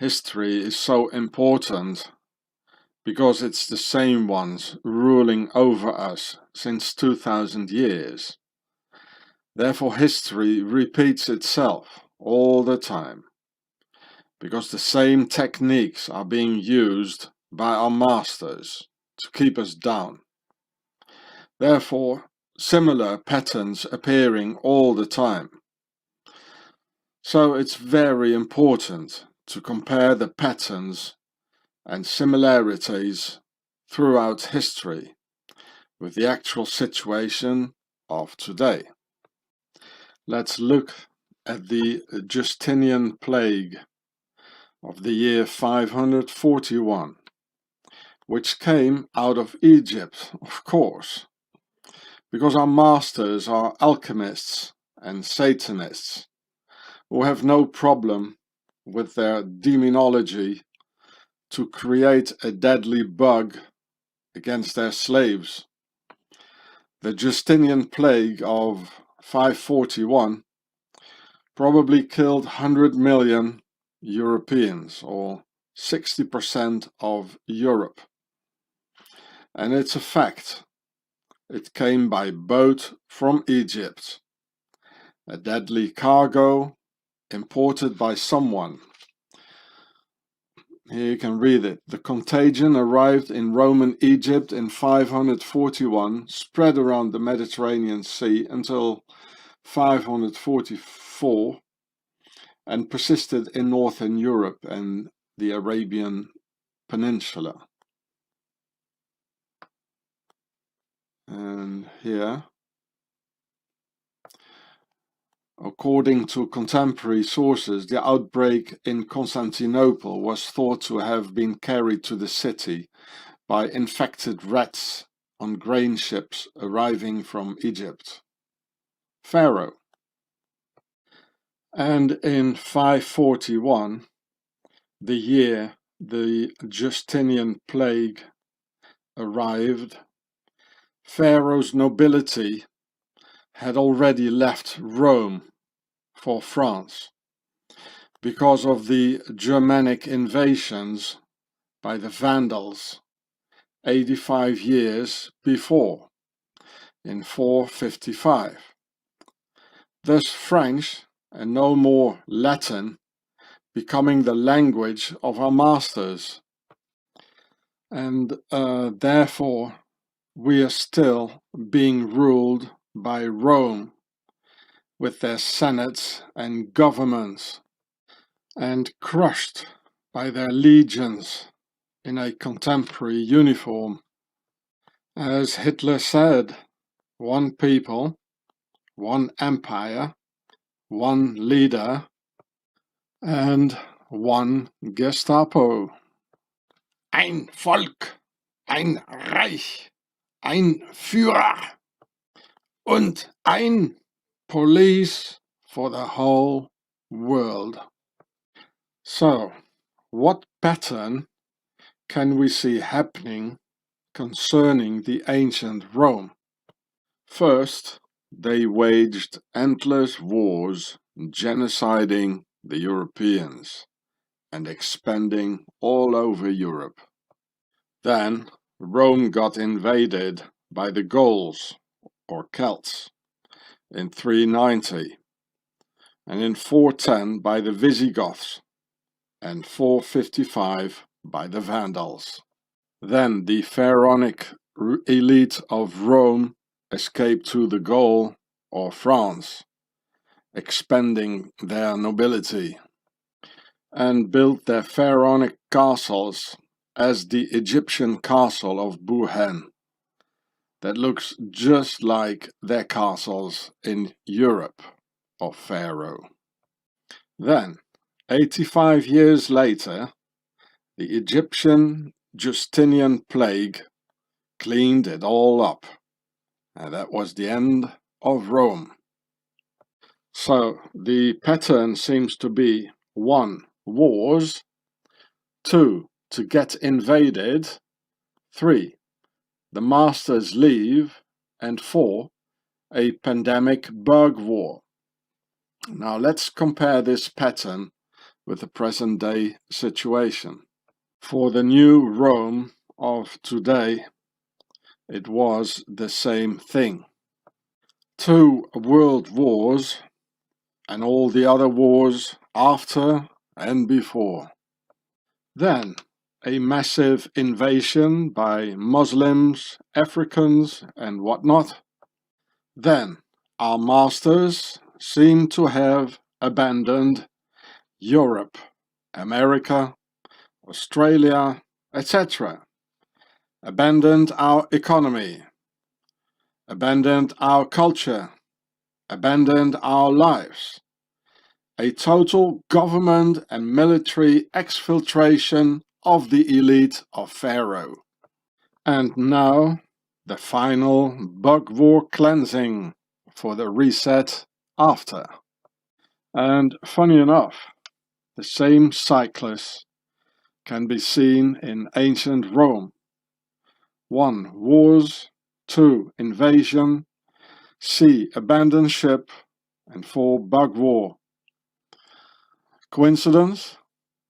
history is so important because it's the same ones ruling over us since 2000 years. Therefore, history repeats itself all the time, because the same techniques are being used by our masters to keep us down. Therefore, similar patterns appearing all the time. So it's very important to compare the patterns and similarities throughout history with the actual situation of today. Let's look at the Justinian plague of the year 541, which came out of Egypt, of course, because our masters are alchemists and Satanists who have no problem with their demonology to create a deadly bug against their slaves. The Justinian plague of 541 probably killed 100 million Europeans, or 60% of Europe. And it's a fact. It came by boat from Egypt, a deadly cargo imported by someone. Here you can read it. The contagion arrived in Roman Egypt in 541, spread around the Mediterranean Sea until 544, and persisted in northern Europe and the Arabian Peninsula. And here, according to contemporary sources, the outbreak in Constantinople was thought to have been carried to the city by infected rats on grain ships arriving from Egypt. Pharaoh. And in 541, the year the Justinian plague arrived, Pharaoh's nobility had already left Rome for France because of the Germanic invasions by the Vandals 85 years before, in 455. Thus French, and no more Latin, becoming the language of our masters. And therefore we are still being ruled by Rome, with their senates and governments, and crushed by their legions in a contemporary uniform. As Hitler said, one people, one empire, one leader, and one Gestapo. Ein Volk, ein Reich, ein Führer, und ein police for the whole world. So, what pattern can we see happening concerning the ancient Rome? First, they waged endless wars, genociding the Europeans and expanding all over Europe. Then Rome got invaded by the Gauls, or Celts, in 390, and in 410 by the Visigoths, and 455 by the Vandals. Then the pharaonic elite of Rome escaped to the Gaul, or France, expanding their nobility, and built their pharaonic castles as the Egyptian castle of Buhen, that looks just like their castles in Europe of Pharaoh. Then, 85 years later, the Egyptian Justinian plague cleaned it all up, and that was the end of Rome. So the pattern seems to be 1. Wars, 2. To get invaded, 3. The masters leave, and 4. A pandemic bug war. Now let's compare this pattern with the present-day situation. For the new Rome of today, it was the same thing. 2 world wars and all the other wars after and before. Then a massive invasion by Muslims, Africans and whatnot. Then our masters seem to have abandoned Europe, America, Australia, etc. Abandoned our economy, abandoned our culture, abandoned our lives. A total government and military exfiltration of the elite of Pharaoh. And now the final bug war cleansing for the reset after. And funny enough, the same cyclus can be seen in ancient Rome. 1 wars, 2 invasion, C abandoned ship, and 4 bug war. Coincidence?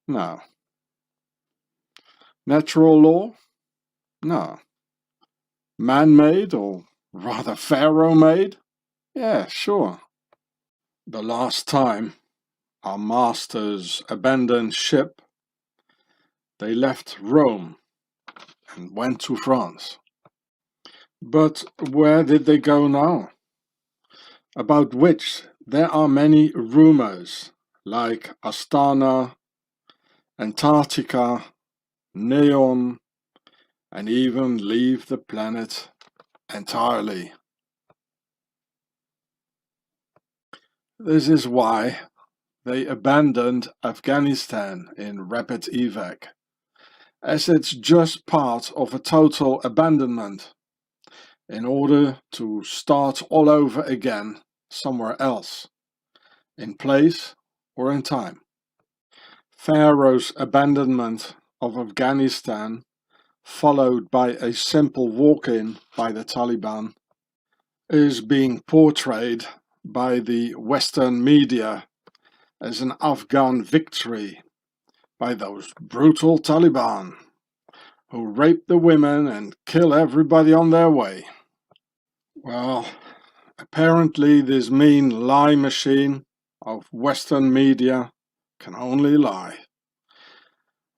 No. Natural law? No. Man-made, or rather Pharaoh-made? Yeah, sure. The last time our masters abandoned ship, they left Rome and went to France. But where did they go now? About which there are many rumors, like Astana, Antarctica, Neon, and even leave the planet entirely. This is why they abandoned Afghanistan in rapid evac, as it's just part of a total abandonment, in order to start all over again somewhere else, in place or in time. Pharaoh's abandonment of Afghanistan, followed by a simple walk-in by the Taliban, is being portrayed by the Western media as an Afghan victory by those brutal Taliban who rape the women and kill everybody on their way. Well, apparently this mean lie machine of Western media can only lie,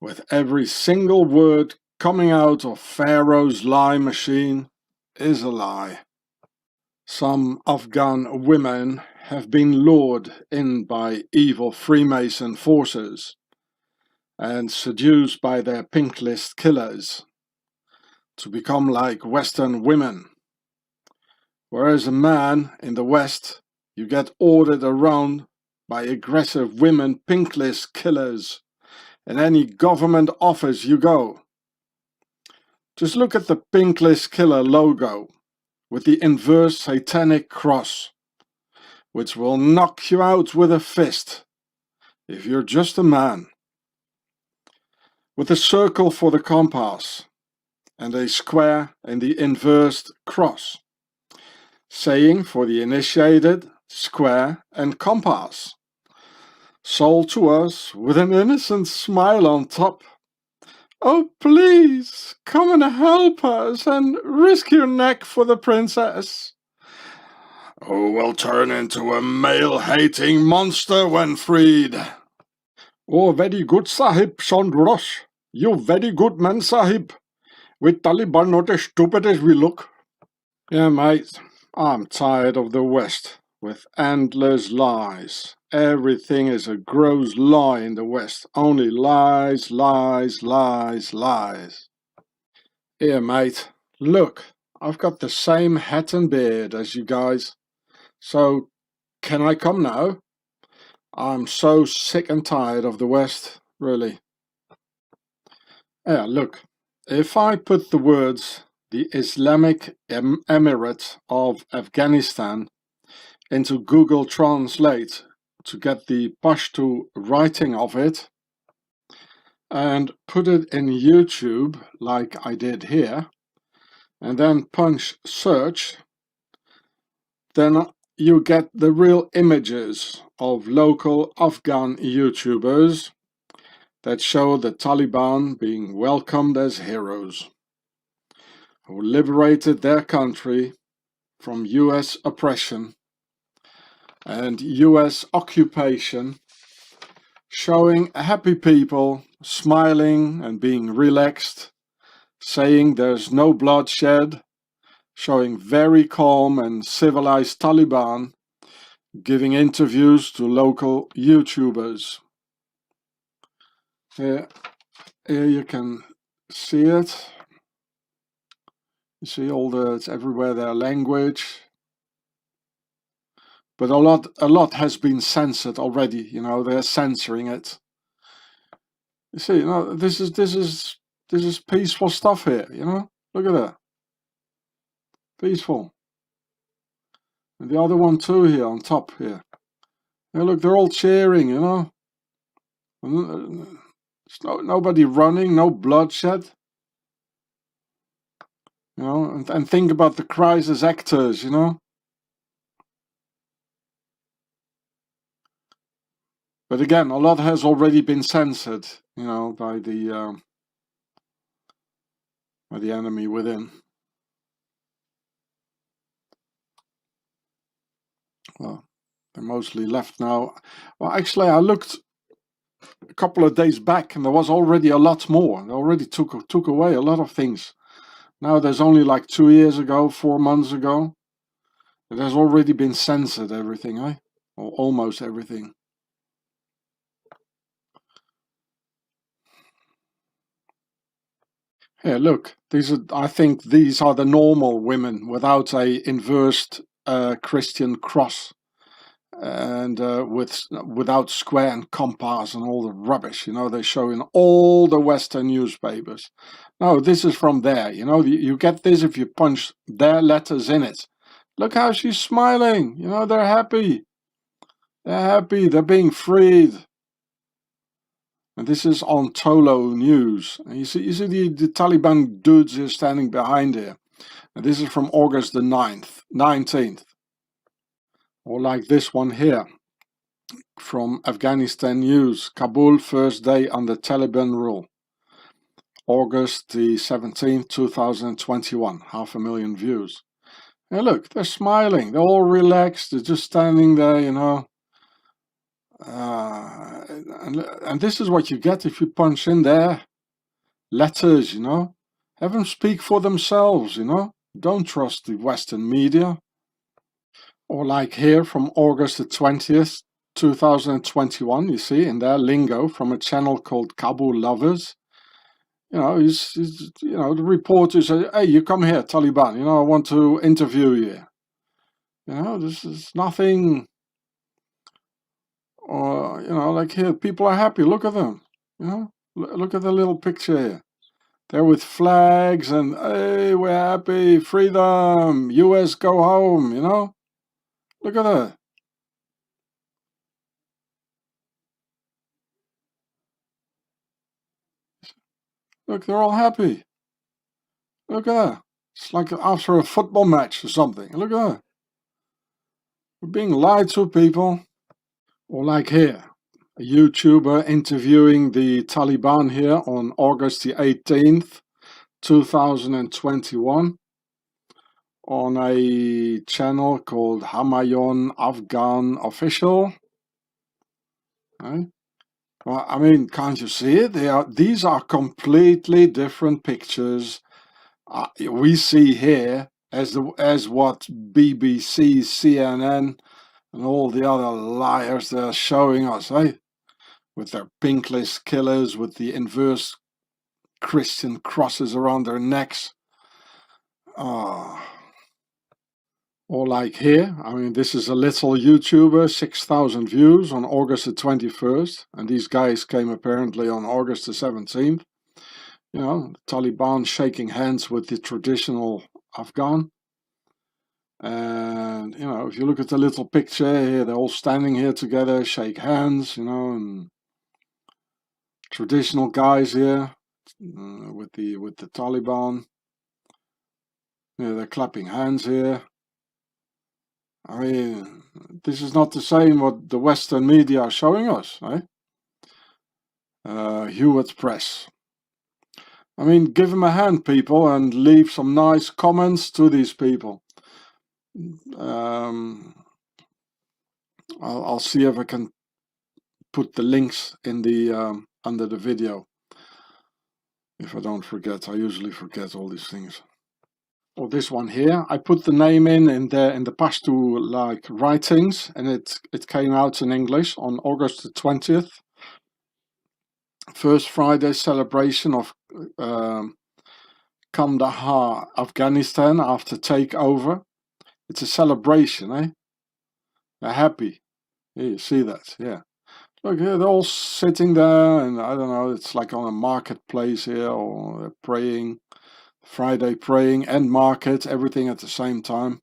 with every single word coming out of Pharaoh's lie machine is a lie. Some Afghan women have been lured in by evil Freemason forces and seduced by their pink list killers to become like Western women. Whereas a man in the West, you get ordered around by aggressive women pink list killers in any government office you go. Just look at the pink list killer logo with the inverse satanic cross, which will knock you out with a fist if you're just a man. With a circle for the compass and a square in the inverse cross, saying for the initiated, square and compass, sold to us with an innocent smile on top. Oh please, come and help us and risk your neck for the princess. Who will turn into a male-hating monster when freed. Oh, very good, Sahib, Chandrosh. You very good man, Sahib. With Taliban not as stupid as we look. Yeah, mate, I'm tired of the West, with endless lies. Everything is a gross lie in the West. Only lies, lies, lies, lies. Here, mate, look, I've got the same hat and beard as you guys. So, can I come now? I'm so sick and tired of the West, really. Yeah, look, if I put the words the Islamic Emirate of Afghanistan into Google Translate to get the Pashto writing of it, and put it in YouTube like I did here, and then punch search, then you get the real images of local Afghan YouTubers that show the Taliban being welcomed as heroes who liberated their country from US oppression and US occupation, showing happy people smiling and being relaxed, saying there's no bloodshed, showing very calm and civilized Taliban giving interviews to local YouTubers. Here you can see it. You see it's everywhere their language. But a lot has been censored already, you know, they're censoring it. You see, you know, this is peaceful stuff here, you know? Look at that. Peaceful. And the other one too here on top here. Yeah, look, they're all cheering, you know? There's nobody running, no bloodshed. You know, and think about the crisis actors, you know? But again, a lot has already been censored, you know, by the enemy within. Well, they're mostly left now. Well, actually, I looked a couple of days back, and there was already a lot more. They already took away a lot of things. Now there's only like 2 years ago, 4 months ago. It has already been censored, everything, eh? Or almost everything. Here, look. I think these are the normal women without a inversed Christian cross. And without square and compass and all the rubbish, you know, they show in all the Western newspapers. No, this is from there, you know, you get this if you punch their letters in it. Look how she's smiling, you know, they're happy. They're happy, they're being freed. And this is on Tolo News. And you see the Taliban dudes here standing behind here. And this is from August the 19th. Or like this one here, from Afghanistan News, Kabul first day under Taliban rule. August the 17th, 2021, 500,000 views. And look, they're smiling, they're all relaxed, they're just standing there, you know. And this is what you get if you punch in their letters, you know. Have them speak for themselves, you know. Don't trust the Western media. Or like here from August the 20th, 2021, you see, in their lingo from a channel called Kabul Lovers. You know, you know, the reporter says, hey, you come here, Taliban, you know, I want to interview you. You know, this is nothing, or, you know, like here, people are happy, look at them, you know, look at the little picture here. They're with flags and, hey, we're happy, freedom, US go home, you know. Look at that. Look, they're all happy. Look at that. It's like after a football match or something. Look at that. We're being lied to, people. Or like here, a YouTuber interviewing the Taliban here on August the 18th, 2021. On a channel called Hamayon Afghan Official. Right? Well, I mean, can't you see it? These are completely different pictures we see here as what BBC, CNN, and all the other liars they're showing us, eh? With their pink list killers, with the inverse Christian crosses around their necks. Oh. Or like here, I mean, this is a little YouTuber, 6,000 views on August the 21st, and these guys came apparently on August the 17th. You know, the Taliban shaking hands with the traditional Afghan. And, you know, if you look at the little picture here, they're all standing here together, shake hands, you know, and traditional guys here with the Taliban. Yeah, they're clapping hands here. I mean, this is not the same what the Western media are showing us, eh? Hewitt Press. I mean, give them a hand, people, and leave some nice comments to these people. I'll see if I can put the links in the under the video. If I don't forget, I usually forget all these things. Or this one here, I put the name in the Pashto like writings, and it came out in English on August the 20th. First Friday celebration of Kandahar, Afghanistan after takeover. It's a celebration, eh? They're happy. Yeah, you see that, yeah. Look, they're all sitting there, and I don't know, it's like on a marketplace here, or they're praying, Friday praying and market, everything at the same time.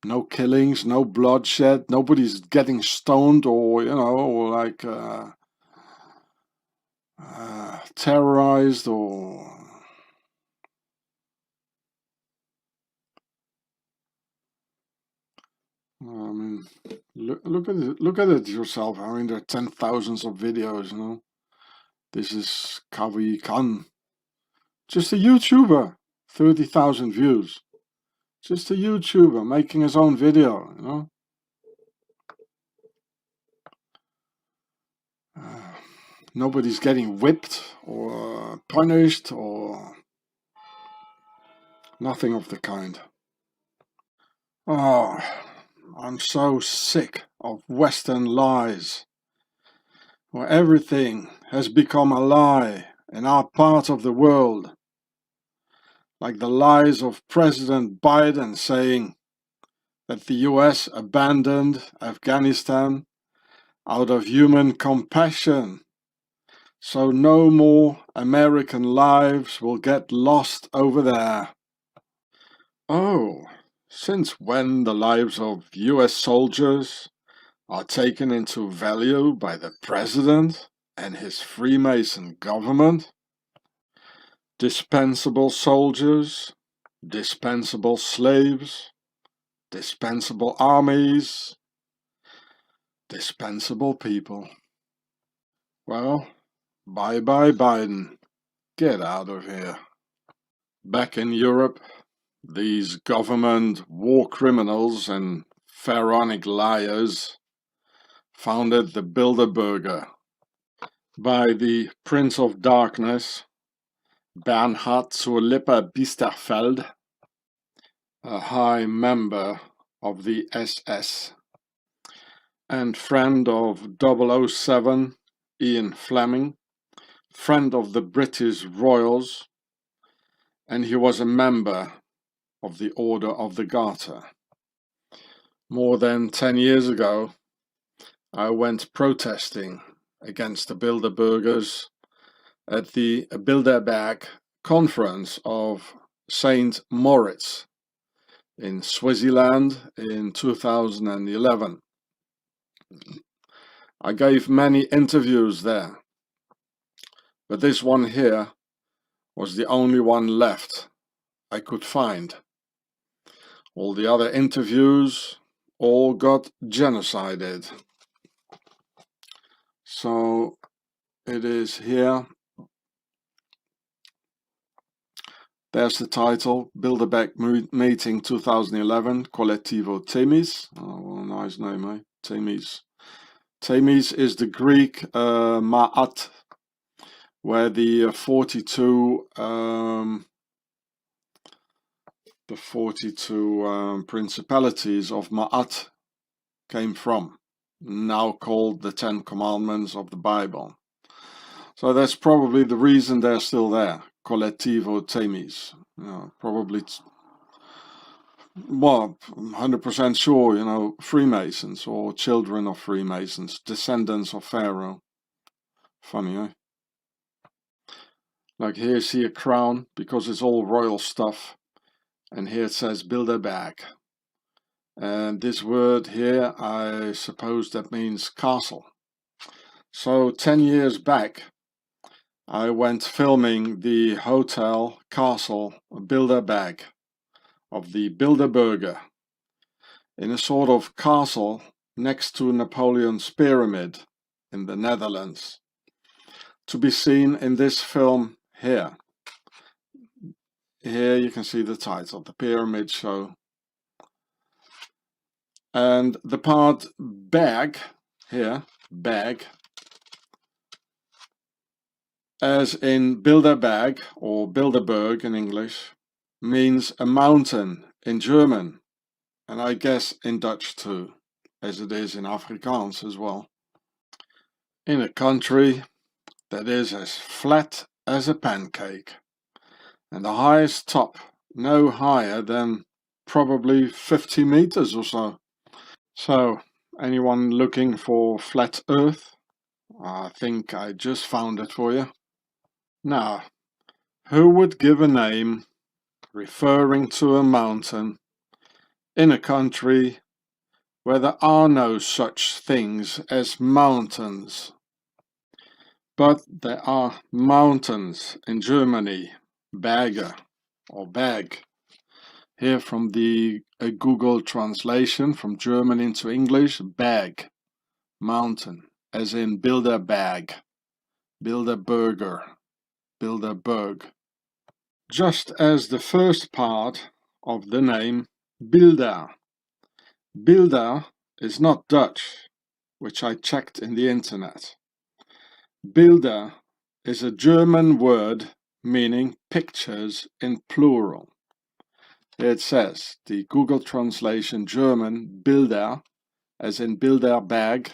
No killings, no bloodshed, nobody's getting stoned or, you know, or like terrorized or... I mean, look at it yourself. I mean, there are 10,000s of videos, you know. This is Kavi Khan. Just a YouTuber, 30,000 views. Just a YouTuber making his own video, you know. Nobody's getting whipped or punished or nothing of the kind. Oh, I'm so sick of Western lies, where everything has become a lie in our part of the world. Like the lies of President Biden saying that the US abandoned Afghanistan out of human compassion. So no more American lives will get lost over there. Oh, since when the lives of US soldiers are taken into value by the president and his Freemason government? Dispensable soldiers, dispensable slaves, dispensable armies, dispensable people. Well, bye-bye Biden. Get out of here. Back in Europe, these government war criminals and pharaonic liars founded the Bilderberger by the Prince of Darkness, Bernhard zur Lippe Biesterfeld, a high member of the SS, and friend of 007, Ian Fleming, friend of the British Royals, and he was a member of the Order of the Garter. More than 10 years ago, I went protesting against the Bilderbergers at the Bilderberg conference of Saint Moritz in Swaziland in 2011. I gave many interviews there, but this one here was the only one left I could find. All the other interviews all got genocided. So it is here. There's the title, Bilderberg Meeting 2011, Collettivo Themis. Oh, well, nice name, eh? Themis. Themis is the Greek Ma'at, where the 42 principalities of Ma'at came from, now called the 10 Commandments of the Bible. So that's probably the reason they're still there, Collettivo Themis. You know, probably, well, I'm 100% sure, you know, Freemasons or children of Freemasons, descendants of Pharaoh. Funny, eh? Like here you see a crown, because it's all royal stuff. And here it says Bilderberg. And this word here, I suppose that means castle. So 10 years back, I went filming the hotel castle Bilderberg of the Bilderberger in a sort of castle next to Napoleon's pyramid in the Netherlands, to be seen in this film here. Here you can see the title, The Pyramid Show. And the part bag, here, bag, as in Bilderberg or Bilderberg in English, means a mountain in German, and I guess in Dutch too, as it is in Afrikaans as well. In a country that is as flat as a pancake, and the highest top no higher than probably 50 meters or so. So, anyone looking for flat Earth? I think I just found it for you. Now, who would give a name referring to a mountain in a country where there are no such things as mountains? But there are mountains in Germany, Berge or Berg. Here from the Google translation from German into English, Berg, mountain, as in Bilderberg, Bilderberger, Bilderberg. Just as the first part of the name Bilder. Bilder is not Dutch, which I checked in the internet. Bilder is a German word meaning pictures in plural. It says, the Google translation German, Bilder, as in Bilderberg,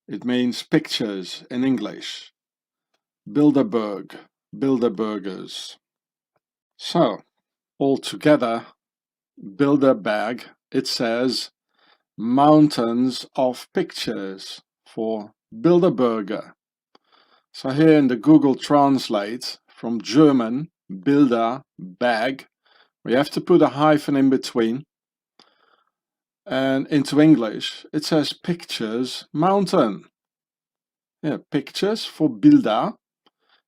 it means pictures in English. Bilderberg, Bilderbergers. So, altogether, Bilderberg, it says mountains of pictures for Bilderberger. So here in the Google Translate from German, Bilderberg, we have to put a hyphen in between, and into English it says pictures mountain. Yeah, pictures for Bilder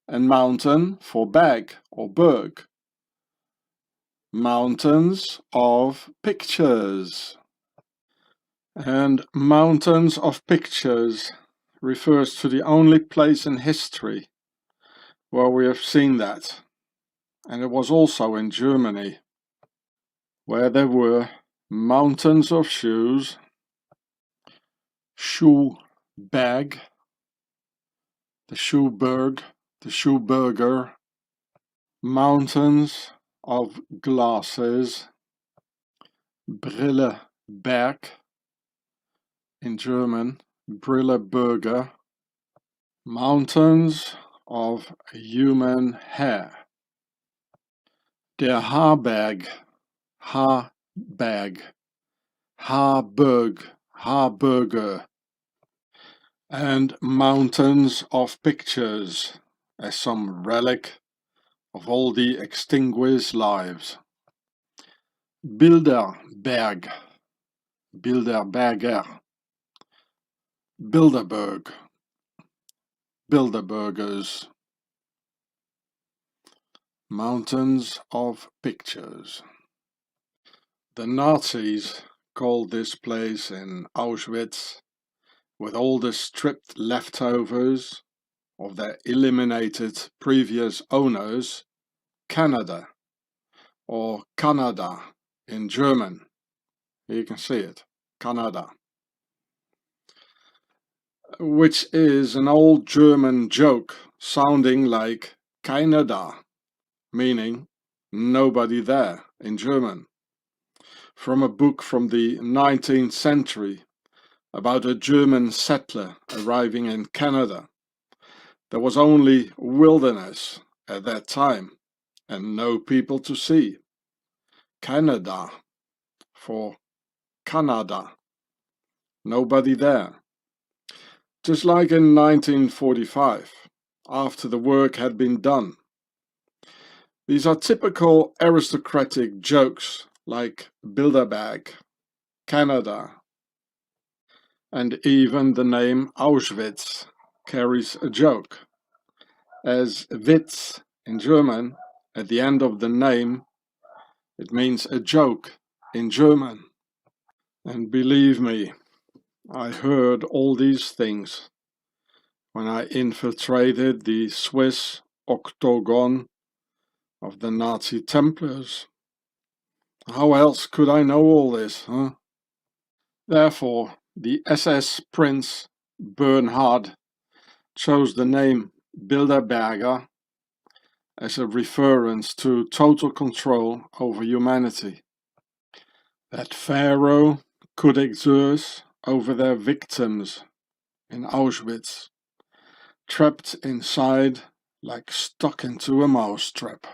and mountain for Berg or Berg. Mountains of pictures. And mountains of pictures refers to the only place in history where we have seen that, and it was also in Germany, where there were mountains of shoes, shoe bag, the Schuberg, the Schuberger, mountains of glasses, Brilleberg, in German, Brilleberger, mountains of human hair, der Haarberg, Haarberg, Haarberg, Haarberger, and mountains of pictures as some relic of all the extinguished lives. Bilderberg, Bilderberger, Bilderberg, Bilderbergers, mountains of pictures. The Nazis called this place in Auschwitz, with all the stripped leftovers of their eliminated previous owners, Canada, or Canada in German. Here you can see it, Canada, which is an old German joke sounding like keiner da, meaning nobody there in German, from a book from the 19th century about a German settler arriving in Canada. There was only wilderness at that time and no people to see. Canada for Canada, nobody there. Just like in 1945, after the work had been done. These are typical aristocratic jokes like Bilderberg, Canada, and even the name Auschwitz carries a joke, as Witz in German at the end of the name It means a joke in German. And believe me, I heard all these things when I infiltrated the Swiss octagon of the Nazi Templars. How else could I know all this, huh? Therefore, the SS Prince Bernhard chose the name Bilderberger as a reference to total control over humanity that Pharaoh could exert over their victims in Auschwitz, trapped inside like stuck into a mousetrap.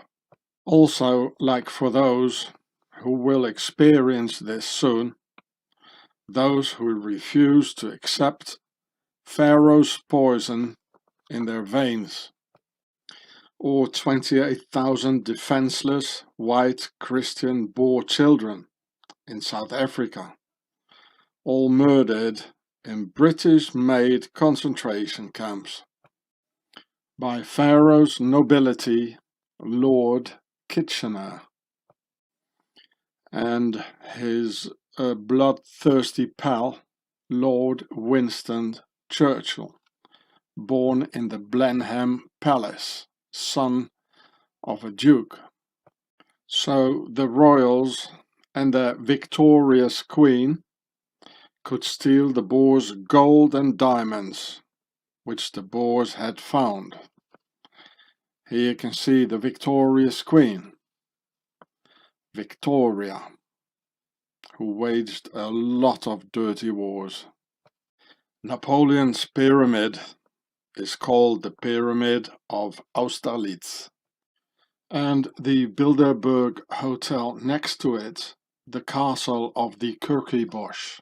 Also, like for those who will experience this soon, those who refuse to accept Pharaoh's poison in their veins, or 28,000 defenseless white Christian Boer children in South Africa, all murdered in British-made concentration camps by Pharaoh's nobility, Lord Kitchener, and his bloodthirsty pal, Lord Winston Churchill, born in the Blenheim Palace, son of a duke. So the royals and their victorious queen could steal the Boers' gold and diamonds, which the Boers had found. Here you can see the victorious queen, Victoria, who waged a lot of dirty wars. Napoleon's pyramid is called the Pyramid of Austerlitz, and the Bilderberg Hotel next to it, the Castle of the Kirkibosch.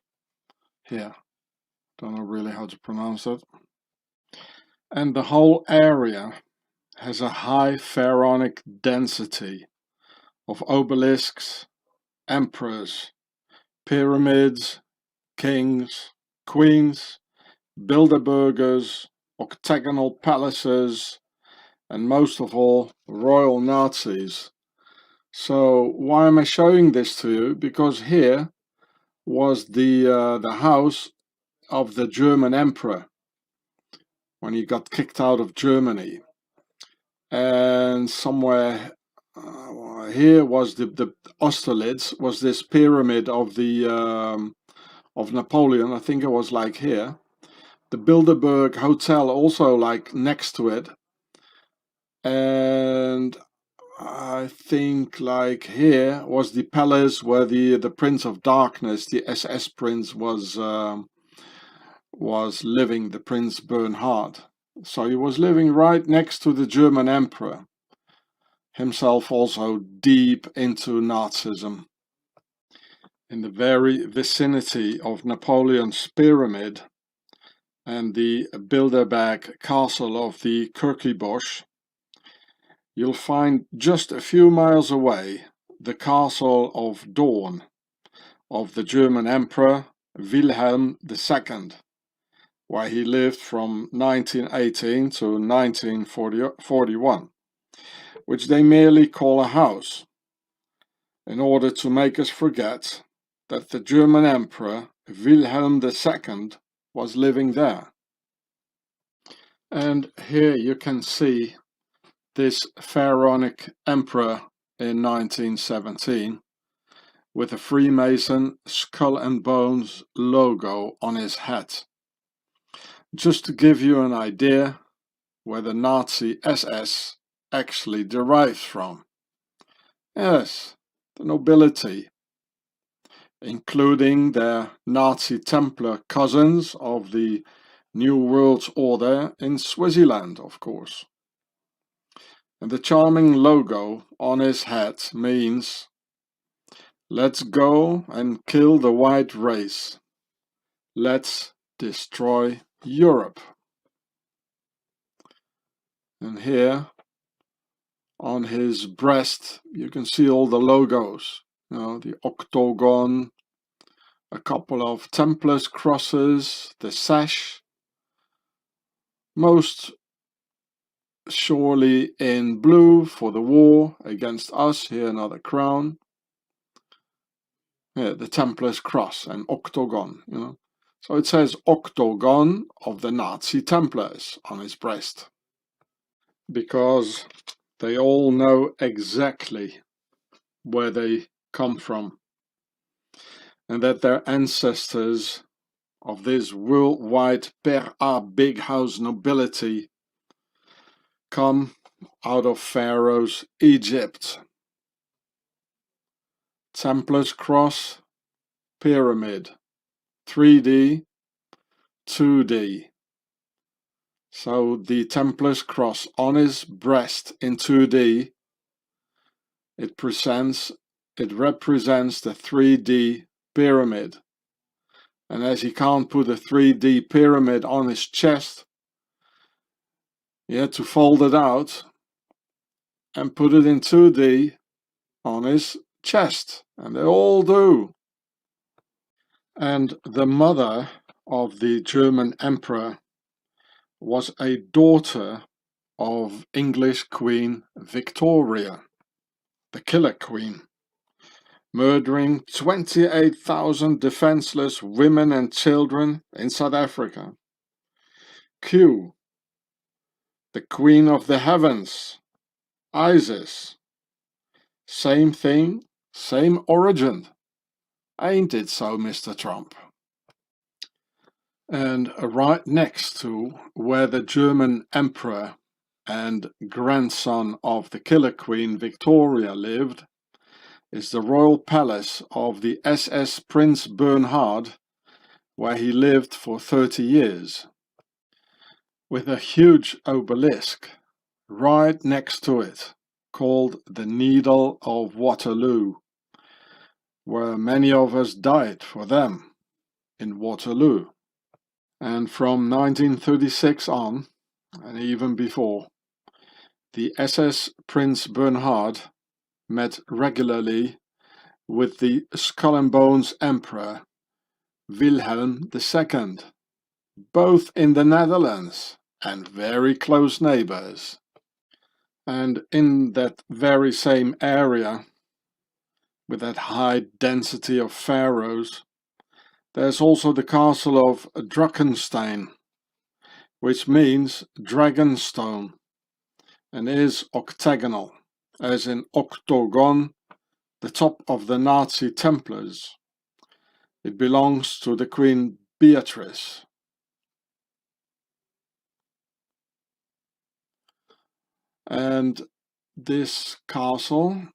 Here, don't know really how to pronounce it. And the whole area has a high pharaonic density of obelisks, emperors, pyramids, kings, queens, Bilderbergers, octagonal palaces, and most of all, royal Nazis. So why am I showing this to you? Because here was the house of the German emperor when he got kicked out of Germany, and somewhere here was the Austerlitz, was this pyramid of the of Napoleon. I think it was like here. The Bilderberg Hotel also like next to it, and I think like here was the palace where the Prince of Darkness, the SS Prince, was living, the Prince Bernhard. So he was living right next to the German Emperor, himself also deep into Nazism. In the very vicinity of Napoleon's pyramid and the Bilderberg Castle of the Kirkibosch, you'll find just a few miles away the Castle of Dawn of the German Emperor Wilhelm II, where he lived from 1918 to 1941, which they merely call a house, in order to make us forget that the German Emperor Wilhelm II was living there. And here you can see this pharaonic emperor in 1917 with a Freemason skull and bones logo on his hat. Just to give you an idea where the Nazi SS actually derives from. Yes, the nobility, including their Nazi Templar cousins of the New World Order in Swaziland, of course. And the charming logo on his hat means, let's go and kill the white race. Let's destroy Europe. And here on his breast you can see all the logos. You know, the octagon, a couple of Templars crosses, the sash, most surely in blue for the war against us. Here another crown, Yeah, the Templars cross, an octagon, you know. So it says octagon of the Nazi Templars on his breast. Because they all know exactly where they come from. And that their ancestors of this worldwide per a big house nobility come out of Pharaoh's Egypt. Templars cross, pyramid, 3D, 2D. So the Templars cross on his breast in 2D, it represents the 3D pyramid. And as he can't put a 3D pyramid on his chest, he had to fold it out and put it in 2D on his chest. And they all do. And the mother of the German emperor was a daughter of English Queen Victoria, the Killer Queen, murdering 28,000 defenseless women and children in South Africa. Q, the Queen of the Heavens, Isis. Same thing, same origin. Ain't it so, Mr. Trump? And right next to where the German emperor and grandson of the Killer Queen Victoria lived is the royal palace of the SS Prince Bernhard, where he lived for 30 years, with a huge obelisk right next to it, called the Needle of Waterloo, where many of us died for them in Waterloo. And from 1936 on, and even before, the SS Prince Bernhard met regularly with the Skull and Bones Emperor Wilhelm II, both in the Netherlands and very close neighbors. And in that very same area, with that high density of pharaohs, there's also the castle of Drakenstein, which means dragonstone, and is octagonal, as in octagon, the top of the Nazi Templars. It belongs to the Queen Beatrice. And this castle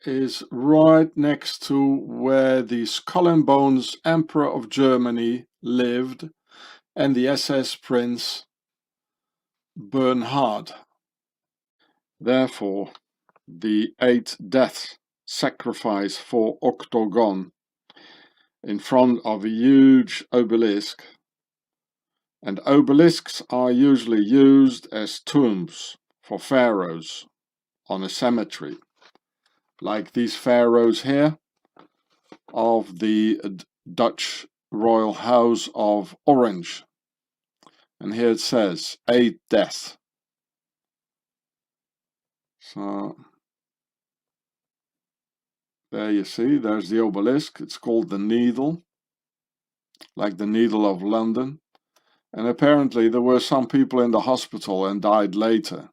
is right next to where the Skull and Bones Emperor of Germany lived and the SS Prince Bernhard. Therefore, the 8 death sacrifice for octagon in front of a huge obelisk. And obelisks are usually used as tombs for pharaohs on a cemetery, like these pharaohs here of the Dutch royal house of Orange. And here it says 8 deaths. So there you see, there's the obelisk. It's called the Needle, like the Needle of London. And apparently there were some people in the hospital and died later.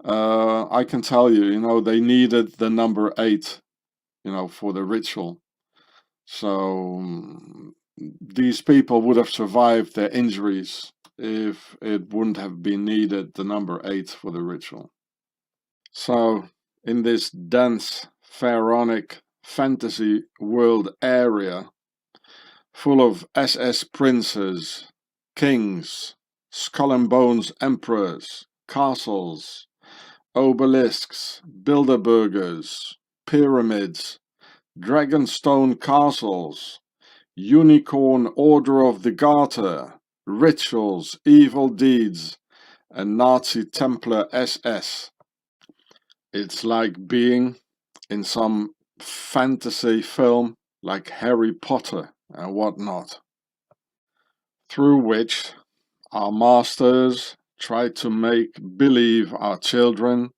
I can tell you, you know, they needed the number 8, you know, for the ritual. So these people would have survived their injuries if it wouldn't have been needed the number 8 for the ritual. So in this dense pharaonic fantasy world area, full of SS princes, kings, skull and bones emperors, castles, obelisks, bilderburgers, pyramids, dragonstone castles, unicorn order of the Garter, rituals, evil deeds, and Nazi Templar SS. It's like being in some fantasy film like Harry Potter and whatnot, through which our masters try to make believe our children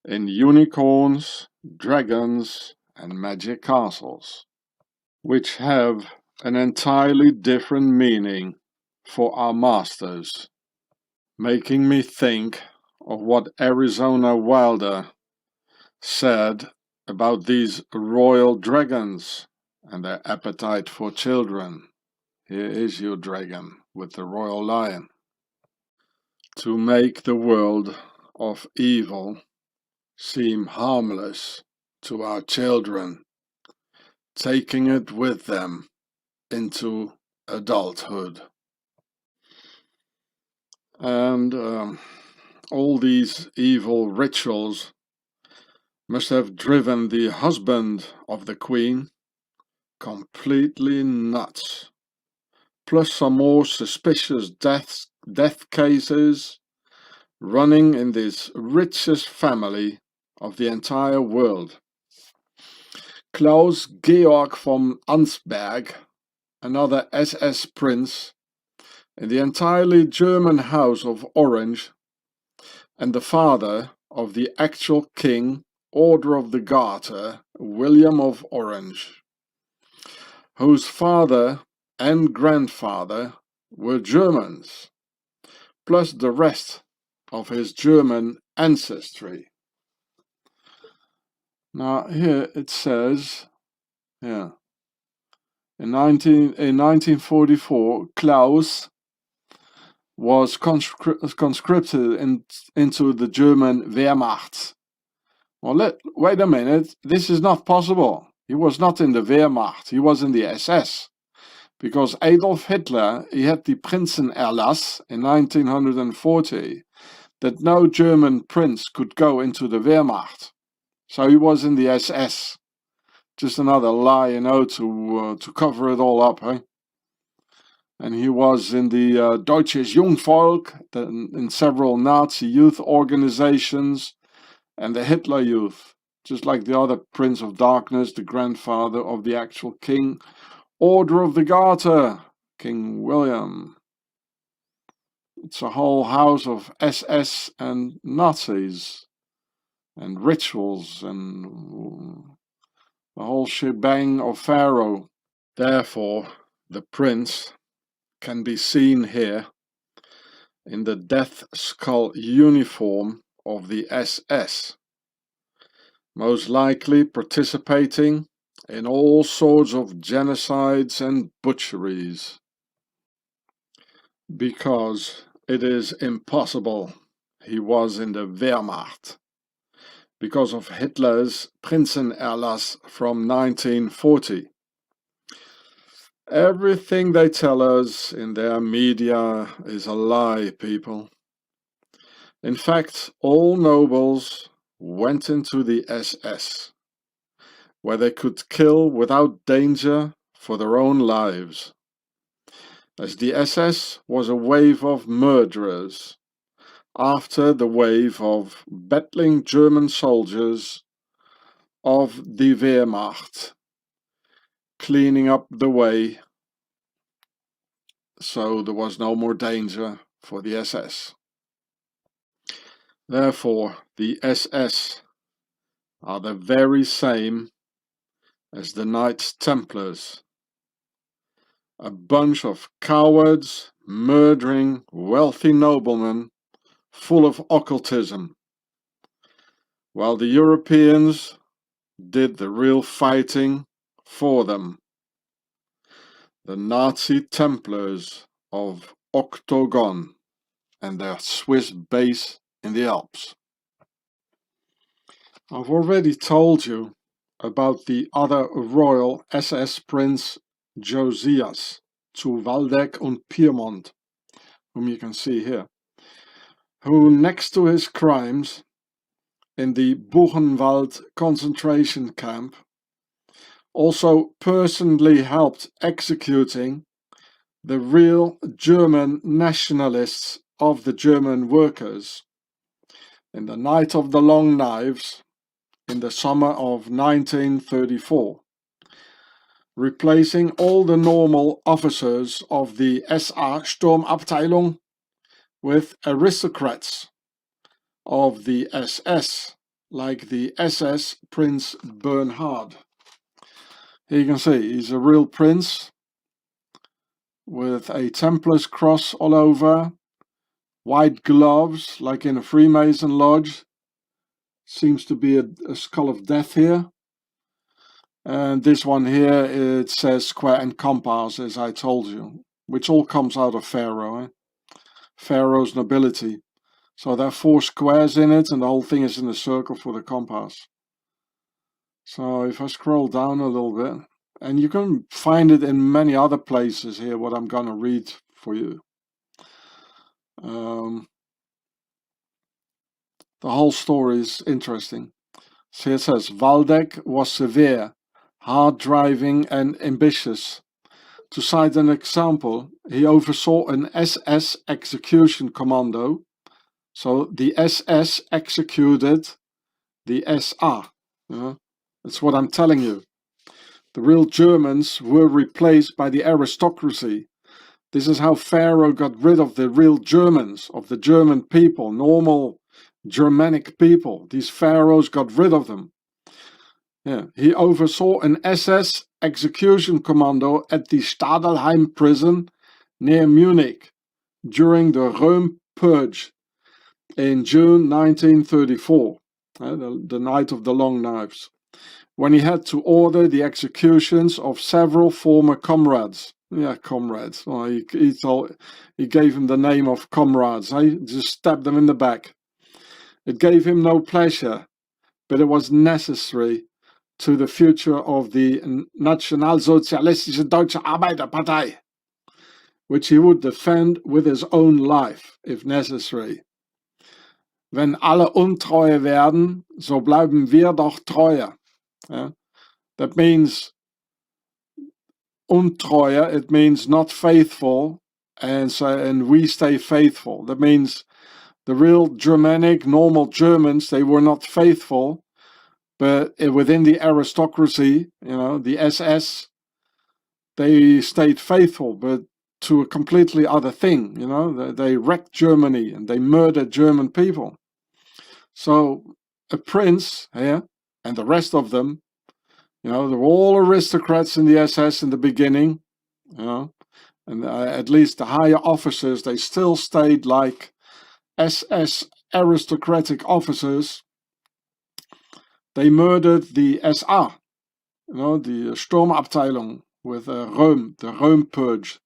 in unicorns, dragons, and magic castles. which have an entirely different meaning for our masters, making me think of what Arizona Wilder said about these royal dragons and their appetite for children. Here is your dragon with the royal lion. To make the world of evil seem harmless to our children, taking it with them into adulthood. And all these evil rituals must have driven the husband of the queen completely nuts. Plus some more suspicious death cases running in this richest family of the entire world. Klaus Georg von Ansberg, another SS prince in the entirely German House of Orange, and the father of the actual King, Order of the Garter, William of Orange, whose father and grandfather were Germans, plus the rest of his German ancestry. Now here it says, in 1944, Klaus was conscripted into the German Wehrmacht. Well, wait a minute, this is not possible. He was not in the Wehrmacht, he was in the SS. Because Adolf Hitler, he had the Prinzenerlass in 1940 that no German prince could go into the Wehrmacht. So he was in the SS. Just another lie, to cover it all up, eh? And he was in the Deutsches Jungvolk, in several Nazi youth organizations, and the Hitler Youth, just like the other Prince of Darkness, the grandfather of the actual King, Order of the Garter, King William. It's a whole house of SS and Nazis, and rituals, and the whole shebang of Pharaoh. Therefore, the prince can be seen here in the death skull uniform of the SS, most likely participating in all sorts of genocides and butcheries, because it is impossible he was in the Wehrmacht, because of Hitler's Prinzenerlass from 1940. Everything they tell us in their media is a lie, people. In fact, all nobles went into the SS, where they could kill without danger for their own lives, as the SS was a wave of murderers after the wave of battling German soldiers of the Wehrmacht, cleaning up the way so there was no more danger for the SS. Therefore, the SS are the very same as the Knights Templars, a bunch of cowards murdering wealthy noblemen full of occultism, while the Europeans did the real fighting for them. The Nazi Templars of Octagon and their Swiss base in the Alps. I've already told you about the other royal SS Prince Josias zu Waldeck und Piemont, whom you can see here, who next to his crimes in the Buchenwald concentration camp also personally helped executing the real German nationalists of the German workers in the Night of the Long Knives in the summer of 1934, replacing all the normal officers of the SA Sturmabteilung with aristocrats of the SS, like the SS Prince Bernhard, Here you can see he's a real prince with a Templar's cross all over, white gloves like in a Freemason lodge. Seems to be a skull of death here. And this one here, it says square and compass, as I told you, which all comes out of Pharaoh, Pharaoh's nobility. So there are 4 squares in it, and the whole thing is in a circle for the compass. So if I scroll down a little bit, and you can find it in many other places here, what I'm gonna read for you. The whole story is interesting. So it says, Waldeck was severe, hard-driving and ambitious. To cite an example, he oversaw an SS execution commando. So the SS executed the SA. That's what I'm telling you. The real Germans were replaced by the aristocracy. This is how Pharaoh got rid of the real Germans, of the German people, normal Germanic people. These pharaohs got rid of them. Yeah, he oversaw an SS execution commando at the Stadelheim prison near Munich during the Röhm Purge in June 1934, the night of the long knives, when he had to order the executions of several former comrades. Yeah, comrades. Well, he gave him the name of comrades. He just stabbed them in the back. It gave him no pleasure, but it was necessary to the future of the Nationalsozialistische Deutsche Arbeiterpartei, which he would defend with his own life, if necessary. Wenn alle untreue werden, so bleiben wir doch treue. Yeah? That means untreue, it means not faithful, and we stay faithful. That means the real Germanic, normal Germans, they were not faithful, but within the aristocracy, the SS, they stayed faithful, but to a completely other thing. They wrecked Germany and they murdered German people. So a prince here, and the rest of them, they were all aristocrats in the SS in the beginning, and at least the higher officers, they still stayed like SS aristocratic officers. They murdered the SA, the Sturmabteilung with Röhm, the Röhm Purge.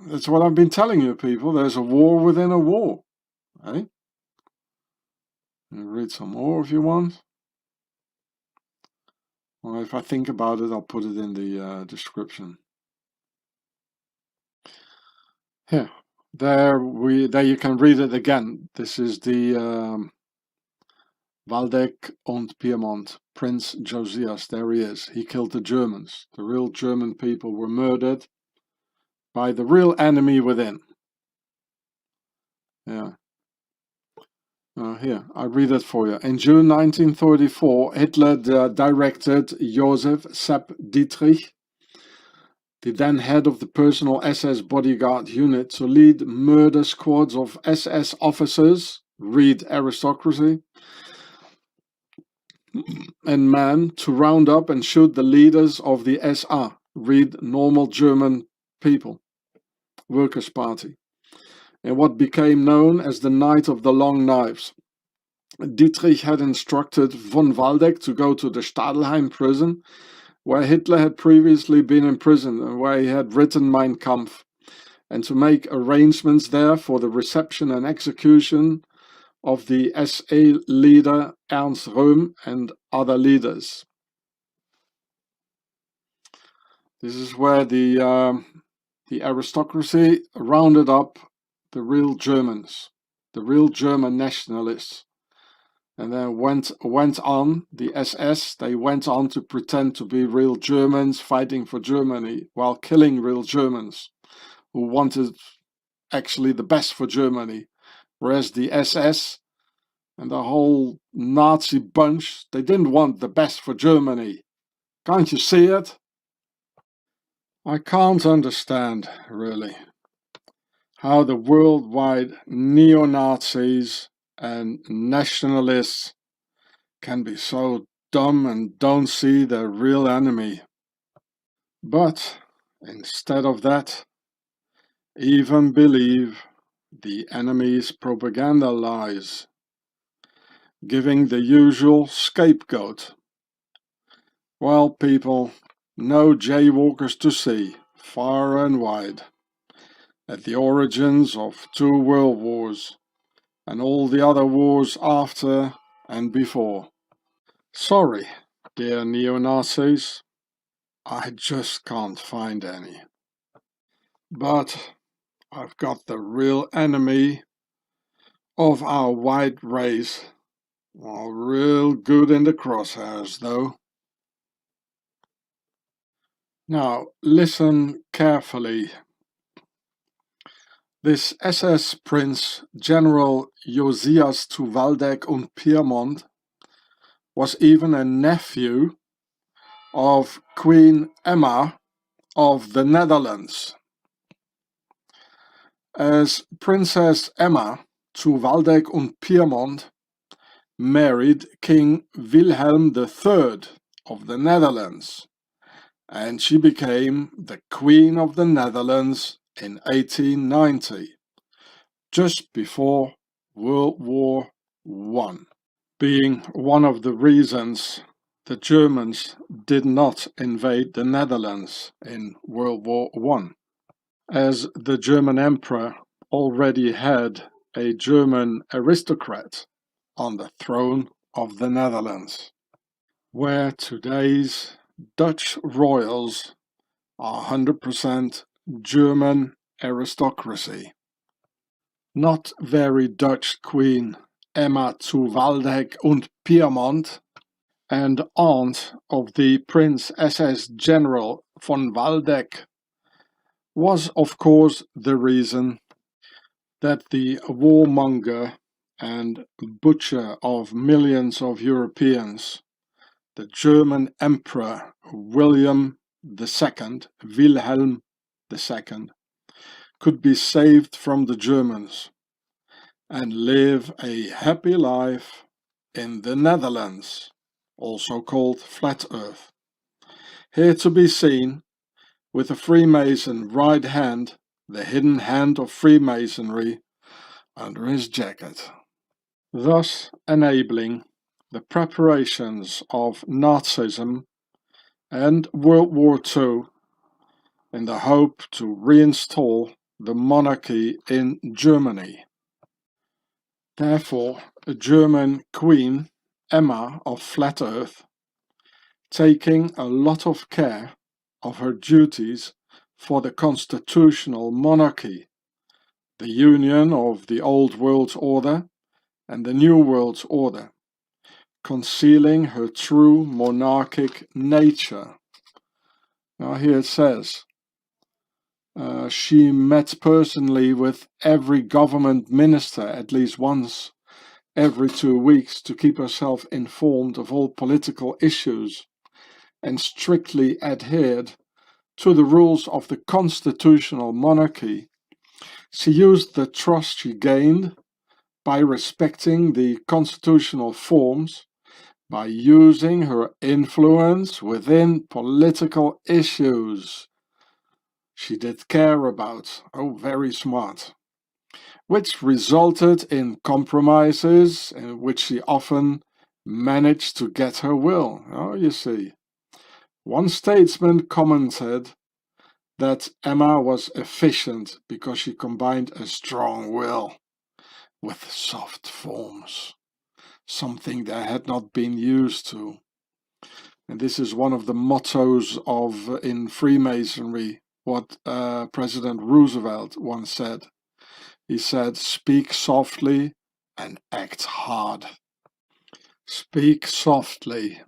That's what I've been telling you, people. There's a war within a war. Eh? Read some more if you want. Well, if I think about it, I'll put it in the description. Here, there you can read it again. This is the Waldeck und Piemont, Prince Josias. There he is. He killed the Germans. The real German people were murdered by the real enemy within. Yeah. Here, I read it for you. In June 1934, Hitler directed Joseph Sepp Dietrich, the then head of the personal SS bodyguard unit, to lead murder squads of SS officers, read aristocracy, and men to round up and shoot the leaders of the SA, read normal German people, Workers' Party, in what became known as the Night of the Long Knives. Dietrich had instructed von Waldeck to go to the Stadelheim prison, where Hitler had previously been imprisoned and where he had written Mein Kampf, and to make arrangements there for the reception and execution of the SA leader Ernst Röhm and other leaders. This is where the aristocracy rounded up the real Germans, the real German nationalists, and then went on, the SS, they went on to pretend to be real Germans fighting for Germany while killing real Germans who wanted actually the best for Germany, whereas the SS and the whole Nazi bunch, they didn't want the best for Germany. Can't you see it? I can't understand, really, how the worldwide neo-Nazis and nationalists can be so dumb and don't see their real enemy. But instead of that, even believe the enemy's propaganda lies, giving the usual scapegoat. Well, people, no jaywalkers to see, far and wide, at the origins of 2 world wars and all the other wars after and before. Sorry, dear neo-Nazis, I just can't find any. But I've got the real enemy of our white race, well, real good in the crosshairs though. Now listen carefully. This SS Prince General Josias zu Waldeck und Pyrmont was even a nephew of Queen Emma of the Netherlands. As Princess Emma zu Waldeck und Pyrmont married King Wilhelm III of the Netherlands, and she became the Queen of the Netherlands in 1890, just before World War I, being one of the reasons the Germans did not invade the Netherlands in World War I, as the German Emperor already had a German aristocrat on the throne of the Netherlands, where today's Dutch royals are 100% German aristocracy. Not very Dutch Queen Emma zu Waldeck und Pyrmont, and aunt of the Prince SS General von Waldeck, was of course the reason that the warmonger and butcher of millions of Europeans, the German Emperor Wilhelm II, could be saved from the Germans and live a happy life in the Netherlands, also called Flat Earth. Here to be seen with a Freemason right hand, the hidden hand of Freemasonry, under his jacket, thus enabling the preparations of Nazism and World War II in the hope to reinstall the monarchy in Germany. Therefore, a German Queen, Emma of Flat Earth, taking a lot of care of her duties for the constitutional monarchy, the union of the Old World Order and the New World Order, concealing her true monarchic nature. Now here it says, she met personally with every government minister at least once every 2 weeks to keep herself informed of all political issues, and strictly adhered to the rules of the constitutional monarchy. She used the trust she gained by respecting the constitutional forms, by using her influence within political issues she did care about, oh very smart, which resulted in compromises in which she often managed to get her will. Oh, you see. One statesman commented that Emma was efficient because she combined a strong will with soft forms, something they had not been used to. And this is one of the mottos in Freemasonry, what President Roosevelt once said. He said, "Speak softly and act hard. Speak softly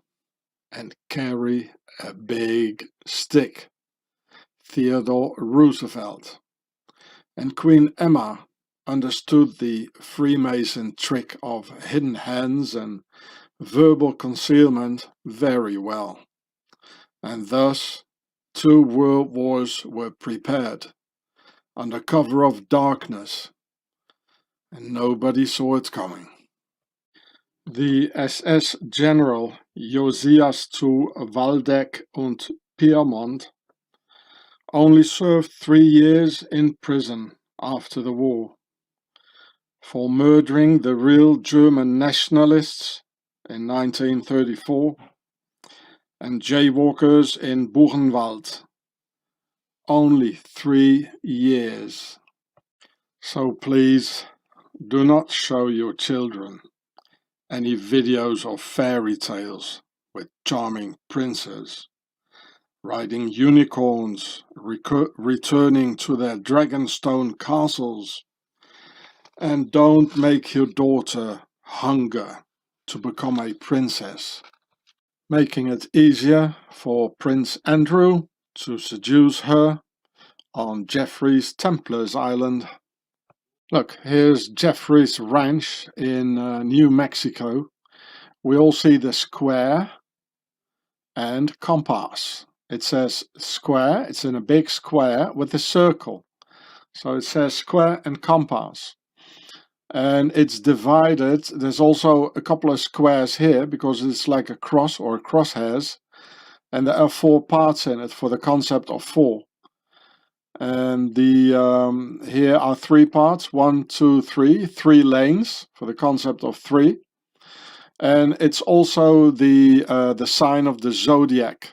and carry a big stick." Theodore Roosevelt. And Queen Emma understood the Freemason trick of hidden hands and verbal concealment very well, and thus 2 world wars were prepared under cover of darkness, and nobody saw it coming. The SS General Josias zu Waldeck und Pyrmont only served 3 years in prison after the war for murdering the real German nationalists in 1934 and jaywalkers in Buchenwald. Only 3 years. So please do not show your children any videos of fairy tales with charming princes riding unicorns, returning to their dragonstone castles, and don't make your daughter hunger to become a princess, making it easier for Prince Andrew to seduce her on Jeffrey's Templars Island. Look, here's Jeffrey's ranch in New Mexico. We all see the square and compass. It says square, it's in a big square with a circle. So it says square and compass. And it's divided. There's also a couple of squares here because it's like a cross or a crosshairs. And there are 4 parts in it for the concept of 4. And the here are 3 parts, 1, 2, 3, 3 lanes for the concept of 3. And it's also the sign of the zodiac,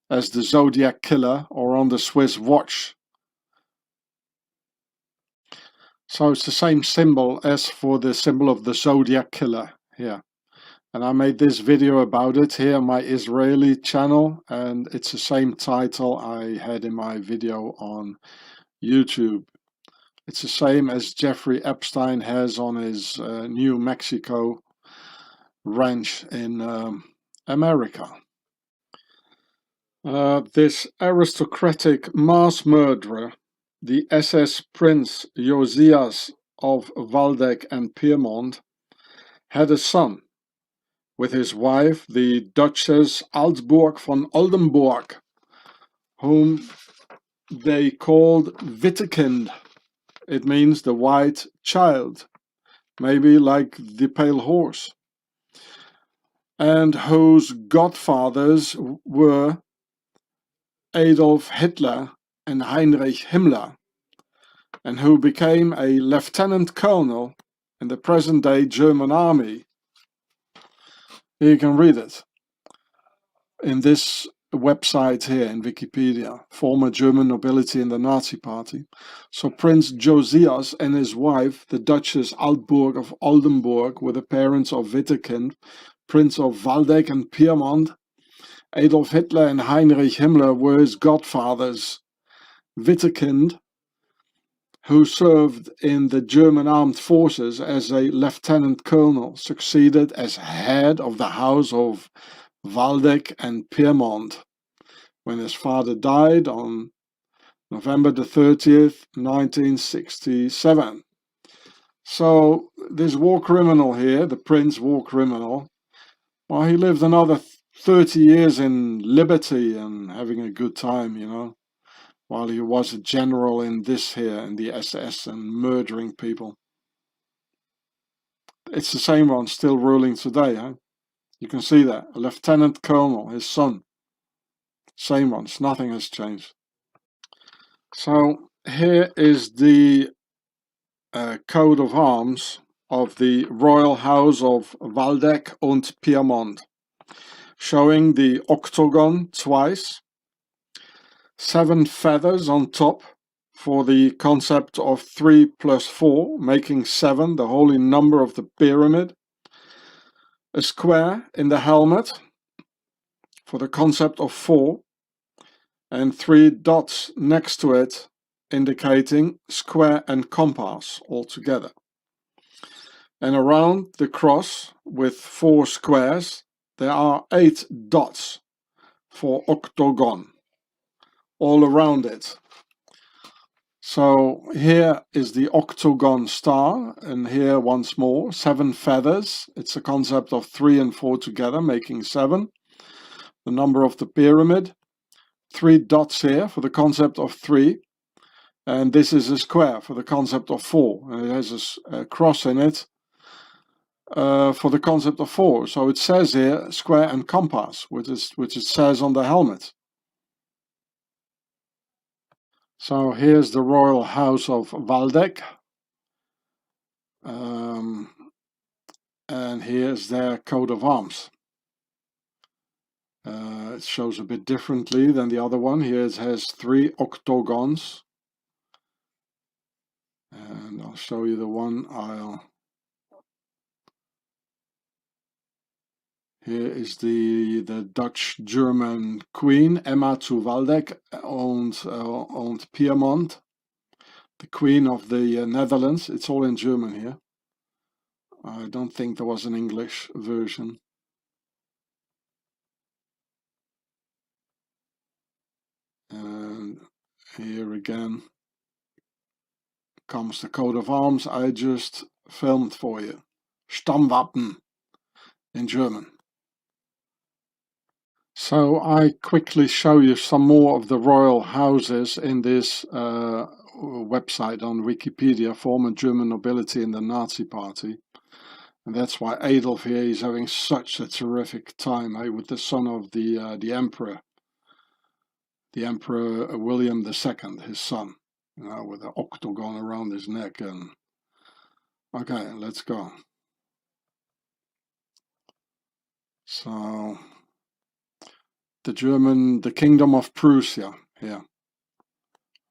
as the Zodiac Killer, or on the Swiss watch. So it's the same symbol as for the symbol of the Zodiac Killer here. And I made this video about it here on my Israeli channel, and it's the same title I had in my video on YouTube. It's the same as Jeffrey Epstein has on his New Mexico ranch in America. This aristocratic mass murderer, the SS Prince Josias of Waldeck and Pyrmont, had a son with his wife, the Duchess Altburg von Oldenburg, whom they called Wittekind. It means the white child, maybe like the pale horse, and whose godfathers were Adolf Hitler and Heinrich Himmler, and who became a lieutenant colonel in the present-day German army. Here you can read it in this website here in Wikipedia, former German nobility in the Nazi party. So Prince Josias and his wife, the Duchess Altburg of Oldenburg, were the parents of Wittekind, Prince of Waldeck and Pyrmont. Adolf Hitler and Heinrich Himmler were his godfathers. Wittekind, who served in the German armed forces as a lieutenant colonel, succeeded as head of the House of Waldeck and Pyrmont when his father died on November the 30th, 1967. So this war criminal here, the Prince war criminal, well, he lived another 30 years in liberty and having a good time, you know, while he was a general in this here, in the SS, and murdering people. It's the same one still ruling today, huh? You can see that. A lieutenant colonel, his son. Same ones, nothing has changed. So here is the coat of arms of the Royal House of Waldeck und Pyrmont, showing the octagon twice, 7 feathers on top for the concept of 3 plus 4, making 7, the holy number of the pyramid, a square in the helmet for the concept of 4, and 3 dots next to it indicating square and compass altogether. And around the cross with 4 squares there are 8 dots for octagon all around it. So here is the octagon star, and here once more 7 feathers. It's a concept of 3 and 4 together making 7, the number of the pyramid. 3 dots here for the concept of 3, and this is a square for the concept of 4, and it has a cross in it for the concept of four. So it says here square and compass, which it says on the helmet. So here's the royal house of Waldeck. And here's their coat of arms. It shows a bit differently than the other one. Here it has 3 octagons. And I'll show you the one Here is the Dutch-German queen, Emma zu Waldeck, owned Piedmont. The queen of the Netherlands. It's all in German here. I don't think there was an English version. And here again comes the coat of arms I just filmed for you. Stammwappen in German. So I quickly show you some more of the royal houses in this website on Wikipedia, former German nobility in the Nazi party. And that's why Adolf here is having such a terrific time with the son of the emperor. The Emperor William II, his son, with the octagon around his neck. And okay, let's go. So the Kingdom of Prussia here.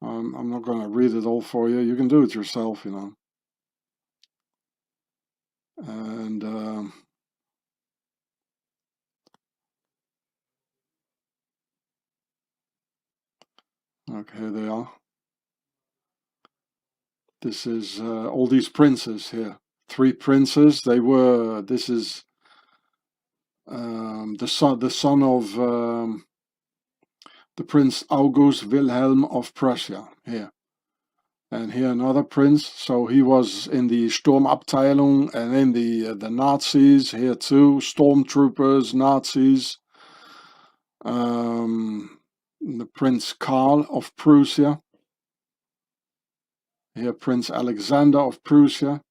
I'm not going to read it all for you. You can do it yourself, And okay, here they are. This is all these princes here. 3 princes. This is the son of the Prince August Wilhelm of Prussia here. And here another prince. So he was in the Sturmabteilung and in the Nazis here too. Stormtroopers, Nazis. The Prince Karl of Prussia. Here Prince Alexander of Prussia.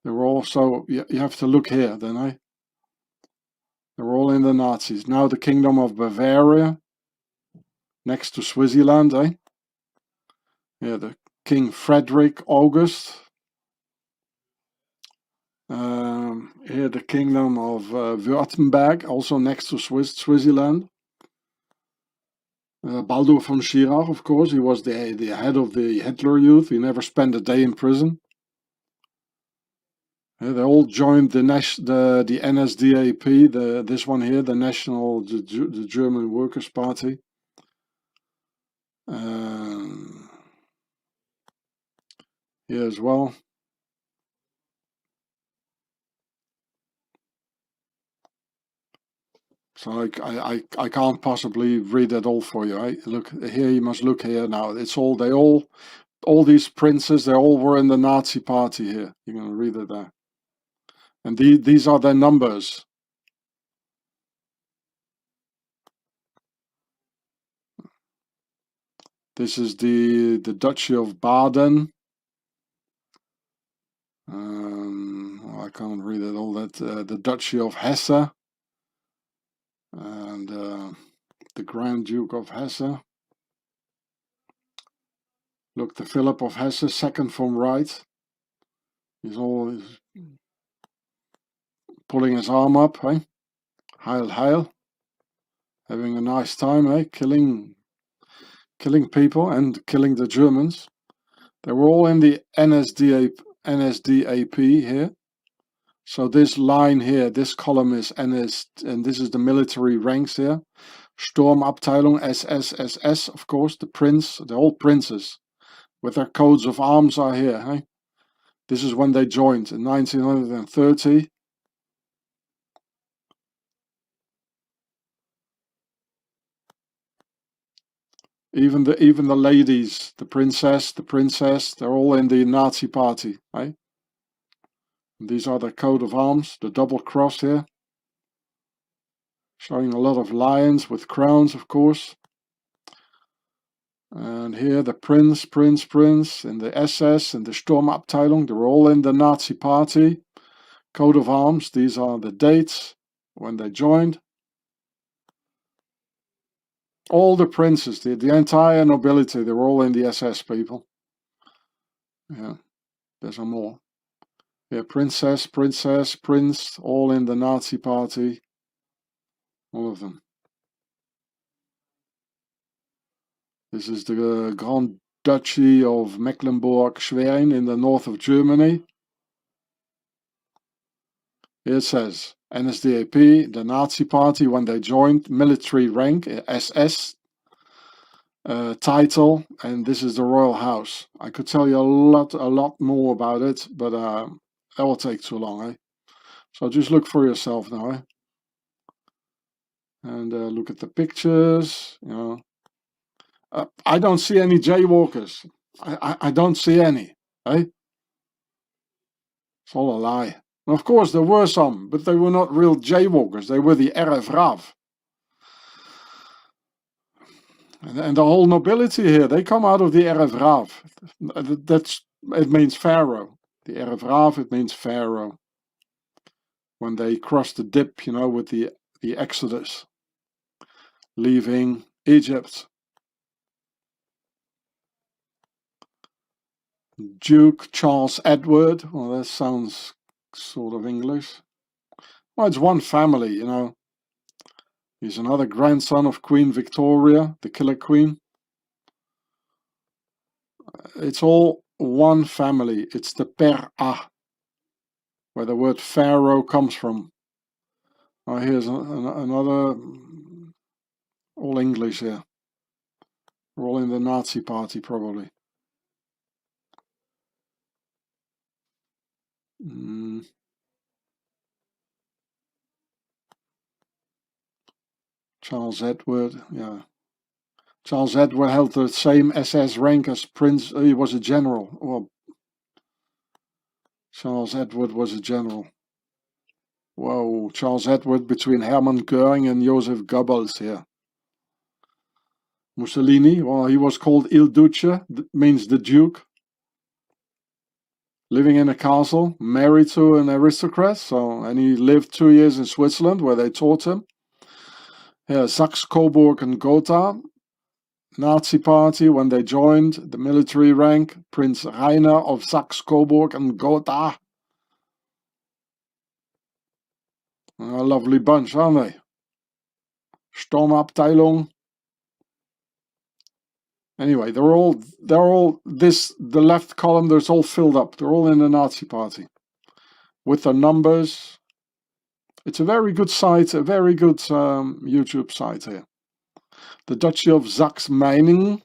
They were also, you have to look here then, They're all in the Nazis. Now the Kingdom of Bavaria, next to Switzerland, Yeah, the King Frederick August. Here the Kingdom of Württemberg, also next to Switzerland. Baldur von Schirach, of course, he was the head of the Hitler Youth. He never spent a day in prison. They all joined the NSDAP, this one here, the German Workers' Party. Here as well. So I can't possibly read that all for you. Look here, you must look here now. It's all these princes, they all were in the Nazi party here. You're going to read it there. And these are their numbers. This is the Duchy of Baden. I can't read it all that. The Duchy of Hesse. And the Grand Duke of Hesse. Look, the Philip of Hesse, second from right. He's always pulling his arm up, Heil, heil. Having a nice time, killing people and killing the Germans. They were all in the NSDAP here. So this line here, this column is NS, and this is the military ranks here. Sturmabteilung, SSSS, of course, the all princes with their coats of arms are here. This is when they joined in 1930. Even the ladies, the princess, they're all in the Nazi party. These are their coat of arms, the double cross here. Showing a lot of lions with crowns, of course. And here the prince, and the SS and the Sturmabteilung, they're all in the Nazi party. Coat of arms, these are the dates when they joined. All the princes, the entire nobility, they were all in the SS, people. Yeah, there's some more. Yeah, princess, prince, all in the Nazi party. All of them. This is the Grand Duchy of Mecklenburg-Schwerin in the north of Germany. Here it says, NSDAP, the Nazi party, when they joined, military rank, SS, title, and this is the royal house. I could tell you a lot more about it, but that will take too long, eh? So just look for yourself now, eh? And look at the pictures, you know. I don't see any jaywalkers. I don't see any, eh? It's all a lie. And of course there were some, but they were not real jaywalkers. They were the RF Rav. And the whole nobility here, they come out of the RF Rav. It means Pharaoh. The RF Rav, it means Pharaoh. When they crossed the dip, you know, with the Exodus, leaving Egypt. Duke Charles Edward, well, that sounds sort of English. Well, it's one family, you know. He's another grandson of Queen Victoria, the Killer Queen. It's all one family. It's the Per-A, where the word Pharaoh comes from. Oh, here's another, all English here. We're all in the Nazi party, probably. Charles Edward, yeah. Charles Edward held the same SS rank as Prince. He was a general. Well, Charles Edward was a general. Whoa, Charles Edward between Hermann Göring and Joseph Goebbels here. Mussolini, well, he was called Il Duce, means the Duke. Living in a castle, married to an aristocrat, and he lived 2 years in Switzerland where they taught him. Yeah, Saxe, Coburg and Gotha. Nazi party when they joined, the military rank, Prince Rainer of Saxe, Coburg and Gotha. A lovely bunch, aren't they? Sturmabteilung. Anyway, they're all the left column, there's all filled up. They're all in the Nazi party. With their numbers. It's a very good site, a very good YouTube site here. The Duchy of Saxe-Meiningen.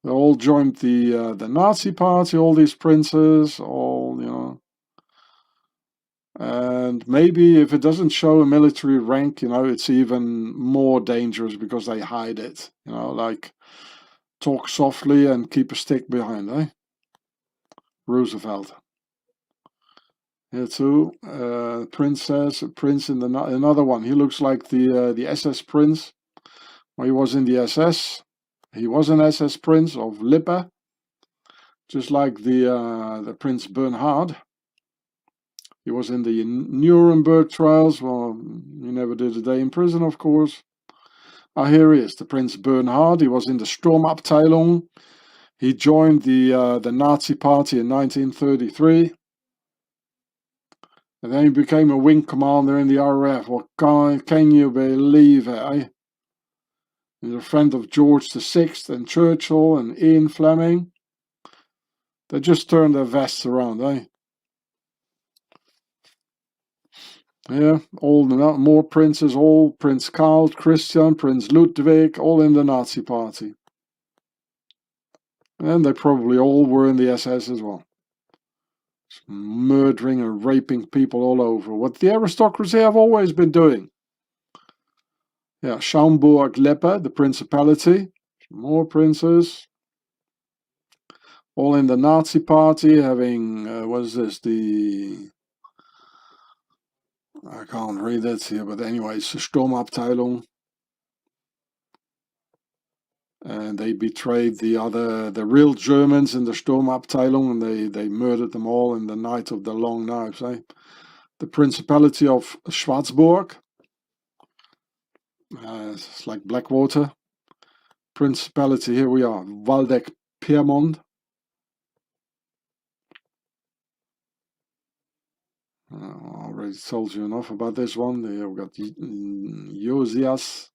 They all joined the Nazi party, all these princes, all, you know. And maybe if it doesn't show a military rank, you know, it's even more dangerous because they hide it. You know, like talk softly and keep a stick behind, eh? Roosevelt. Here too, princess, prince in another one. He looks like the SS prince. Well, he was in the SS. He was an SS prince of Lippe, just like the Prince Bernhard. He was in the Nuremberg trials. Well, he never did a day in prison, of course. Ah, here he is, the Prince Bernhard. He was in the Sturmabteilung. He joined the Nazi party in 1933. And then he became a wing commander in the RAF. Well, can you believe it, eh? He's a friend of George VI and Churchill and Ian Fleming. They just turned their vests around, eh? Yeah, all more princes, all Prince Karl, Christian, Prince Ludwig, all in the Nazi party. And they probably all were in the SS as well. Murdering and raping people all over. What the aristocracy have always been doing. Yeah, Schaumburg-Lippe, the principality. More princes. All in the Nazi party, having, what is this, I can't read it here, but anyway, it's the Sturmabteilung. And they betrayed the real Germans in the Sturmabteilung, and they murdered them all in the night of the long knives. The Principality of Schwarzburg, it's like Blackwater. Principality, here we are, Waldeck-Pyrmont. I already told you enough about this one. Here we got Josias.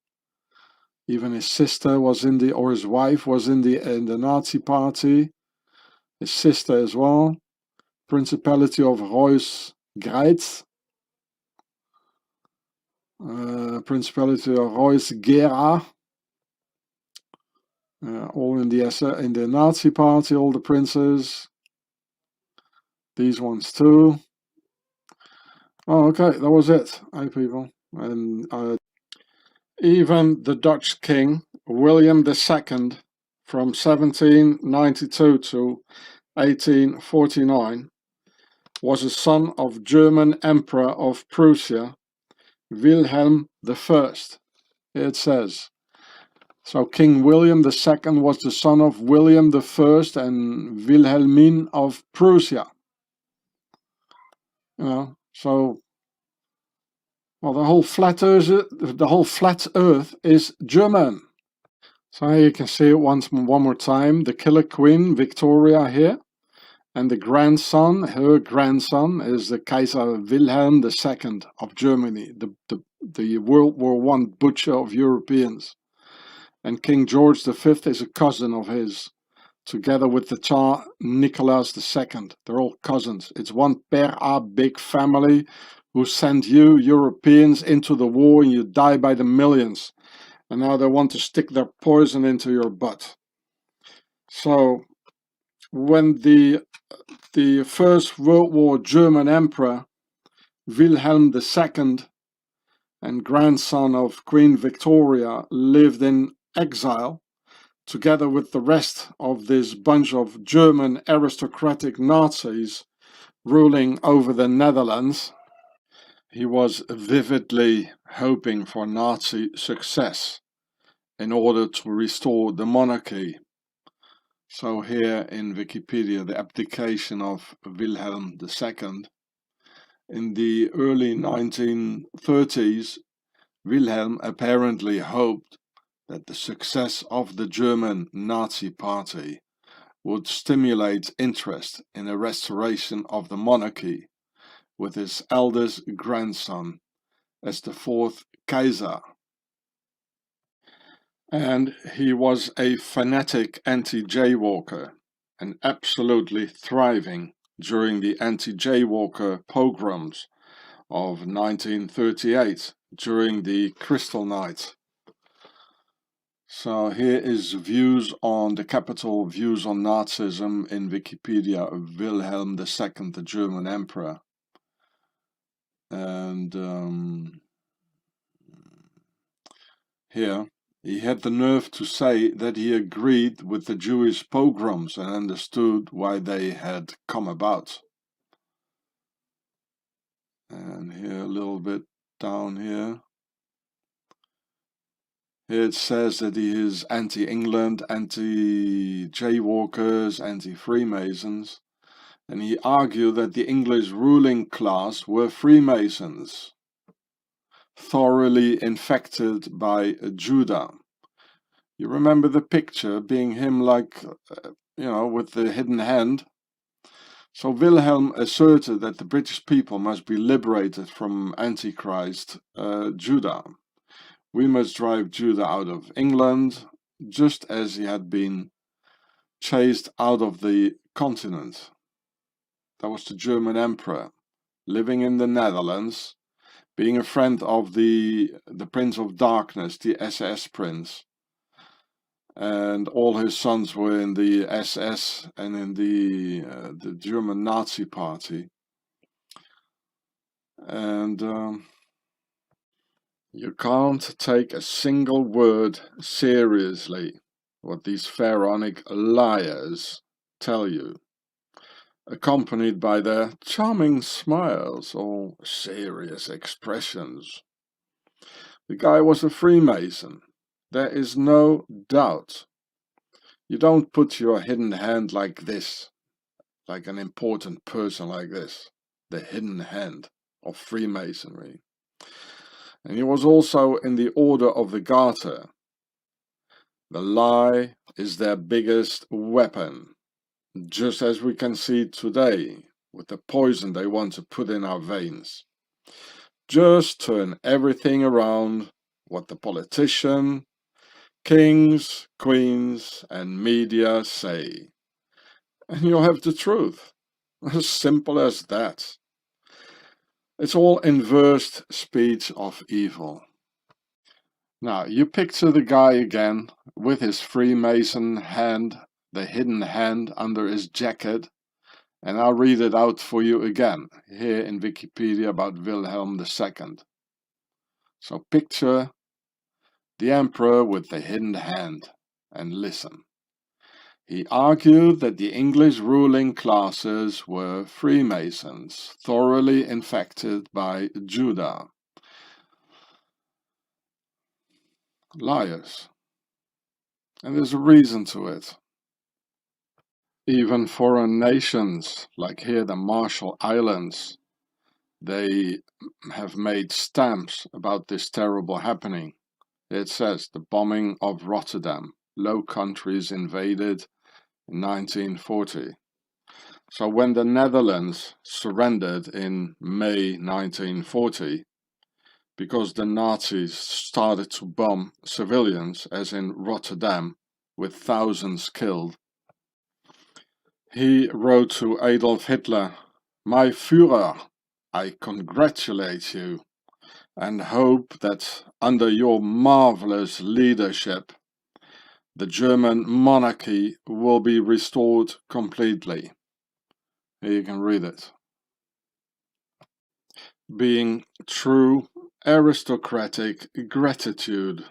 Even his sister was in the, or his wife was in the Nazi party. His sister as well. Principality of Reuss-Greiz. Principality of Reuss-Gera. All in the Nazi party, all the princes. These ones too. Oh, okay, that was it. Hey, people. And even the Dutch king, William II, from 1792 to 1849, was a son of German Emperor of Prussia, Wilhelm I. Here it says. So King William II was the son of William I and Wilhelmine of Prussia. You know, so well, the whole flat Earth is German. So here you can see it one more time. The killer queen Victoria here, and the grandson, her grandson, is the Kaiser Wilhelm II of Germany, the World War I butcher of Europeans. And King George V is a cousin of his, together with the Tsar Nicholas II. They're all cousins. It's one big family who sent you Europeans into the war and you die by the millions. And now they want to stick their poison into your butt. So when the First World War German Emperor Wilhelm II and grandson of Queen Victoria lived in exile, together with the rest of this bunch of German aristocratic Nazis ruling over the Netherlands, he was vividly hoping for Nazi success in order to restore the monarchy. So here in Wikipedia, the abdication of Wilhelm II. In the early 1930s, Wilhelm apparently hoped that the success of the German Nazi Party would stimulate interest in a restoration of the monarchy, with his eldest grandson as the fourth Kaiser. And he was a fanatic anti-jaywalker and absolutely thriving during the anti-jaywalker pogroms of 1938 during the Crystal Night. So here is views on the capital views on Nazism in Wikipedia of Wilhelm II, the German Emperor. And here he had the nerve to say that he agreed with the Jewish pogroms and understood why they had come about. And here a little bit down here. Here it says that he is anti-England, anti-jaywalkers, anti-Freemasons. And he argued that the English ruling class were Freemasons, thoroughly infected by Judah. You remember the picture being him like, with the hidden hand? So Wilhelm asserted that the British people must be liberated from Antichrist Judah. We must drive Judah out of England, just as he had been chased out of the continent. That was the German emperor, living in the Netherlands, being a friend of the Prince of Darkness, the SS Prince. And all his sons were in the SS and in the German Nazi Party. And you can't take a single word seriously what these pharaonic liars tell you, accompanied by their charming smiles or serious expressions. The guy was a Freemason. There is no doubt You don't put your hidden hand like this, like an important person like this, the hidden hand of Freemasonry. And he was also in the Order of the Garter. The lie is their biggest weapon, just as we can see today with the poison they want to put in our veins. Just turn everything around what the politician, kings, queens and media say. And you'll have the truth. As simple as that. It's all inversed speech of evil. Now, you picture the guy again with his Freemason hand, the hidden hand under his jacket, and I'll read it out for you again, here in Wikipedia about Wilhelm II. So picture the emperor with the hidden hand, and listen. He argued that the English ruling classes were Freemasons, thoroughly infected by Judah. Liars. And there's a reason to it. Even foreign nations, like here the Marshall Islands, they have made stamps about this terrible happening. It says the bombing of Rotterdam, Low Countries invaded in 1940. So when the Netherlands surrendered in May 1940, because the Nazis started to bomb civilians, as in Rotterdam, with thousands killed, he wrote to Adolf Hitler, "My Führer, I congratulate you and hope that under your marvelous leadership, the German monarchy will be restored completely." Here you can read it. Being true aristocratic gratitude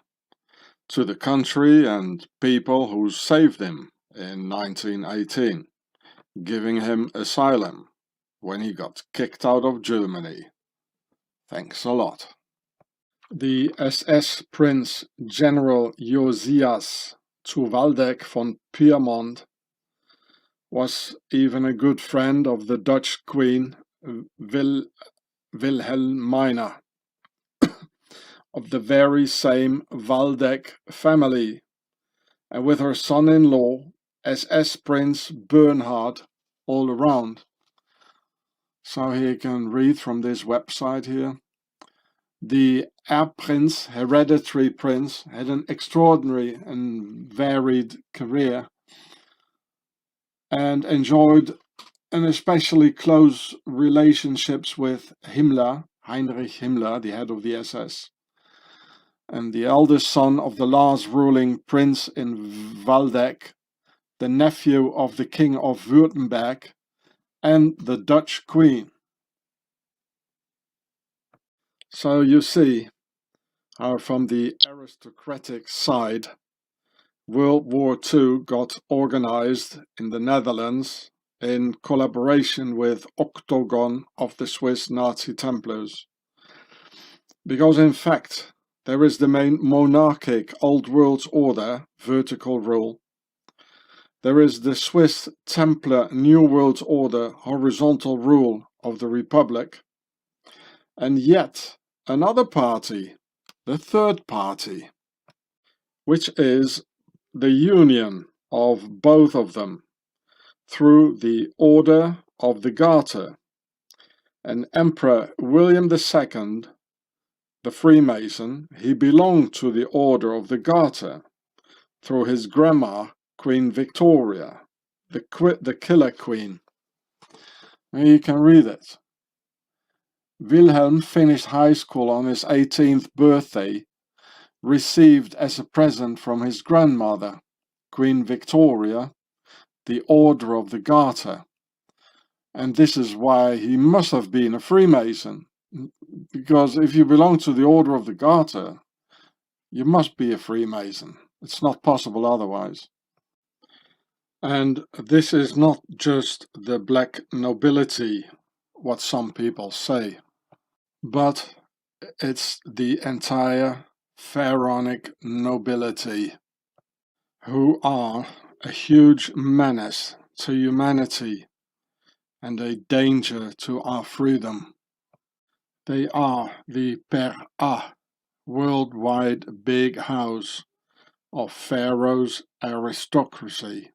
to the country and people who saved him in 1918, giving him asylum when he got kicked out of Germany. Thanks a lot. The SS Prince General Josias zu Waldeck von Pyrmont was even a good friend of the Dutch Queen Wilhelmina, of the very same Waldeck family, and with her son-in-law, SS Prince Bernhard, all around. So here you can read from this website here. The Erbprinz, hereditary prince, had an extraordinary and varied career and enjoyed an especially close relationships with Himmler, Heinrich Himmler, the head of the SS, and the eldest son of the last ruling prince in Waldeck, the nephew of the King of Württemberg, and the Dutch Queen. So you see how from the aristocratic side, World War II got organized in the Netherlands in collaboration with Octagon of the Swiss Nazi Templars. Because in fact, there is the main monarchic Old World Order, vertical rule. There is the Swiss Templar New World Order, horizontal rule of the Republic. And yet, another party, the third party, which is the union of both of them through the Order of the Garter. And Emperor William II, the Freemason, he belonged to the Order of the Garter through his grandma, Queen Victoria, the Killer Queen. And you can read it. Wilhelm finished high school on his 18th birthday, received as a present from his grandmother, Queen Victoria, the Order of the Garter. And this is why he must have been a Freemason, because if you belong to the Order of the Garter, you must be a Freemason. It's not possible otherwise. And this is not just the Black Nobility, what some people say, but it's the entire pharaonic nobility, who are a huge menace to humanity and a danger to our freedom. They are the per a worldwide big house of Pharaoh's aristocracy,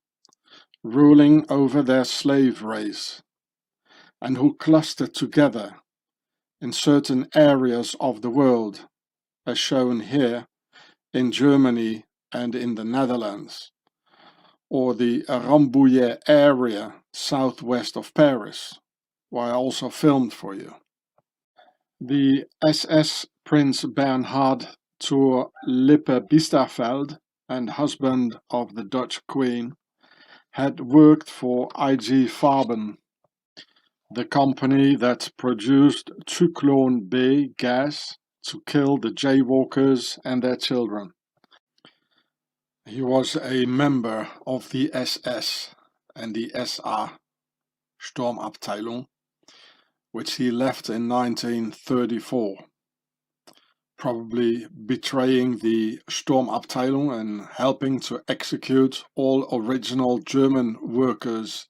ruling over their slave race, and who cluster together in certain areas of the world, as shown here in Germany and in the Netherlands, or the Rambouillet area southwest of Paris, where I also filmed for you. The SS Prince Bernhard zur Lippe-Biesterfeld and husband of the Dutch Queen had worked for IG Farben, the company that produced Zyklon B gas to kill the jaywalkers and their children. He was a member of the SS and the SA Sturmabteilung, which he left in 1934, probably betraying the Sturmabteilung and helping to execute all original German workers,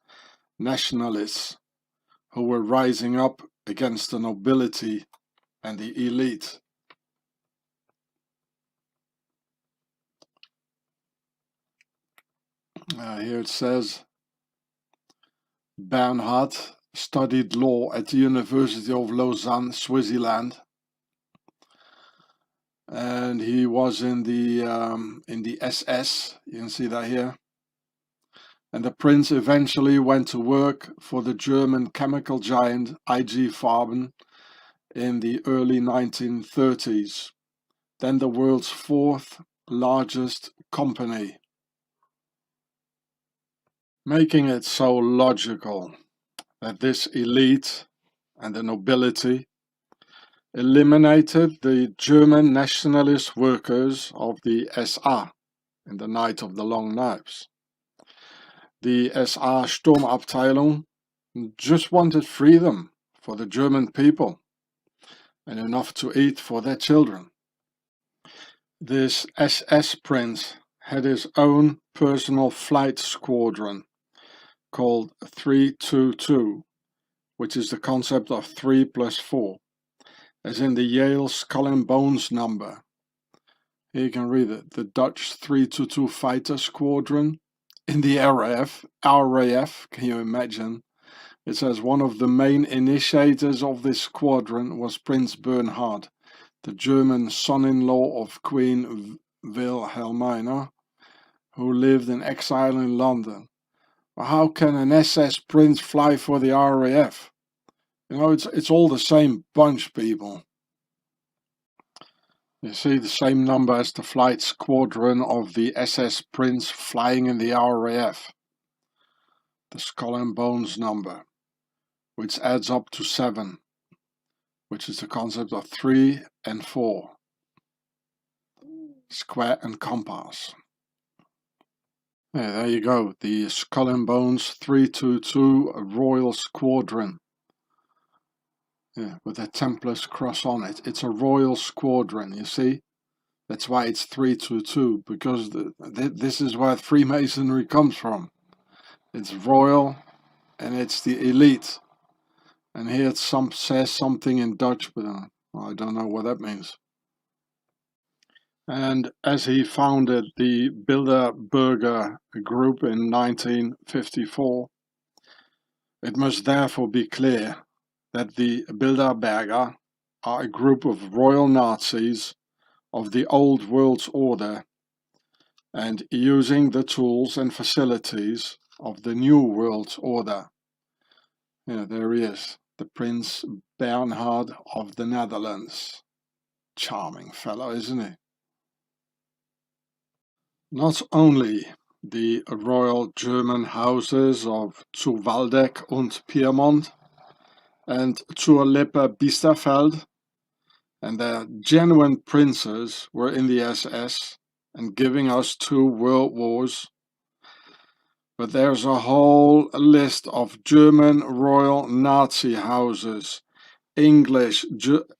nationalists, who were rising up against the nobility and the elite. Here it says, Bernhard studied law at the University of Lausanne, Switzerland, and he was in the SS. You can see that here. And the prince eventually went to work for the German chemical giant IG Farben in the early 1930s, then the world's fourth largest company, making it so logical that this elite and the nobility eliminated the German nationalist workers of the SA in the Night of the Long Knives. The SA Sturmabteilung just wanted freedom for the German people and enough to eat for their children. This SS prince had his own personal flight squadron called 322, which is the concept of 3 plus 4, as in the Yale Skull and Bones number. Here you can read it, the Dutch 322 fighter squadron in the RAF, can you imagine? It says one of the main initiators of this squadron was Prince Bernhard, the German son-in-law of Queen Wilhelmina, who lived in exile in London. Well, how can an SS prince fly for the RAF? You know, it's all the same bunch, people. You see the same number as the flight squadron of the SS prince flying in the RAF. The Skull and Bones number, which adds up to 7, which is the concept of 3 and 4. Square and compass. Yeah, there you go, the Skull and Bones 322 Royal Squadron. Yeah, with a Templar's cross on it. It's a Royal Squadron, you see? That's why it's 322, because this is where Freemasonry comes from. It's royal and it's the elite. And here it says something in Dutch, but I don't know what that means. And as he founded the Bilderberger group in 1954, it must therefore be clear that the Bilderberger are a group of royal Nazis of the old world's order and using the tools and facilities of the new world order. Yeah, there he is, the Prince Bernhard of the Netherlands. Charming fellow, isn't he? Not only the royal German houses of zu Waldeck und Piemont and zur Lippe-Biesterfeld and their genuine princes were in the SS and giving us 2 world wars, but there's a whole list of German royal Nazi houses, English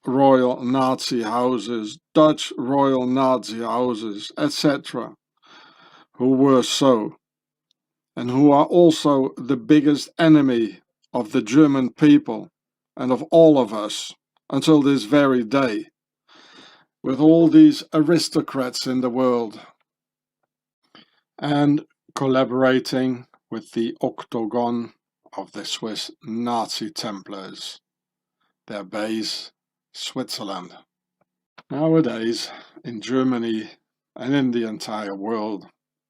royal Nazi houses, Dutch royal Nazi houses, etc., who were so and who are also the biggest enemy of the German people and of all of us until this very day, with all these aristocrats in the world and collaborating with the Octagon of the Swiss Nazi Templars, their base Switzerland. Nowadays, in Germany and in the entire world,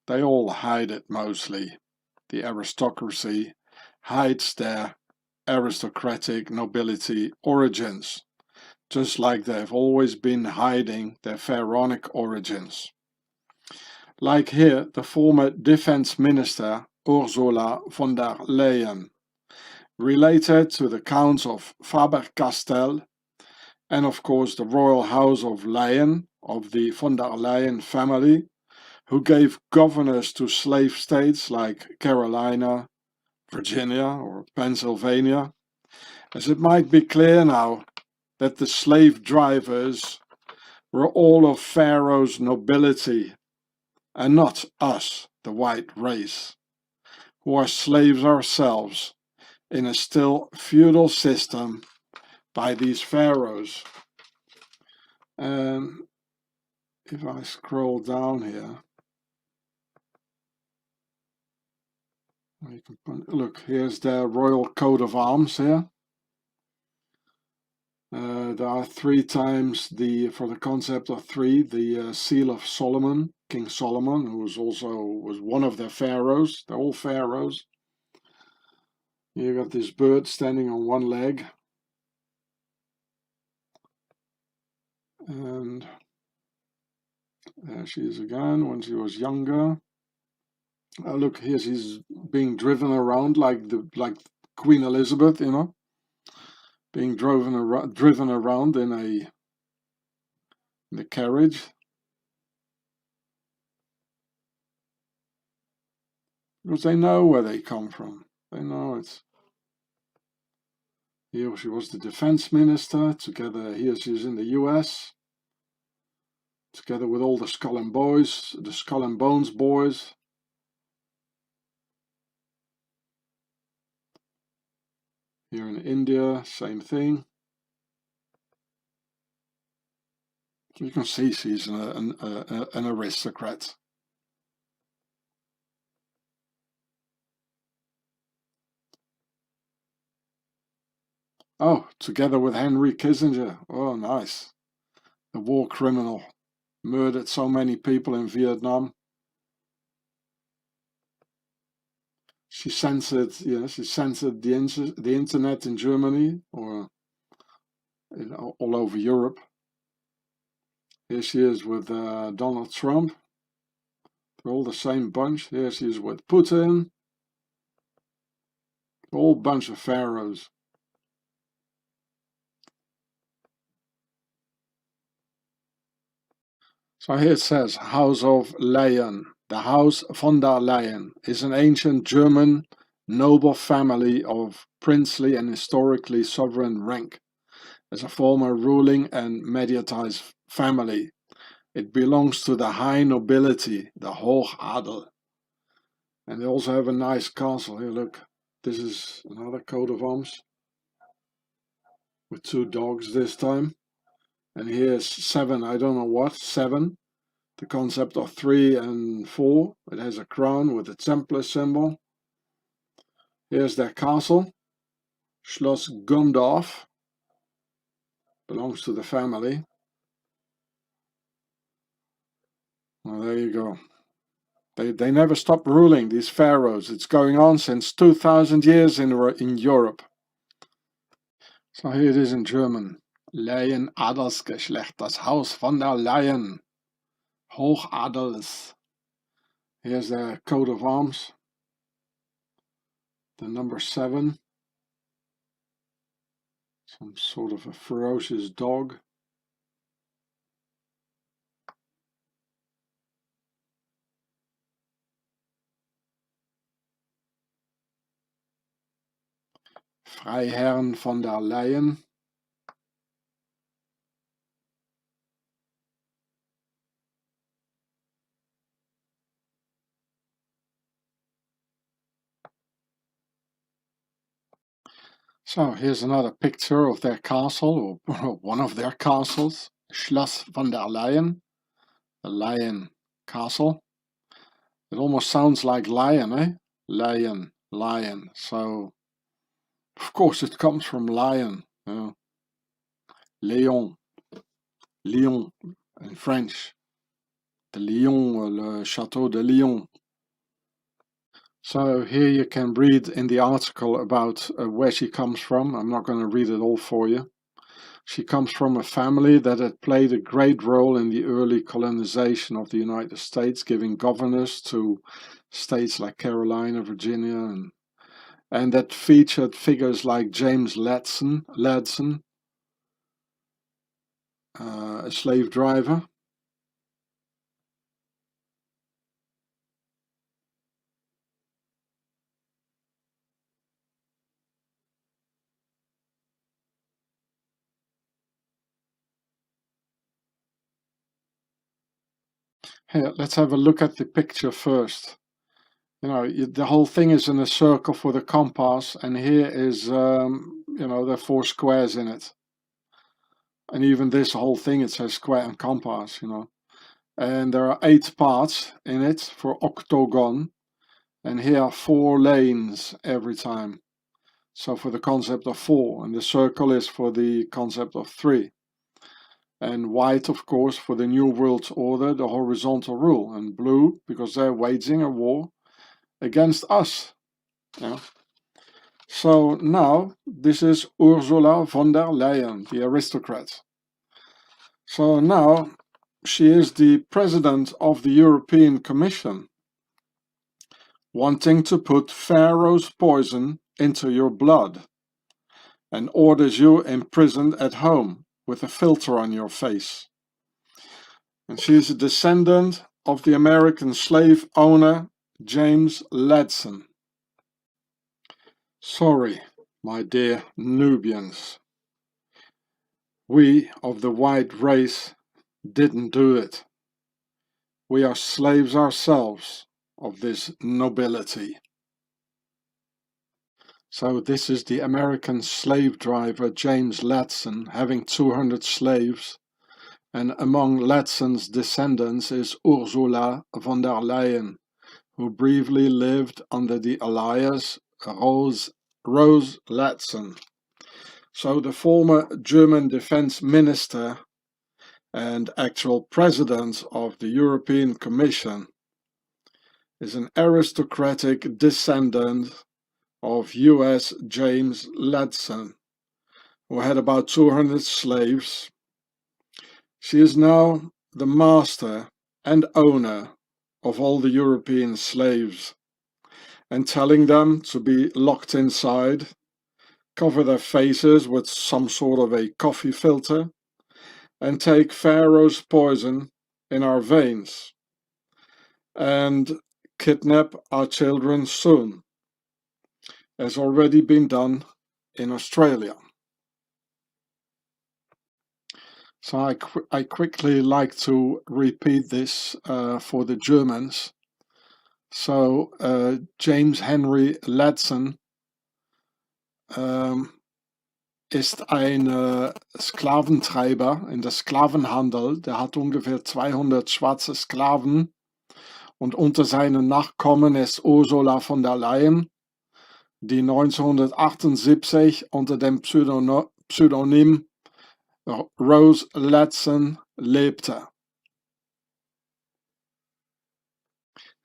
they all hide it mostly. The aristocracy hides their aristocratic nobility origins, just like they've always been hiding their pharaonic origins. Like here, the former defense minister Ursula von der Leyen, related to the counts of Faber-Castell, and of course the royal house of Leyen, of the von der Leyen family, who gave governors to slave states like Carolina, Virginia or Pennsylvania, as it might be clear now that the slave drivers were all of Pharaoh's nobility and not us, the white race, who are slaves ourselves in a still feudal system by these pharaohs. And if I scroll down here, you can look, here's their royal coat of arms here. There are 3 times for the concept of 3, the seal of Solomon, King Solomon, who was one of their pharaohs. They're all pharaohs. You got this bird standing on one leg, and there she is again when she was younger. Look, here she's being driven around like Queen Elizabeth, you know, being driven around in the carriage. Because they know where they come from. They know it. Here she was the defense minister. Together, here she is in the US. Together with all the Skull and Bones boys. Here in India, same thing. So you can see she's an aristocrat. Oh, together with Henry Kissinger. Oh, nice. The war criminal. Murdered so many people in Vietnam. She censored the internet in Germany or all over Europe. Here she is with Donald Trump. They're all the same bunch. Here she is with Putin. A whole bunch of pharaohs. So here it says, House of Leyen. The House von der Leyen is an ancient German noble family of princely and historically sovereign rank. As a former ruling and mediatized family, it belongs to the high nobility, the Hochadel. And they also have a nice castle. Here, look, this is another coat of arms with 2 dogs this time. And here's 7, I don't know what, 7. The concept of 3 and 4. It has a crown with a Templar symbol. Here's their castle, Schloss Gundorf. Belongs to the family. Well, there you go. They never stop ruling, these pharaohs. It's going on since 2000 years in Europe. So here it is in German. Leyen Adelsgeschlecht, das Haus von der Leyen. Hochadels. Here's their coat of arms. The number 7. Some sort of a ferocious dog. Freiherren von der Leyen. So here's another picture of their castle, or one of their castles, Schloss van der Leyen, the Lion Castle. It almost sounds like lion, eh? Lion, lion. So, of course, it comes from lion. Léon, Lyon in French. The Lyon, le Château de Lyon. So here you can read in the article about where she comes from. I'm not going to read it all for you. She comes from a family that had played a great role in the early colonization of the United States, giving governors to states like Carolina, Virginia, and that featured figures like James Ladson, a slave driver. Here, let's have a look at the picture first. The whole thing is in a circle for the compass, and here is, there are 4 squares in it. And even this whole thing, it says square and compass, And there are 8 parts in it for octagon, and here are 4 lanes every time. So for the concept of 4, and the circle is for the concept of 3. And white, of course, for the New World Order, the horizontal rule, and blue because they're waging a war against us. So now this is Ursula von der Leyen, the aristocrat. So now she is the president of the European Commission, wanting to put Pharaoh's poison into your blood, and orders you imprisoned at home with a filter on your face. And she is a descendant of the American slave owner James Ladson. Sorry, my dear Nubians. We of the white race didn't do it. We are slaves ourselves of this nobility. So this is the American slave driver James Ladson having 200 slaves, and among Ladson's descendants is Ursula von der Leyen, who briefly lived under the alias Rose Ladson. So the former German defense minister and actual president of the European Commission is an aristocratic descendant of US James Ladson, who had about 200 slaves. She is now the master and owner of all the European slaves, and telling them to be locked inside, cover their faces with some sort of a coffee filter, and take Pharaoh's poison in our veins, and kidnap our children soon, as already been done in Australia. So I quickly like to repeat this for the Germans. So James Henry Ladson ist ein Sklaventreiber in der Sklavenhandel. Der hat ungefähr 200 schwarze Sklaven, und unter seinen Nachkommen ist Ursula von der Leyen, die 1978 unter dem Pseudonym Rose Ladson lebte.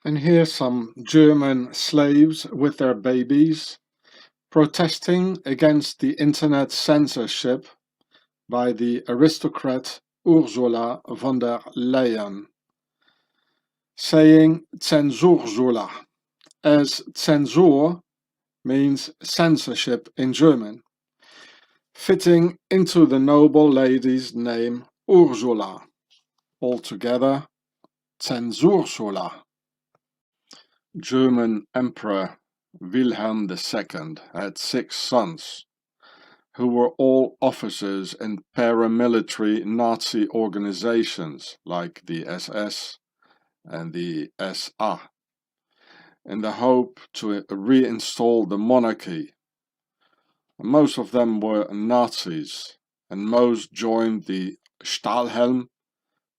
And here's some German slaves with their babies protesting against the internet censorship by the aristocrat Ursula von der Leyen, saying Zensursula, as censur means censorship in German, fitting into the noble lady's name Ursula. Altogether, Zensursula. German Emperor Wilhelm II had 6 sons, who were all officers in paramilitary Nazi organizations like the SS and the SA, in the hope to reinstall the monarchy. Most of them were Nazis, and most joined the Stahlhelm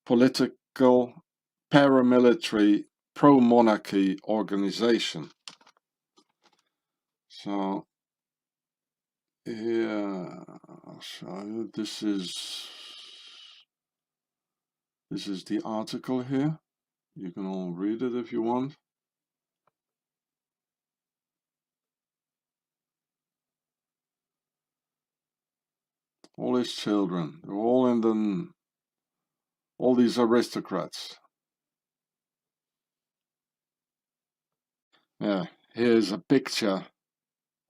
political paramilitary pro-monarchy organization. So here I'll show you. This is the article here. You can all read it if you want. All his children, they're all in the, all these aristocrats. Yeah, here's a picture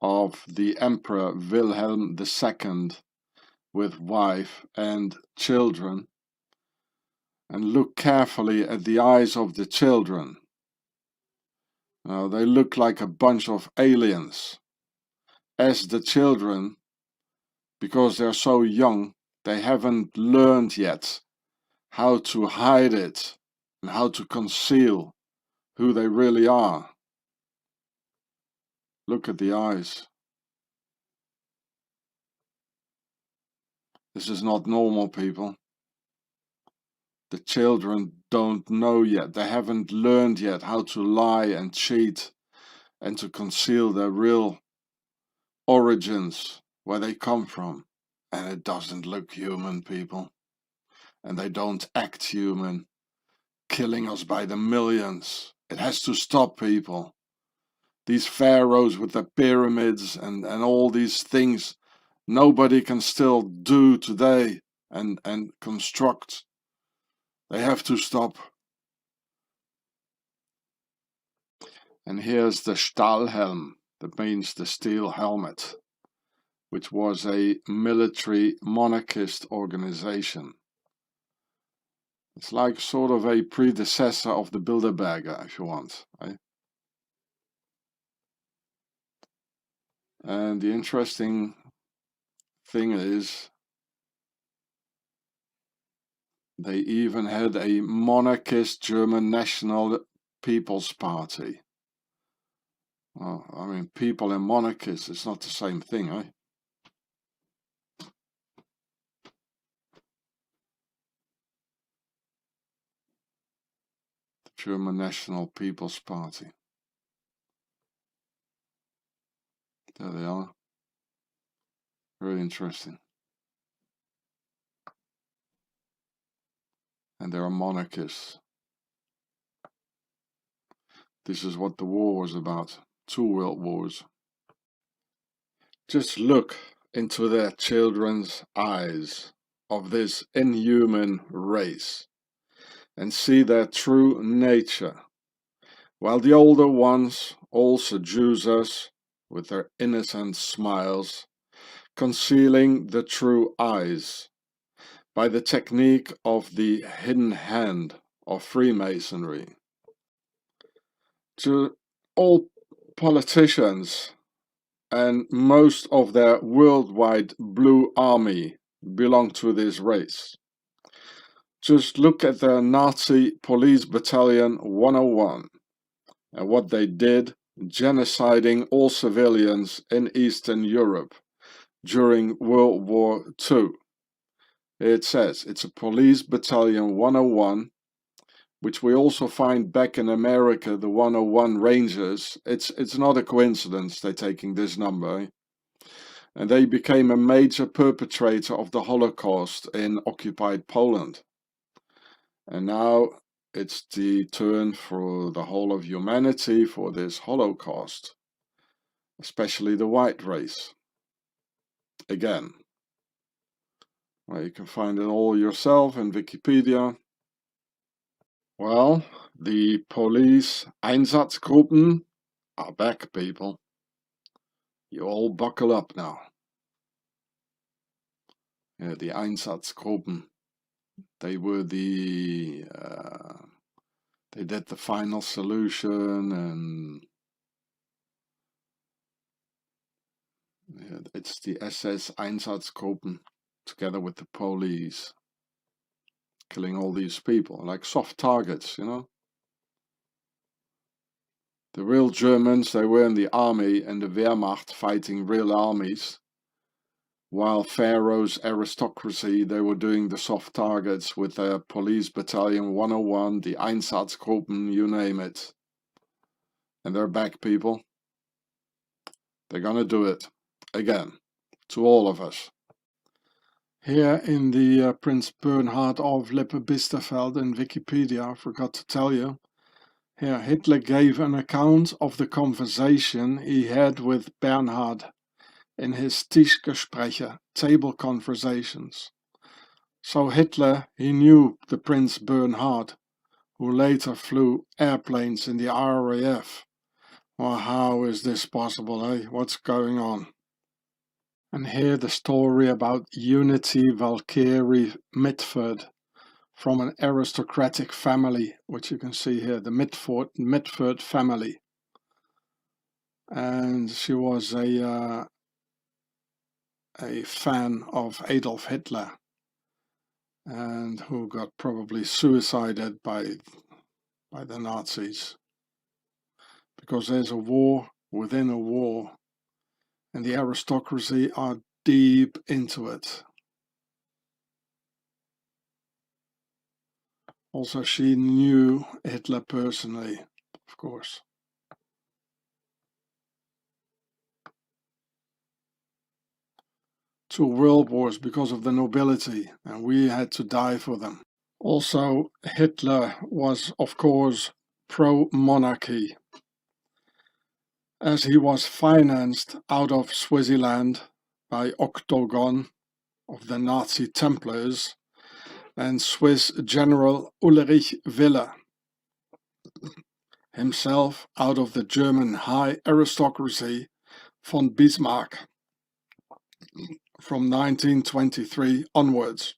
of the Emperor Wilhelm II with wife and children. And look carefully at the eyes of the children. Now, they look like a bunch of aliens. As the children, because they're so young, they haven't learned yet how to hide it and how to conceal who they really are. Look at the eyes. This is not normal, people. The children don't know yet. They haven't learned yet how to lie and cheat and to conceal their real origins, where they come from. And it doesn't look human, people. And they don't act human, killing us by the millions. It has to stop, people. These pharaohs with the pyramids and all these things nobody can still do today and construct. They have to stop. And here's the Stahlhelm, that means the steel helmet, which was a military monarchist organization. It's like sort of a predecessor of the Bilderberger, if you want. Right? And the interesting thing is, they even had a monarchist German National People's Party. Well, I mean, people and monarchists, it's not the same thing, eh? The German National People's Party. There they are. Very interesting. And they are monarchists. This is what the war was about. 2 world wars. Just look into their children's eyes of this inhuman race and see their true nature, while the older ones all seduce us with their innocent smiles, concealing the true eyes by the technique of the hidden hand of Freemasonry. To all politicians and most of their worldwide blue army belong to this race. Just look at the Nazi Police Battalion 101 and what they did, genociding all civilians in Eastern Europe during World War II. It says it's a Police Battalion 101, which we also find back in America, the 101 Rangers. It's not a coincidence they're taking this number. And they became a major perpetrator of the Holocaust in occupied Poland. And now it's the turn for the whole of humanity for this Holocaust, especially the white race. Again, well, you can find it all yourself in Wikipedia. Well, the police Einsatzgruppen are back, people. You all buckle up now. Yeah, the Einsatzgruppen. They were the they did the final solution, and yeah, it's the SS Einsatzgruppen together with the police, killing all these people like soft targets, you know. The real Germans, they were in the army and the Wehrmacht fighting real armies, while Pharaoh's aristocracy, they were doing the soft targets with their police battalion 101, the Einsatzgruppen, you name it. And they're back, people. They're gonna do it again, to all of us. Here in the Prince Bernhard of Lippe-Biesterfeld in Wikipedia, I forgot to tell you, here Hitler gave an account of the conversation he had with Bernhard in his Tischgespräche, table conversations. So Hitler, he knew the Prince Bernhard, who later flew airplanes in the RAF. Well, how is this possible, eh? What's going on? And here the story about Unity Valkyrie Mitford, from an aristocratic family, which you can see here, the Mitford family. And she was a fan of Adolf Hitler, and who got probably suicided by the Nazis. Because there's a war within a war, and the aristocracy are deep into it. Also, she knew Hitler personally, of course. Two world wars because of the nobility, and we had to die for them. Also, Hitler was, of course, pro-monarchy, as he was financed out of Swaziland by Octagon of the Nazi Templars and Swiss General Ulrich Wille, himself out of the German high aristocracy von Bismarck from 1923 onwards.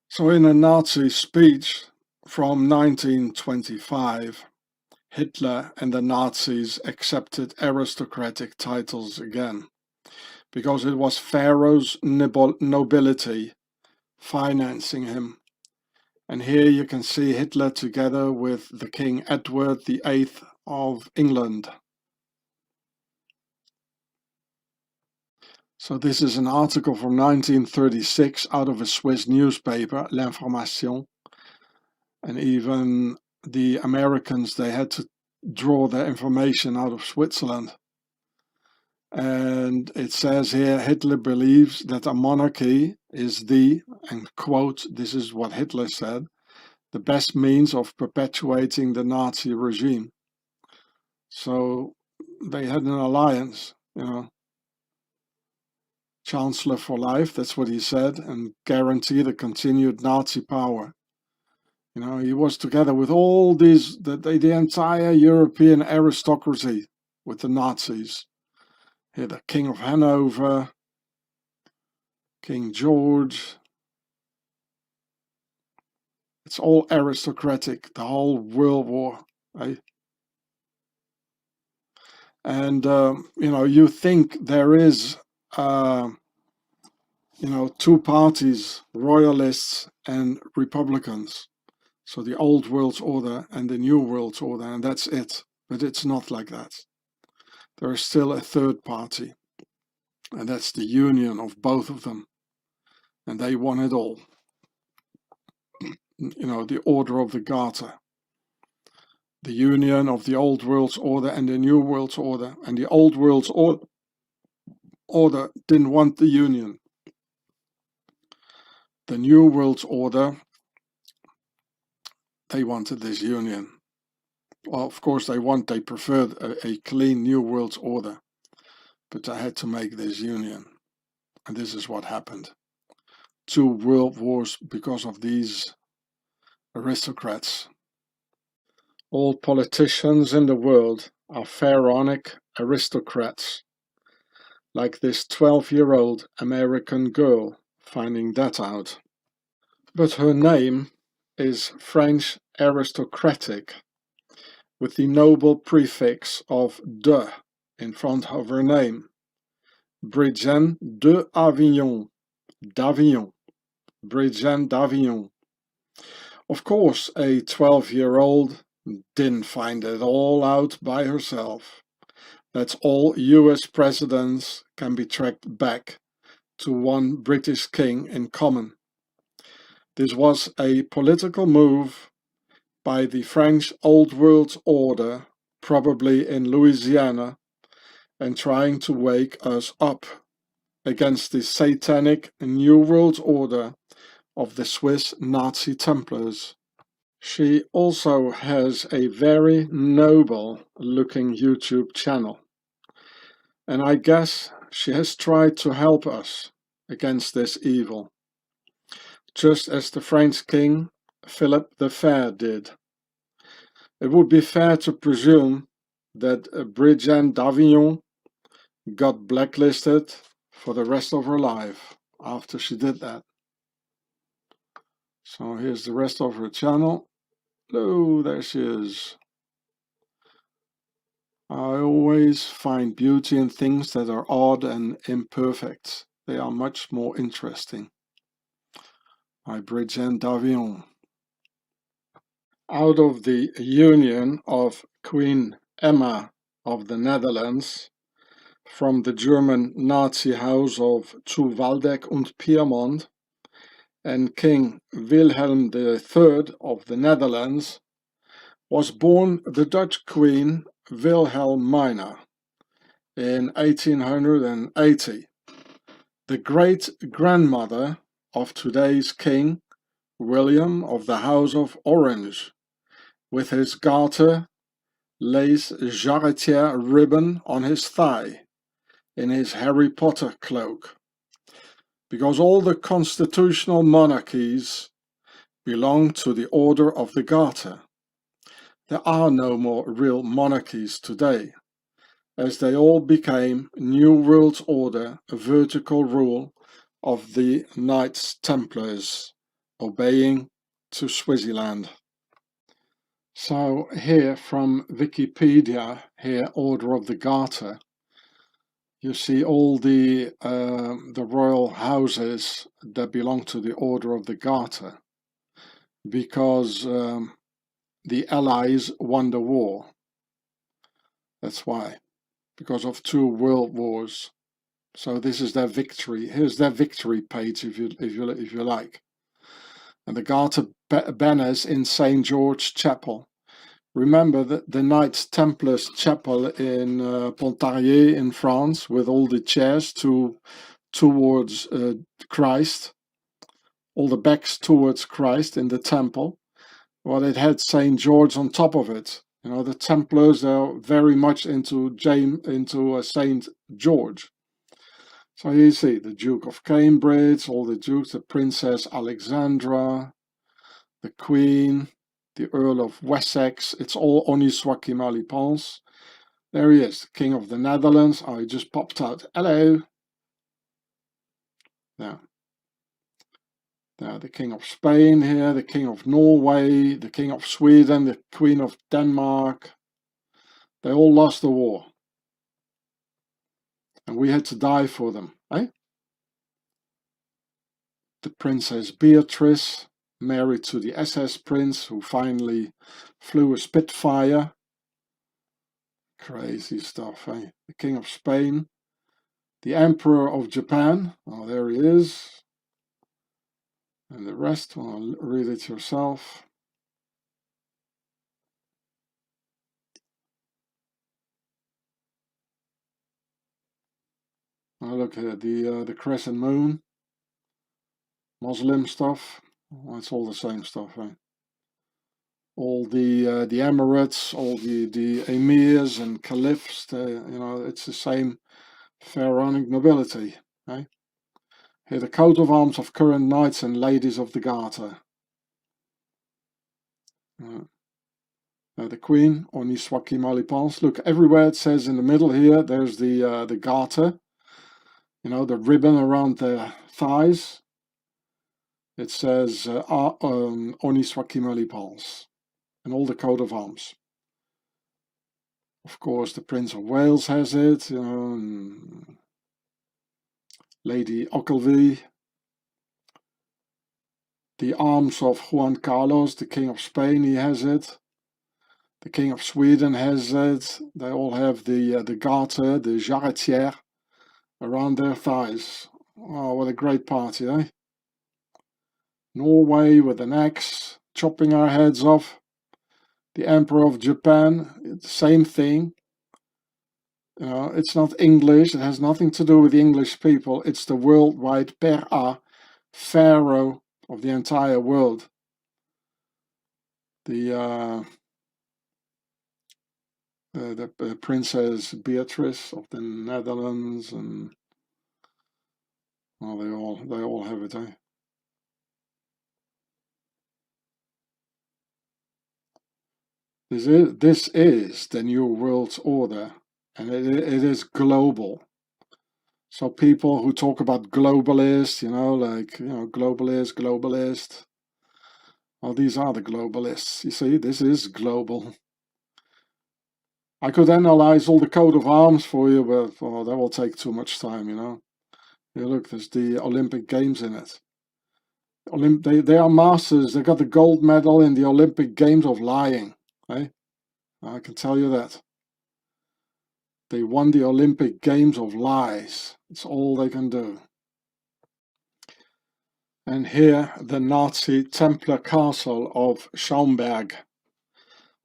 So in a Nazi speech from 1925, Hitler and the Nazis accepted aristocratic titles again, because it was Pharaoh's nobility financing him. And here you can see Hitler together with the King Edward VIII of England. So this is an article from 1936 out of a Swiss newspaper, L'Information. And even the Americans, they had to draw their information out of Switzerland. And it says here, Hitler believes that a monarchy is the, and quote, this is what Hitler said, the best means of perpetuating the Nazi regime. So they had an alliance, you know. Chancellor for life, that's what he said, and guarantee the continued Nazi power. You know, he was together with all these, the entire European aristocracy with the Nazis. Here, the King of Hanover, King George. It's all aristocratic, the whole World War. Eh? And, you know, you think there is, you know, two parties, royalists and republicans. So the old world order and the new world order, and that's it. But it's not like that. There is still a third party, and that's the union of both of them. And they want it all. You know, the order of the Garter. The union of the old world's order and the new world's order. And the old world's order didn't want the union. The new world's order, they wanted this union. Well, of course they preferred a clean new world order, but they had to make this union. And this is what happened. Two world wars because of these aristocrats. All politicians in the world are pharaonic aristocrats, like this 12-year-old American girl finding that out. But her name is French aristocratic, with the noble prefix of de in front of her name. Brigitte de Avignon, d'Avignon, Brigitte d'Avignon. Of course, a 12-year-old didn't find it all out by herself, that all US presidents can be tracked back to one British king in common. This was a political move by the French Old World Order, probably in Louisiana, and trying to wake us up against the satanic New World Order of the Swiss Nazi Templars. She also has a very noble looking YouTube channel, and I guess she has tried to help us against this evil, just as the French King Philip the Fair did. It would be fair to presume that Brigitte d'Avignon got blacklisted for the rest of her life after she did that. So here's the rest of her channel. Oh, there she is. I always find beauty in things that are odd and imperfect. They are much more interesting. By Brigitte d'Avignon. Out of the union of Queen Emma of the Netherlands from the German Nazi house of zu Waldeck und Pyrmont and King Wilhelm III of the Netherlands was born the Dutch Queen Wilhelmina in 1880, the great-grandmother of today's King William of the House of Orange, with his garter lace jarretière ribbon on his thigh, in his Harry Potter cloak. Because all the constitutional monarchies belong to the Order of the Garter. There are no more real monarchies today, as they all became New World Order vertical rule of the Knights Templars, obeying to Swaziland. So here from Wikipedia, here Order of the Garter, you see all the royal houses that belong to the Order of the Garter, because the Allies won the war. That's why, because of 2 world wars. So this is their victory. Here's their victory page, if you like. And the Garter banners in St. George Chapel. Remember that the Knights Templars Chapel in Pontarlier in France, with all the chairs towards Christ, all the backs towards Christ in the temple. Well, it had St. George on top of it. You know, the Templars are very much into St. George. So you see the Duke of Cambridge, all the dukes, the Princess Alexandra, the Queen, the Earl of Wessex. It's all Oniswaki Malipans. There he is, the King of the Netherlands. Oh, he just popped out. Hello. Now, the King of Spain here, the King of Norway, the King of Sweden, the Queen of Denmark. They all lost the war. And we had to die for them, eh? The Princess Beatrice, married to the SS Prince, who finally flew a Spitfire. Crazy stuff, eh? The King of Spain, the Emperor of Japan. Oh, there he is. And the rest, well, read it yourself. Oh, look at the crescent moon. Muslim stuff. Well, it's all the same stuff, eh? All the Emirates, all the emirs and caliphs. You know, it's the same pharaonic nobility, eh? Here, the coat of arms of current knights and ladies of the Garter. The Queen, Oniswaki Malipans. Look, everywhere it says in the middle here, there's the Garter. You know, the ribbon around the thighs. It says Oniswaki Malipans. And all the coat of arms. Of course, the Prince of Wales has it, you know, and Lady Ogilvy. The arms of Juan Carlos, the King of Spain, he has it. The King of Sweden has it. They all have the garter, the jarretière, around their thighs. Oh, what a great party, eh? Norway with an axe, chopping our heads off. The Emperor of Japan, same thing. It's not English, it has nothing to do with the English people, it's the worldwide pharaoh of the entire world. The Princess Beatrice of the Netherlands, and well, they all have it, eh? This is the new world order, and it is global. So people who talk about globalist, globalist, well, these are the globalists. You see, this is global. I could analyze all the coat of arms for you, but that will take too much time, Here, look, there's the Olympic Games in it. They are masters. They got the gold medal in the Olympic Games of lying. Eh? I can tell you that. They won the Olympic Games of lies. It's all they can do. And here, the Nazi Templar castle of Schaumburg,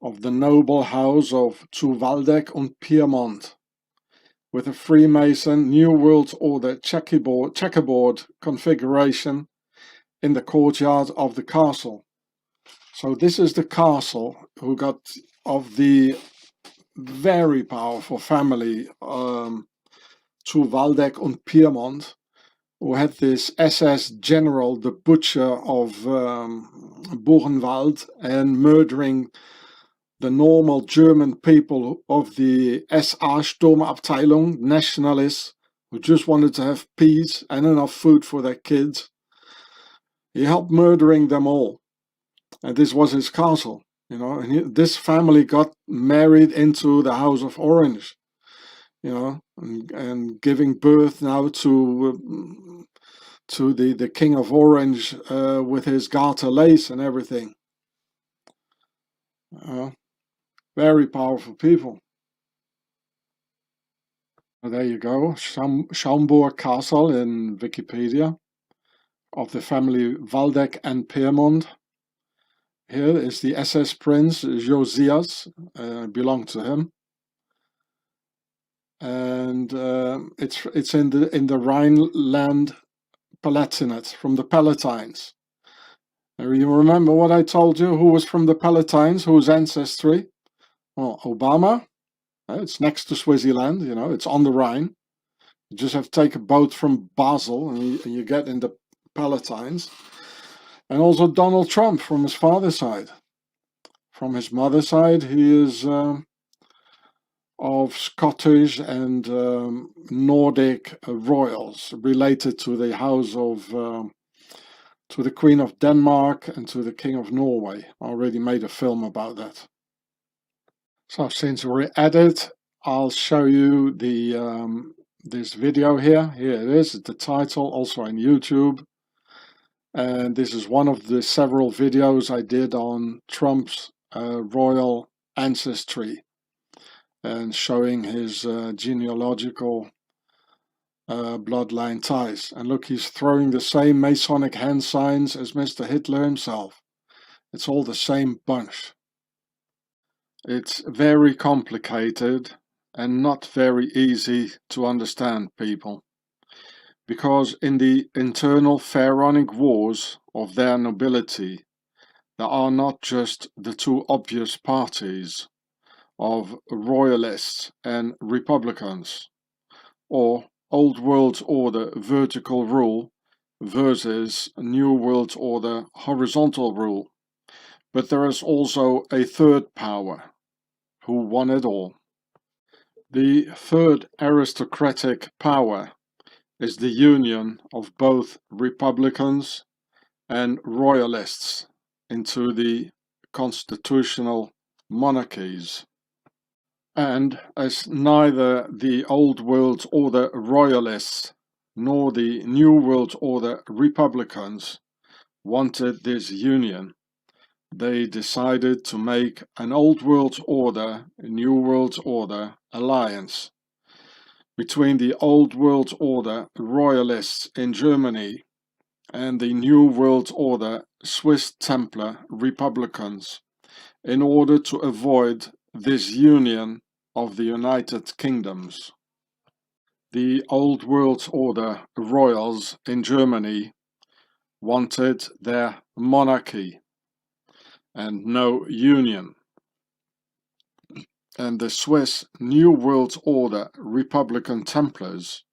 of the noble house of zu Waldeck und Piemont, with a Freemason New World Order checkerboard configuration in the courtyard of the castle. So this is the castle who got of the very powerful family zu Waldeck und Piemont, who had this SS general, the butcher of Buchenwald, and murdering the normal German people of the SA Sturmabteilung, nationalists, who just wanted to have peace and enough food for their kids. He helped murdering them all. And this was his castle, and this family got married into the House of Orange, and giving birth now to the King of Orange with his garter lace and everything. Very powerful people. There you go, Schaumburg Castle in Wikipedia, of the family Waldeck and Piemont. Here is the SS Prince Josias, belonged to him, and it's in the Rhineland Palatinate, from the Palatines. You remember what I told you? Who was from the Palatines? Whose ancestry? Well, Obama. It's next to Swaziland. It's on the Rhine. You just have to take a boat from Basel, and you get in the Palatines. And also Donald Trump from his father's side. From his mother's side, he is of Scottish and Nordic royals, related to the house of, to the Queen of Denmark and to the King of Norway. I already made a film about that. So since we're at it, I'll show you the this video here. Here it is, the title, also on YouTube. And this is one of the several videos I did on Trump's royal ancestry and showing his genealogical bloodline ties. And look, he's throwing the same Masonic hand signs as Mr. Hitler himself. It's all the same bunch. It's very complicated and not very easy to understand, people. Because in the internal pharaonic wars of their nobility, there are not just the two obvious parties of royalists and republicans, or old world order vertical rule versus new world order horizontal rule, but there is also a third power who won it all. The third aristocratic power is the union of both republicans and royalists into the constitutional monarchies. And as neither the Old World Order royalists nor the New World Order republicans wanted this union, they decided to make an old world order, a new world order alliance between the old world order royalists in Germany and the new world order Swiss Templar republicans in order to avoid this union of the United Kingdoms. The old world order royals in Germany wanted their monarchy and no union. And the Swiss New World Order Republican Templars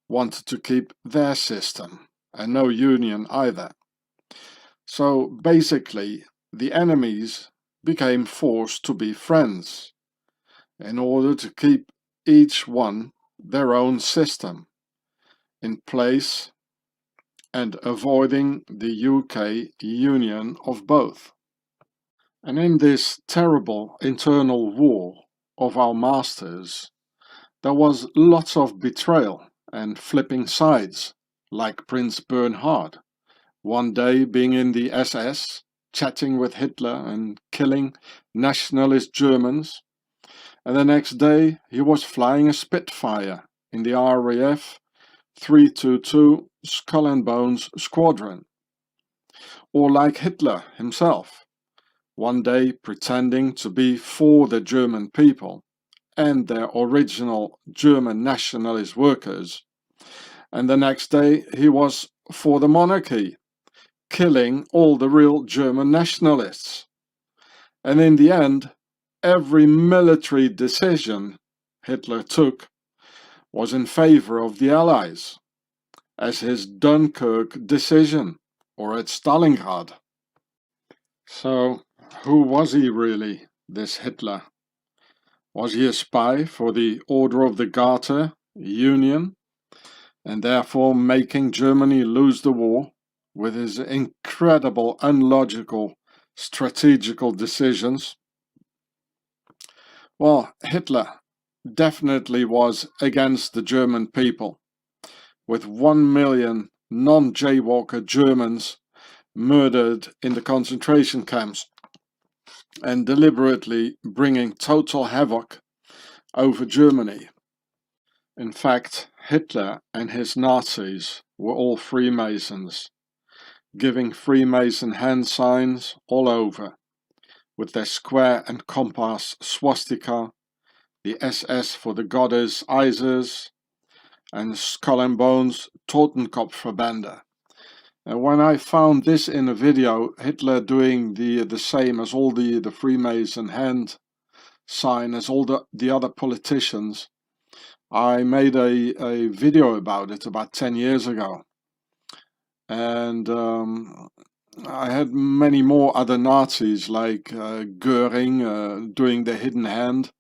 wanted to keep their system and no union either. So basically, the enemies became forced to be friends in order to keep each one their own system in place and avoiding the UK union of both. And in this terrible internal war of our masters, there was lots of betrayal and flipping sides, like Prince Bernhard, one day being in the SS, chatting with Hitler and killing nationalist Germans, and the next day he was flying a Spitfire in the RAF 322 Skull and Bones Squadron. Or like Hitler himself, one day pretending to be for the German people and their original German nationalist workers, and the next day he was for the monarchy, killing all the real German nationalists. And in the end, every military decision Hitler took was in favor of the Allies, as his Dunkirk decision or at Stalingrad. So, who was he really, this Hitler? Was he a spy for the Order of the Garter Union, and therefore making Germany lose the war with his incredible, unlogical, strategical decisions? Well, Hitler definitely was against the German people, with 1 million non-Jaywalker Germans murdered in the concentration camps, and deliberately bringing total havoc over Germany. In fact, Hitler and his Nazis were all Freemasons, giving Freemason hand signs all over, with their square and compass swastika, the SS for the goddess Isis, and Skull and Bones Totenkopfverbände. And when I found this in a video, Hitler doing the same as all the Freemason hand sign as all the other politicians, I made a video about it about 10 years ago. And I had many more other Nazis like Göring doing the hidden hand,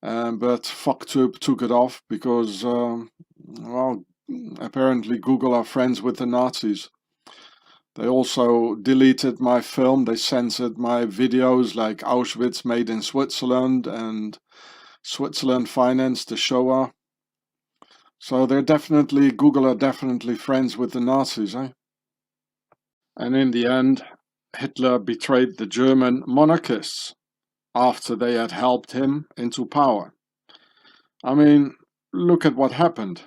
but FuckTube took it off because, well, apparently Google are friends with the Nazis. They also deleted my film, they censored my videos like Auschwitz made in Switzerland and Switzerland financed the Shoah. So Google are definitely friends with the Nazis, eh? And in the end, Hitler betrayed the German monarchists after they had helped him into power. I mean, look at what happened.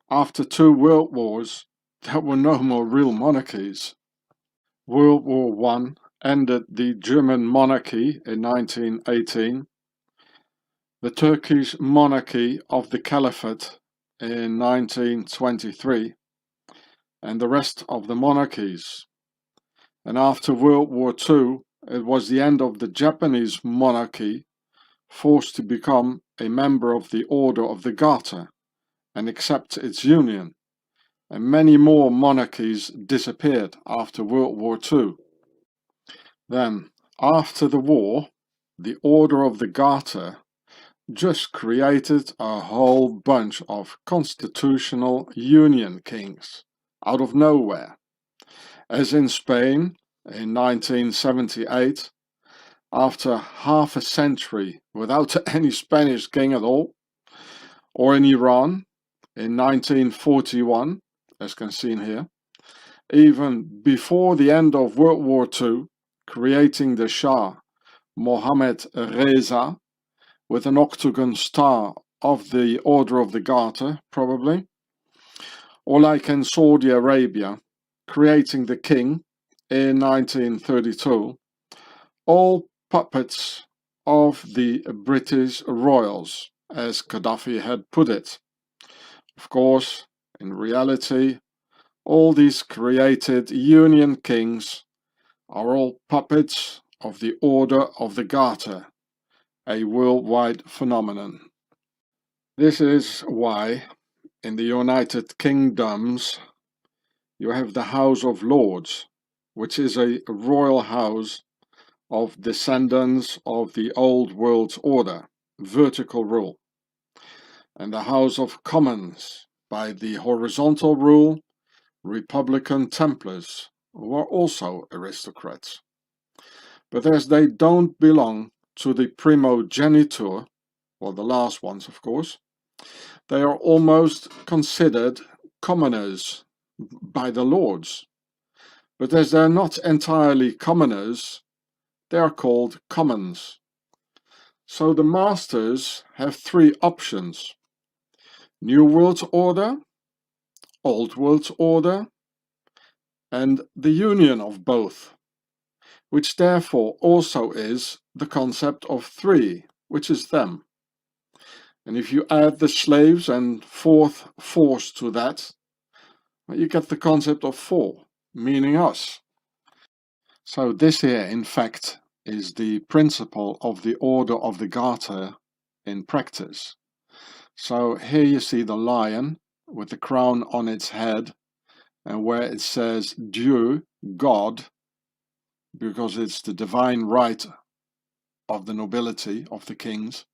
After 2 world wars, there were no more real monarchies. World War I ended the German monarchy in 1918, the Turkish monarchy of the Caliphate in 1923, and the rest of the monarchies. And after World War II, it was the end of the Japanese monarchy, forced to become a member of the Order of the Garter and accept its union. And many more monarchies disappeared after World War II. Then, after the war, the Order of the Garter just created a whole bunch of constitutional union kings out of nowhere. As in Spain in 1978, after half a century without any Spanish king at all, or in Iran in 1941, as can be seen here, even before the end of World War II, creating the Shah Mohammed Reza with an octagon star of the Order of the Garter, probably, or like in Saudi Arabia, creating the king in 1932, all puppets of the British royals, as Gaddafi had put it. Of course, in reality, all these created Union kings are all puppets of the Order of the Garter, a worldwide phenomenon. This is why in the United Kingdoms you have the House of Lords, which is a royal house of descendants of the old world order, vertical rule, and the House of Commons by the horizontal rule, Republican Templars, who are also aristocrats. But as they don't belong to the primogeniture, well, the last ones of course, they are almost considered commoners by the lords. But as they're not entirely commoners, they are called commons. So the masters have three options: New World Order, Old World Order, and the union of both, which therefore also is the concept of three, which is them. And if you add the slaves and fourth force to that, you get the concept of four, meaning us. So this here, in fact, is the principle of the Order of the Garter in practice. So here you see the lion with the crown on its head, and where it says Dieu, God, because it's the divine right of the nobility, of the kings.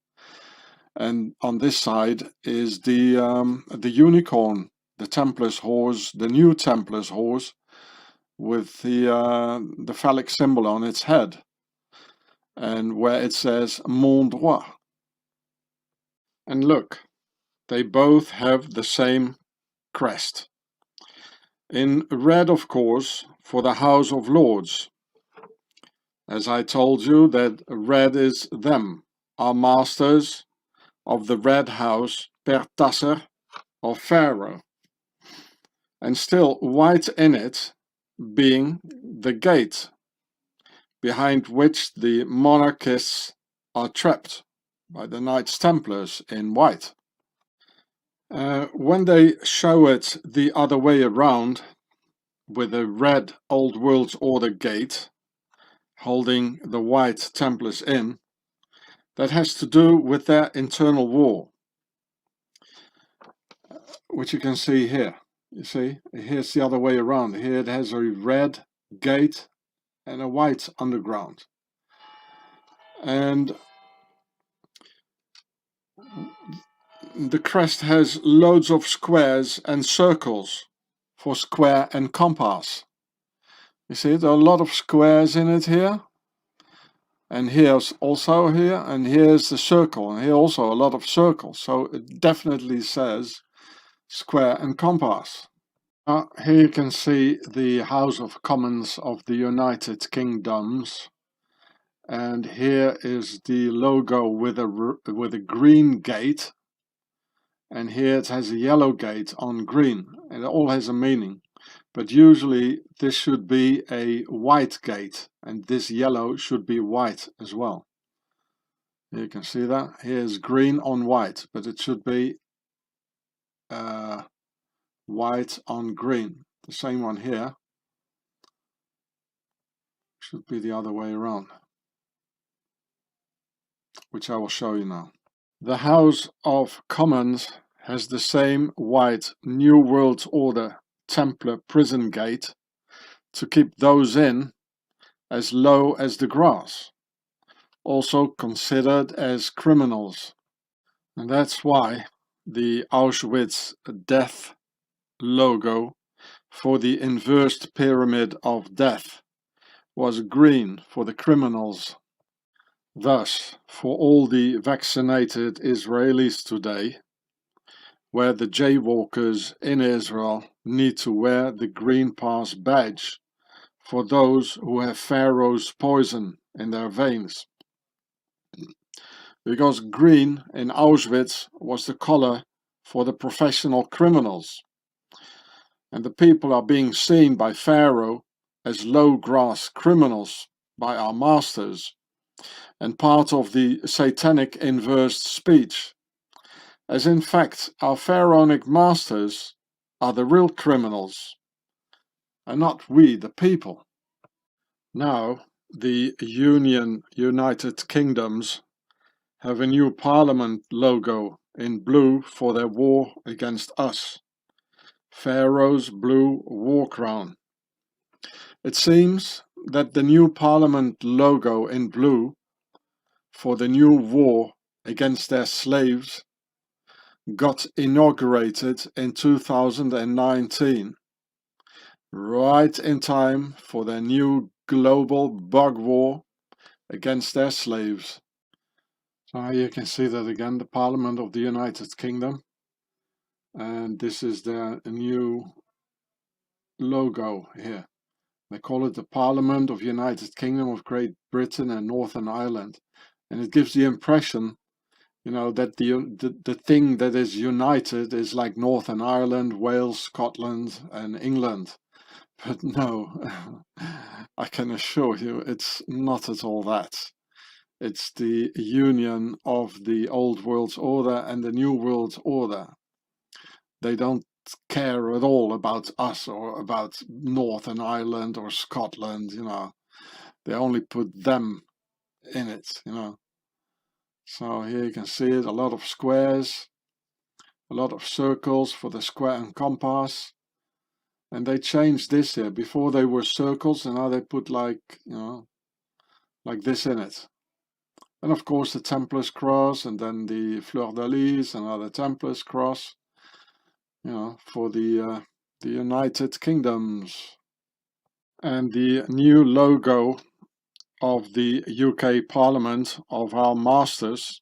And on this side is the unicorn, the Templar's horse, the new Templar's horse, with the phallic symbol on its head, and where it says Mon droit. And look, they both have the same crest. In red, of course, for the House of Lords. As I told you, that red is them, our masters of the red house, per tasser, or pharaoh. And still white in it, being the gate, behind which the monarchists are trapped by the Knights Templars in white. When they show it the other way around, with a red Old World Order gate holding the white Templars in, that has to do with their internal war, which you can see here. You see, here's the other way around. Here it has a red gate and a white underground. And the crest has loads of squares and circles for square and compass. You see, there are a lot of squares in it here. And here's also here, and here's the circle, and here also a lot of circles. So it definitely says square and compass. Here you can see the House of Commons of the United Kingdoms. And here is the logo with a green gate. And here it has a yellow gate on green. And it all has a meaning. But usually this should be a white gate, and this yellow should be white as well. You can see that. Here's green on white, but it should be white on green. The same one here should be the other way around, which I will show you now. The House of Commons has the same white New World Order Templar prison gate to keep those in as low as the grass, also considered as criminals. And that's why the Auschwitz death logo for the inverted pyramid of death was green for the criminals. Thus, for all the vaccinated Israelis today, where the jaywalkers in Israel need to wear the Green Pass badge for those who have Pharaoh's poison in their veins. Because green in Auschwitz was the color for the professional criminals. And the people are being seen by Pharaoh as low-grass criminals by our masters, and part of the satanic inverse speech, as in fact our pharaonic masters are the real criminals, and not we the people. Now the United Kingdoms have a new parliament logo in blue for their war against us. Pharaoh's blue war crown. It seems that the new parliament logo in blue for the new war against their slaves got inaugurated in 2019, right in time for their new global bug war against their slaves. So here you can see that again, the Parliament of the United Kingdom, and this is their new logo here. They call it the Parliament of United Kingdom of Great Britain and Northern Ireland, and it gives the impression, you know, that the thing that is united is like Northern Ireland, Wales, Scotland and England. But no, I can assure you it's not at all that. It's the union of the old world order and the new world order. They don't care at all about us or about Northern Ireland or Scotland, you know. They only put them in it, you know. So here you can see it, a lot of squares, a lot of circles for the square and compass. And they changed this here. Before they were circles, and now they put like, you know, like this in it. And of course the Templars cross, and then the fleur de lis, another Templars cross, you know, for the United Kingdoms. And the new logo of the UK Parliament of our masters,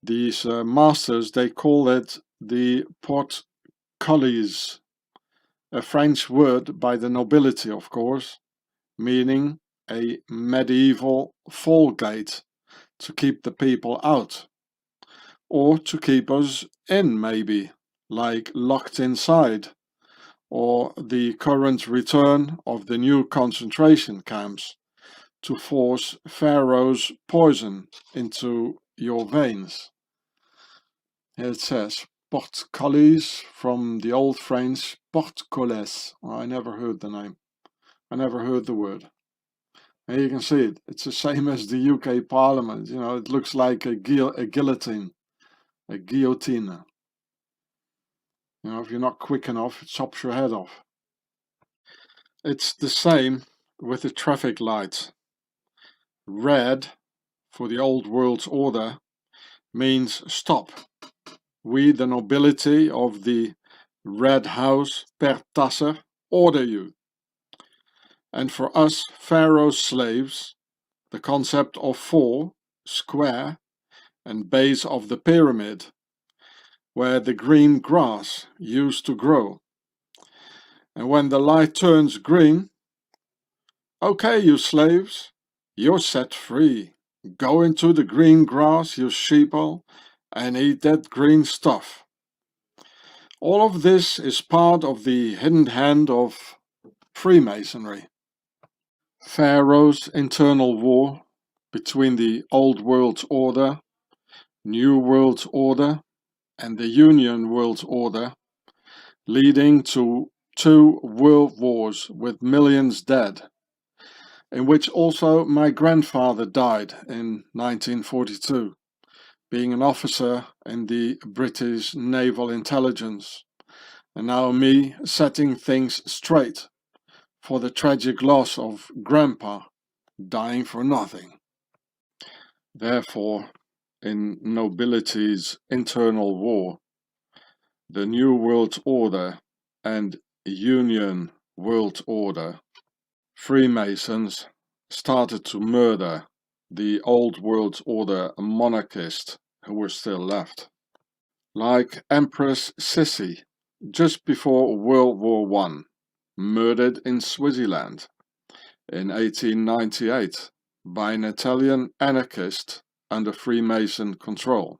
these masters, they call it the portcullis, a French word by the nobility, of course, meaning a medieval fall gate to keep the people out, or to keep us in, maybe, like locked inside, or the current return of the new concentration camps to force Pharaoh's poison into your veins. Here it says portcullis, from the old French portcullis. Well, I never heard the name. I never heard the word. And you can see it. It's the same as the UK Parliament. You know, it looks like a guillotine. A guillotine. You know, if you're not quick enough, it chops your head off. It's the same with the traffic lights. Red, for the old world order, means stop. We, the nobility of the Red House per Tasser, order you. And for us Pharaoh's slaves, the concept of four, square, and base of the pyramid, where the green grass used to grow. And when the light turns green, okay, you slaves, you're set free. Go into the green grass, you sheeple, and eat that green stuff. All of this is part of the hidden hand of Freemasonry. Pharaoh's internal war between the Old World Order, New World Order, and the Union World Order, leading to 2 world wars with millions dead, in which also my grandfather died in 1942, being an officer in the British Naval Intelligence, and now me setting things straight for the tragic loss of Grandpa dying for nothing. Therefore, in nobility's internal war, the New World Order and Union World Order, Freemasons started to murder the Old World Order monarchists who were still left. Like Empress Sissi, just before World War I, murdered in Swaziland. in 1898 by an Italian anarchist under Freemason control,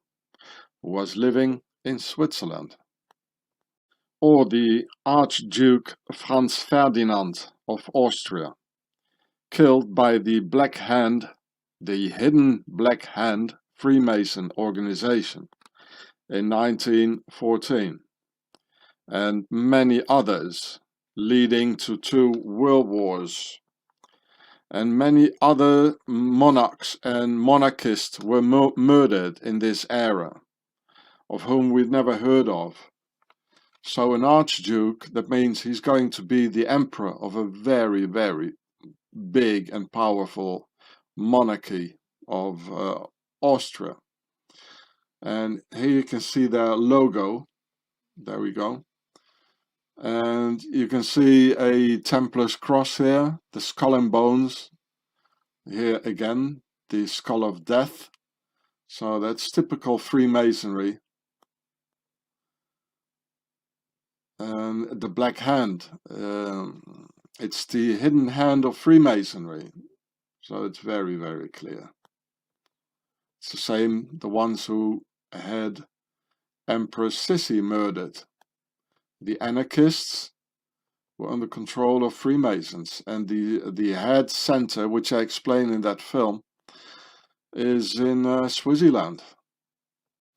who was living in Switzerland. Or the Archduke Franz Ferdinand of Austria, killed by the Black Hand, the hidden Black Hand Freemason organization in 1914, and many others, leading to 2 world wars. And many other monarchs and monarchists were murdered in this era, of whom we've never heard of. So an archduke, that means he's going to be the emperor of a very, very big and powerful monarchy of Austria. And here you can see their logo. There we go. And you can see a Templar's cross here, the skull and bones. Here again, the skull of death. So that's typical Freemasonry. And the Black Hand, it's the hidden hand of Freemasonry. So it's very, very clear. It's the same, the ones who had Empress Sissi murdered. The anarchists were under control of Freemasons, and the head center, which I explain in that film, is in Swaziland.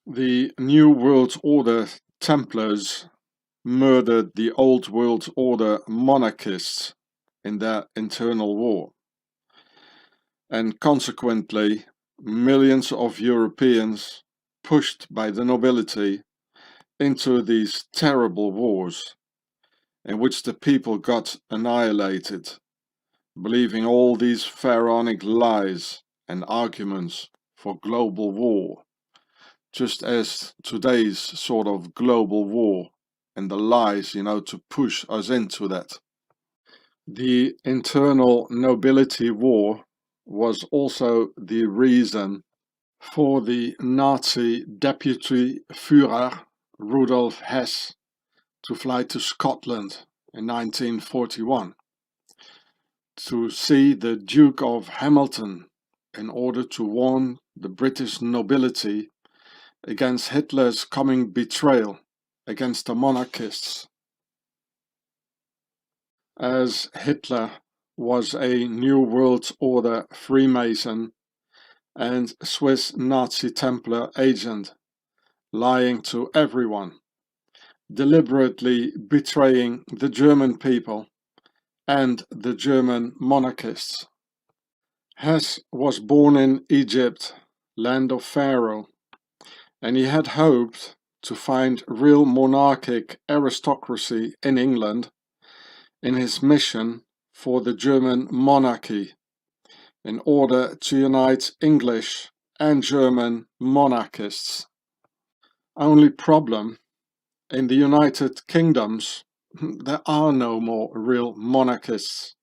The New World Order Templars murdered the Old World Order monarchists in their internal war, and consequently millions of Europeans pushed by the nobility into these terrible wars in which the people got annihilated, believing all these pharaonic lies and arguments for global war, just as today's sort of global war and the lies, to push us into that. The internal nobility war was also the reason for the Nazi deputy Führer Rudolf Hess to fly to Scotland in 1941 to see the Duke of Hamilton in order to warn the British nobility against Hitler's coming betrayal against the monarchists. As Hitler was a New World Order Freemason and Swiss Nazi Templar agent, lying to everyone, deliberately betraying the German people and the German monarchists. Hess was born in Egypt, land of Pharaoh, and he had hoped to find real monarchic aristocracy in England in his mission for the German monarchy in order to unite English and German monarchists. Only problem, in the United Kingdoms there are no more real monarchists,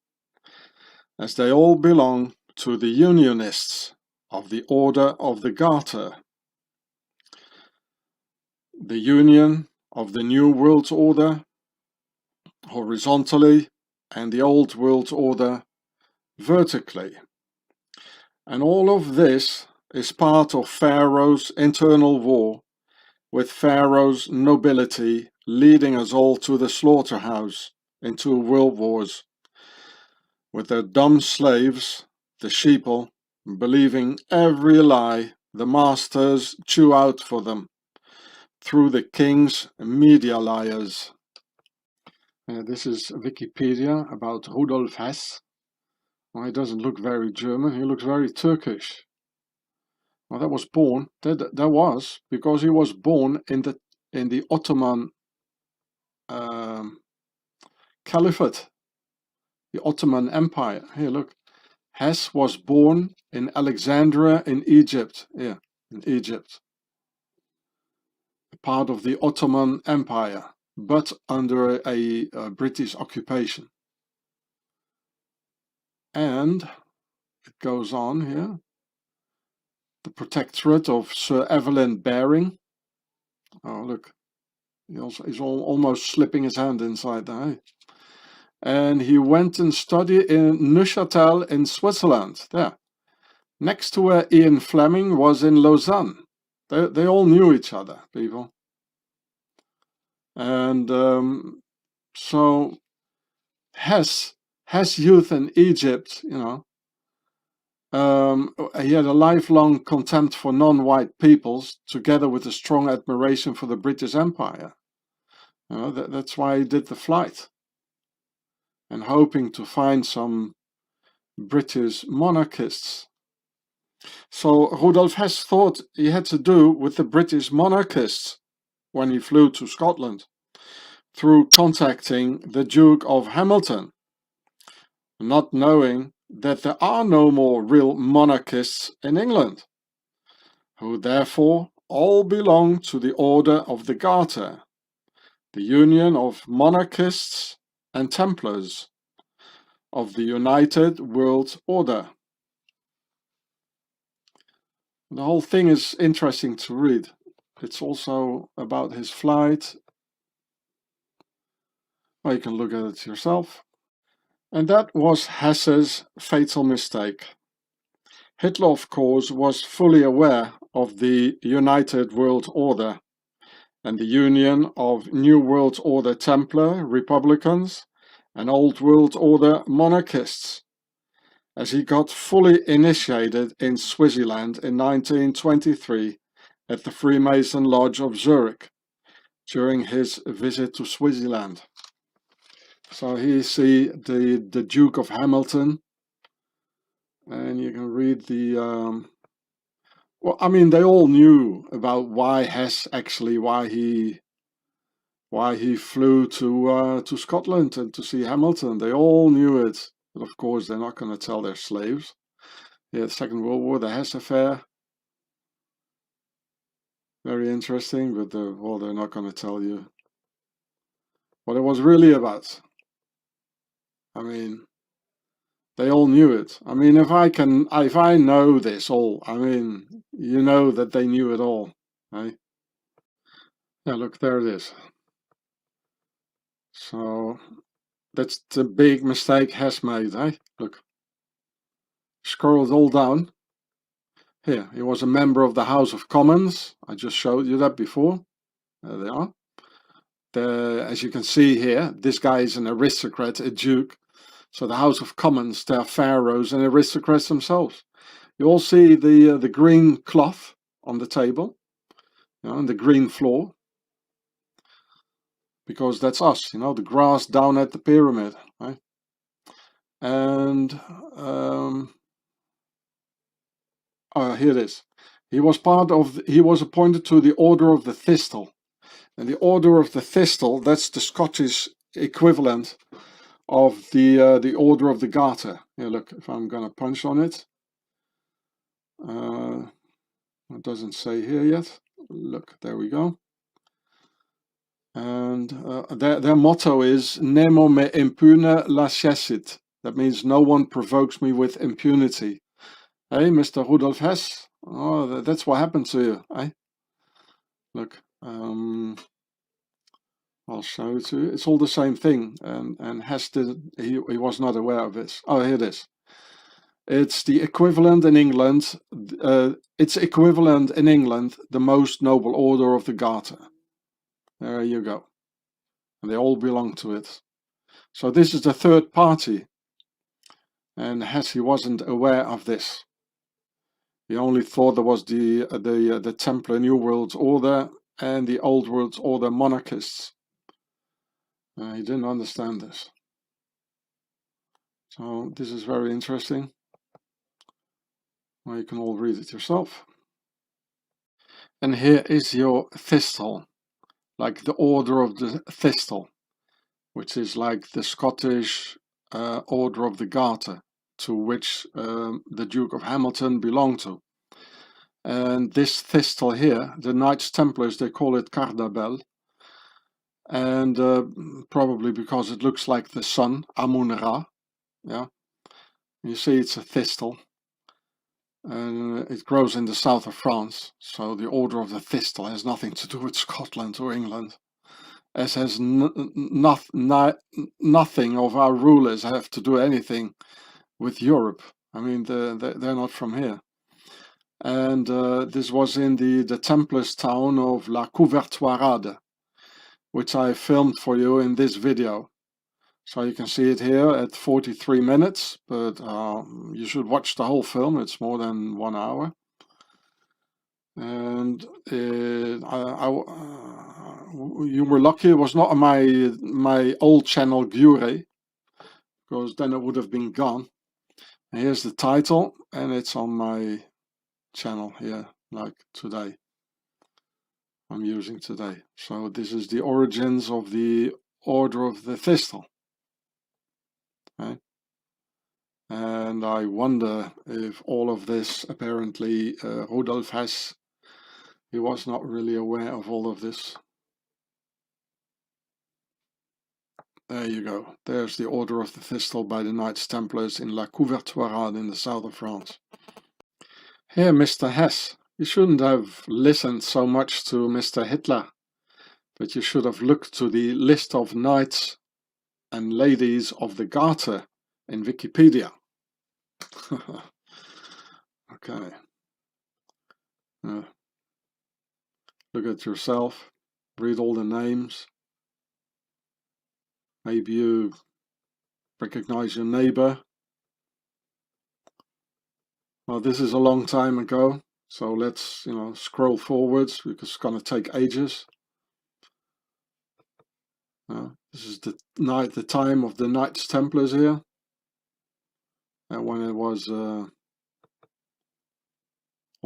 as they all belong to the Unionists of the Order of the Garter. The Union of the New World Order horizontally and the Old World Order vertically. And all of this is part of Pharaoh's internal war with Pharaoh's nobility leading us all to the slaughterhouse in 2 world wars, with their dumb slaves, the sheeple, believing every lie the masters chew out for them through the king's media liars. This is Wikipedia about Rudolf Hess. Well, he doesn't look very German, he looks very Turkish. Well, that was born, that was, because he was born in the Ottoman Caliphate, the Ottoman Empire. Here, look. Hess was born in Alexandria in Egypt. Here, in Egypt. Part of the Ottoman Empire, but under a British occupation. And it goes on here. The Protectorate of Sir Evelyn Baring. Oh, look. He's almost slipping his hand inside there. and he went and studied in Neuchâtel in Switzerland. There, next to where Ian Fleming was in Lausanne. They all knew each other, people. And so Hess youth in Egypt, you know, he had a lifelong contempt for non-white peoples, together with a strong admiration for the British Empire. You know, that's why he did the flight, and hoping to find some British monarchists. So Rudolf Hess thought he had to do with the British monarchists when he flew to Scotland, through contacting the Duke of Hamilton, not knowing that there are no more real monarchists in England, who therefore all belong to the Order of the Garter, the union of monarchists and Templars of the United World Order. The whole thing is interesting to read. It's also about his flight. Well, you can look at it yourself. And that was Hesse's fatal mistake. Hitler, of course, was fully aware of the United World Order and the union of New World Order Templar Republicans and Old World Order monarchists, as he got fully initiated in Swaziland in 1923 at the Freemason Lodge of Zurich during his visit to Swaziland. So here you see the Duke of Hamilton, and you can read the well, I mean, they all knew about why Hess actually, why he flew to Scotland and to see Hamilton. They all knew it, but of course they're not going to tell their slaves. Yeah, the Second World War, the Hess affair, very interesting, but well, they're not going to tell you what it was really about. I mean, they all knew it. I mean, if I know this all, I mean, you know that they knew it all, right? Yeah, look, there it is. So that's the big mistake Hess made, eh? Look, scroll it all down. Here, he was a member of the House of Commons. I just showed you that before. There they are. As you can see here, this guy is an aristocrat, a duke. So the House of Commons, they are pharaohs and aristocrats themselves. You all see the green cloth on the table, you know, and the green floor, because that's us, you know, the grass down at the pyramid, right? And here it is. He was appointed to the Order of the Thistle, and the Order of the Thistle, that's the Scottish equivalent of the Order of the Garter. Yeah, look, if I'm gonna punch on it, it doesn't say here yet. Look, there we go. And their motto is "Nemo me impune lacessit." That means no one provokes me with impunity. Hey, Mr. Rudolf Hess. Oh, that's what happened to you, eh? Look, I'll show it to you. It's all the same thing, and Hess he was not aware of this. Oh, here it is. It's the equivalent in England. It's equivalent in England, the most noble order of the Garter. There you go. And they all belong to it. So this is the third party, and Hess, he wasn't aware of this. He only thought there was the Templar New World Order and the Old World Order monarchists. He didn't understand this. So this is very interesting. Well, you can all read it yourself. And here is your thistle, like the Order of the Thistle, which is like the Scottish Order of the Garter, to which the Duke of Hamilton belonged to. And this thistle here, the Knights Templars, they call it Cardabel. And probably because it looks like the sun, Amun-Ra. Yeah, you see it's a thistle. And it grows in the south of France. So the Order of the Thistle has nothing to do with Scotland or England. as has nothing of our rulers have to do anything with Europe. I mean, they're not from here. And this was in the Templars town of La Couvertoirade, which I filmed for you in this video. So you can see it here at 43 minutes, but you should watch the whole film. It's more than 1 hour. And you were lucky it was not on my old channel Gure, because then it would have been gone. And here's the title, and it's on my channel here, like today. I'm using today. So this is the origins of the Order of the Thistle. Okay? And I wonder if all of this, apparently Rudolf Hess, he was not really aware of all of this. There you go. There's the Order of the Thistle by the Knights Templars in La Couvertoirade in the south of France. Here, Mr. Hess, you shouldn't have listened so much to Mr. Hitler, but you should have looked to the list of knights and ladies of the Garter in Wikipedia. Okay. Look at yourself, read all the names. Maybe you recognize your neighbor. Well, this is a long time ago, so let's, scroll forwards because it's going to take ages. This is the time of the Knights Templars here, and when it was all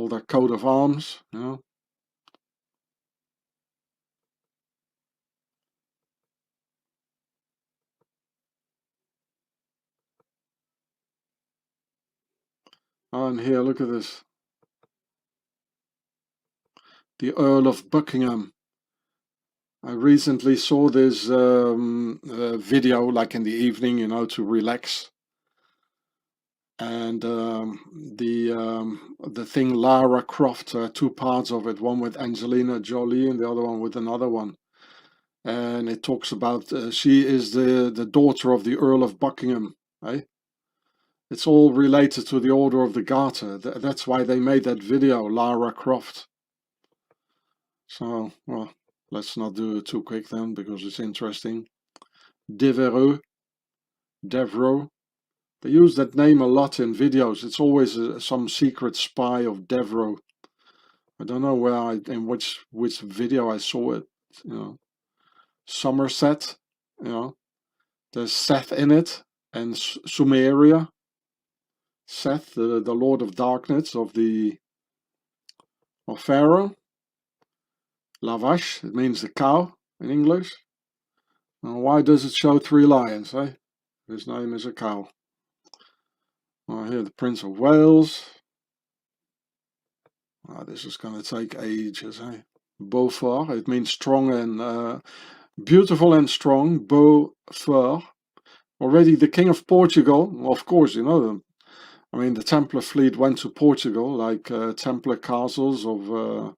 their coat of arms, Oh, and here, look at this. The Earl of Buckingham. I recently saw this video, like in the evening, to relax. And the thing Lara Croft, two parts of it, one with Angelina Jolie and the other one with another one. And it talks about she is the daughter of the Earl of Buckingham, eh? It's all related to the Order of the Garter. That's why they made that video, Lara Croft. So, well, let's not do it too quick then, because it's interesting. Devereux. They use that name a lot in videos. It's always some secret spy of Devereux. I don't know where in which video I saw it. Somerset. There's Seth in it, and Sumeria. Seth, the Lord of Darkness of Pharaoh. La vache, it means the cow in English. Now, why does it show 3 lions, eh? His name is a cow. Here, the Prince of Wales. This is going to take ages, eh? Beaufort, it means strong and beautiful and strong. Beaufort. Already the King of Portugal, well, of course, you know them. I mean, the Templar fleet went to Portugal, like Templar castles of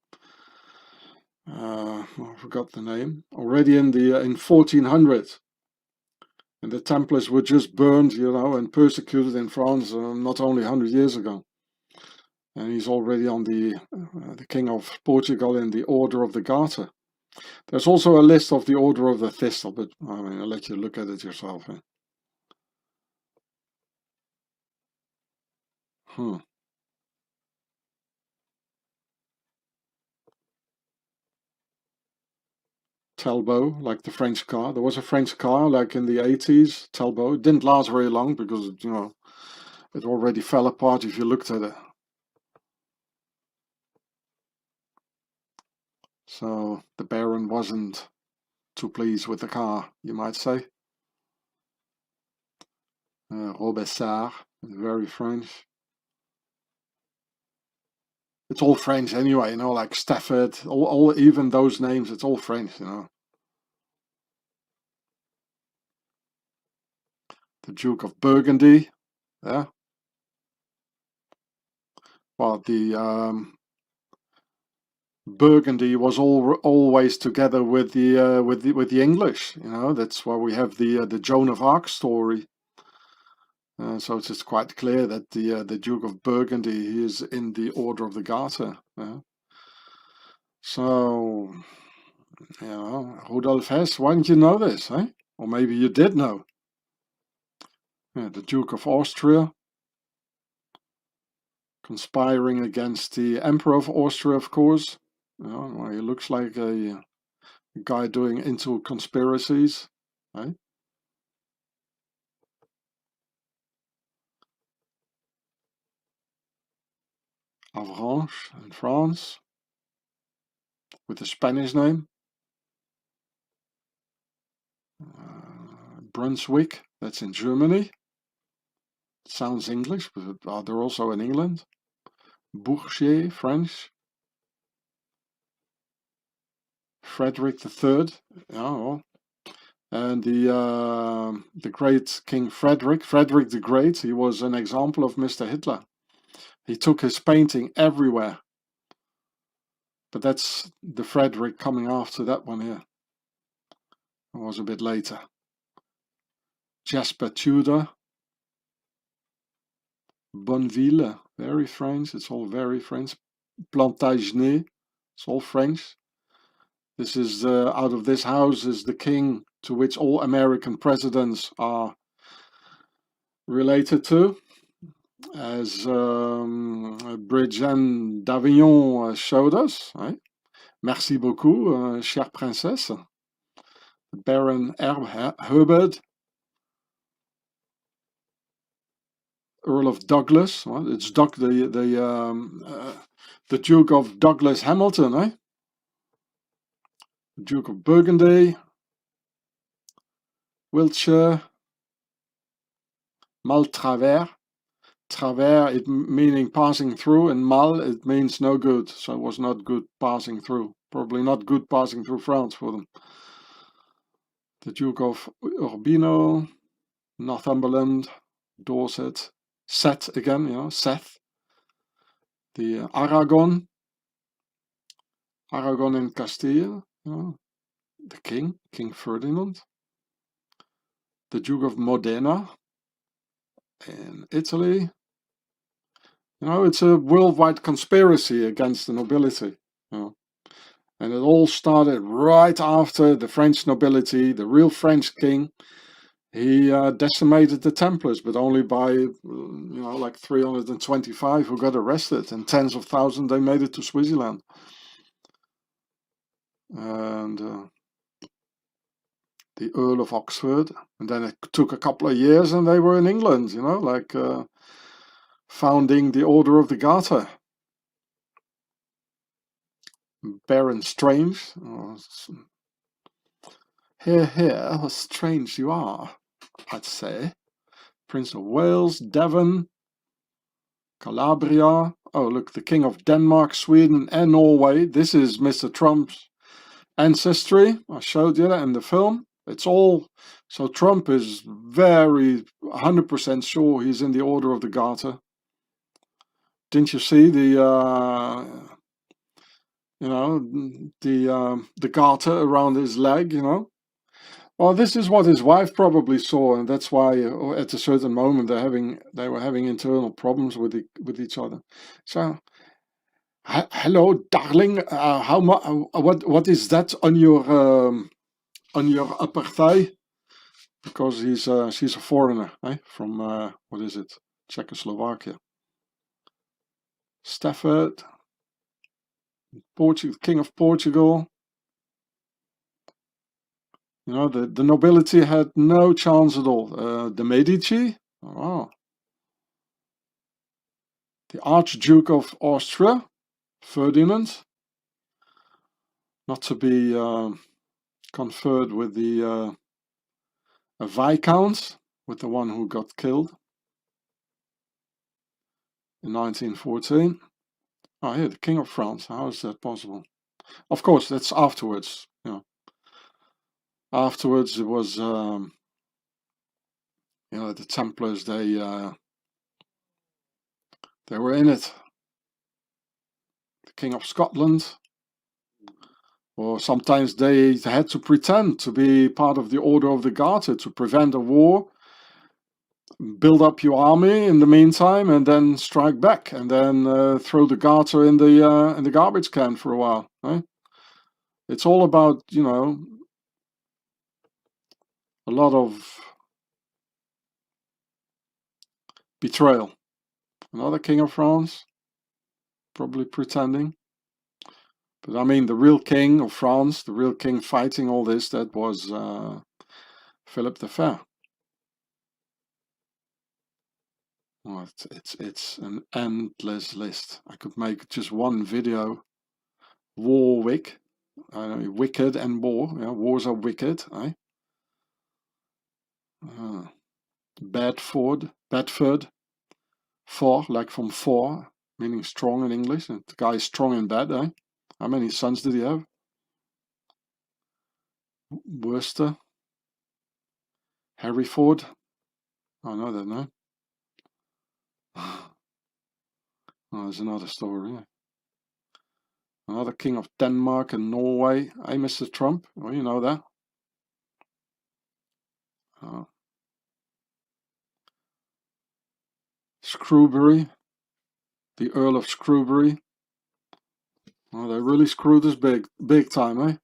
I forgot the name. Already in 1400, and the Templars were just burned, and persecuted in France not only 100 years ago. And he's already on the King of Portugal in the Order of the Garter. There's also a list of the Order of the Thistle, but I mean, I'll let you look at it yourself. Eh? Talbot, like the French car. There was a French car, like in the 80s, Talbot. It didn't last very long because, it already fell apart if you looked at it. So the Baron wasn't too pleased with the car, you might say. Robessard, very French. It's all French anyway, like Stafford, all even those names, it's all French, The Duke of Burgundy, yeah. Well, Burgundy was always together with the English. You know, that's why we have the Joan of Arc story. So it's just quite clear that the Duke of Burgundy is in the Order of the Garter. So, you know, Rudolf Hess, why didn't you know this, eh? Or maybe you did know. Yeah, the Duke of Austria, conspiring against the Emperor of Austria, of course. You know, well, he looks like a guy doing into conspiracies, right? Avranches in France, with a Spanish name. Brunswick, that's in Germany. Sounds English, but they're also in England. Bourchier, French. Frederick III, yeah, well. And the great King Frederick the Great, he was an example of Mr. Hitler. He took his painting everywhere. But that's the Frederick coming after that one here. It was a bit later. Jasper Tudor. Bonneville, very French. It's all very French. Plantagenet, it's all French. This is out of this house is the king to which all American presidents are related to, as Brigitte d'Avignon showed us. Right? Merci beaucoup, chère princesse. Baron Herbert, Earl of Douglas. Well, it's the Duke of Douglas Hamilton, eh? The Duke of Burgundy, Wiltshire, Maltravers. Travers, it meaning passing through, and mal, it means no good. So it was not good passing through. Probably not good passing through France for them. The Duke of Urbino, Northumberland, Dorset, Seth again, you know, Seth. The Aragon and Castile, you know, the King Ferdinand. The Duke of Modena in Italy. You know, it's a worldwide conspiracy against the nobility. You know. And it all started right after the French nobility, the real French king. He decimated the Templars, but only by, you know, like 325 who got arrested, and tens of thousands they made it to Switzerland. And the Earl of Oxford, and then it took a couple of years and they were in England, you know, like founding the Order of the Garter. Baron Strange. Oh, here, how strange you are, I'd say. Prince of Wales, Devon, Calabria. Oh, look, the King of Denmark, Sweden, and Norway. This is Mr. Trump's ancestry. I showed you that in the film. It's all. So Trump is very 100% sure he's in the Order of the Garter. Didn't you see the, you know, the garter around his leg, you know? Well, this is what his wife probably saw, and that's why at a certain moment they were having internal problems with each other. So, hello, darling. What is that on your upper thigh? Because she's a foreigner, eh? From what is it? Czechoslovakia. Stafford, King of Portugal. You know, the nobility had no chance at all. The Medici, oh. The Archduke of Austria, Ferdinand, not to be conferred with the Viscount, with the one who got killed in 1914. Oh, here, the King of France. How is that possible? Of course, that's afterwards. You know. Afterwards, it was, you know, the Templars. They were in it. The King of Scotland, Or sometimes they had to pretend to be part of the Order of the Garter to prevent a war, build up your army in the meantime, and then strike back, and then throw the Garter in the garbage can for a while. Right? It's all about, you know, a lot of betrayal. Another king of France, probably pretending. But I mean, the real king of France, the real king fighting all this, that was Philip the Fair. Well, it's an endless list. I could make just one video. Warwick, wicked and war. Yeah, wars are wicked. Eh? Bedford, for like from for, meaning strong in English. And the guy is strong in bed. Eh? How many sons did he have? Worcester, Hereford. I know that name. Oh, there's another story. Another king of Denmark and Norway. Hey, Mr. Trump. Well, you know that. Screwbury. The Earl of Screwbury. Oh, they really screwed us big time, eh?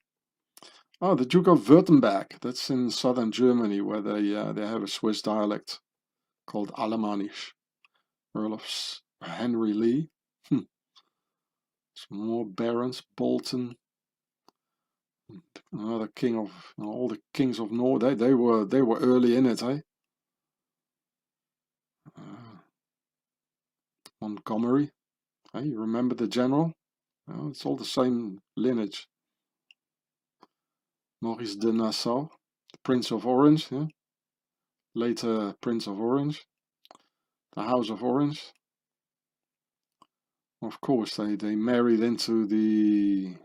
Oh, the Duke of Württemberg. That's in southern Germany, where they have a Swiss dialect called Alemannisch. Earl of Henry Lee. Some more barons. Bolton. Another king of all the kings of Norway. They were early in it, eh? Montgomery. Hey, you remember the general? Oh, it's all the same lineage. Maurice de Nassau, the Prince of Orange, yeah? Later Prince of Orange, the House of Orange. Of course, they married into the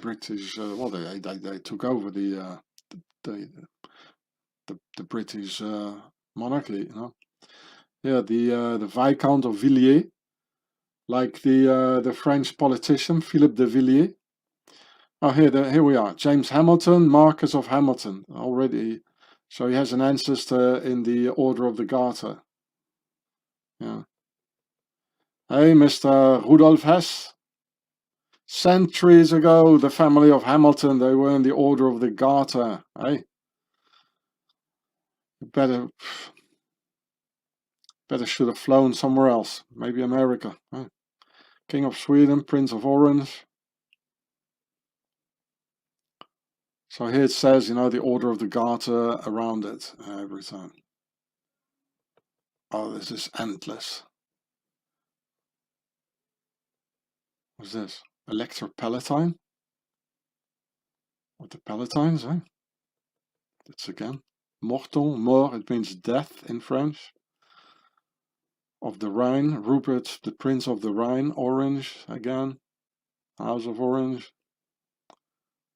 British. Well, they took over the British monarchy, you know. Yeah, the Viscount of Villiers, like the French politician Philippe de Villiers. Oh, here we are. James Hamilton, Marquess of Hamilton, already. So he has an ancestor in the Order of the Garter. Yeah. Hey, Mr. Rudolf Hess. Centuries ago, the family of Hamilton, they were in the Order of the Garter. Hey, better should have flown somewhere else. Maybe America. Hey. King of Sweden, Prince of Orange. So here it says, you know, the Order of the Garter around it every time. Oh, this is endless. What's this? Elector Palatine? What the Palatines, eh? That's again. Morton, mort, it means death in French. Of the Rhine, Rupert, the Prince of the Rhine, Orange, again. House of Orange.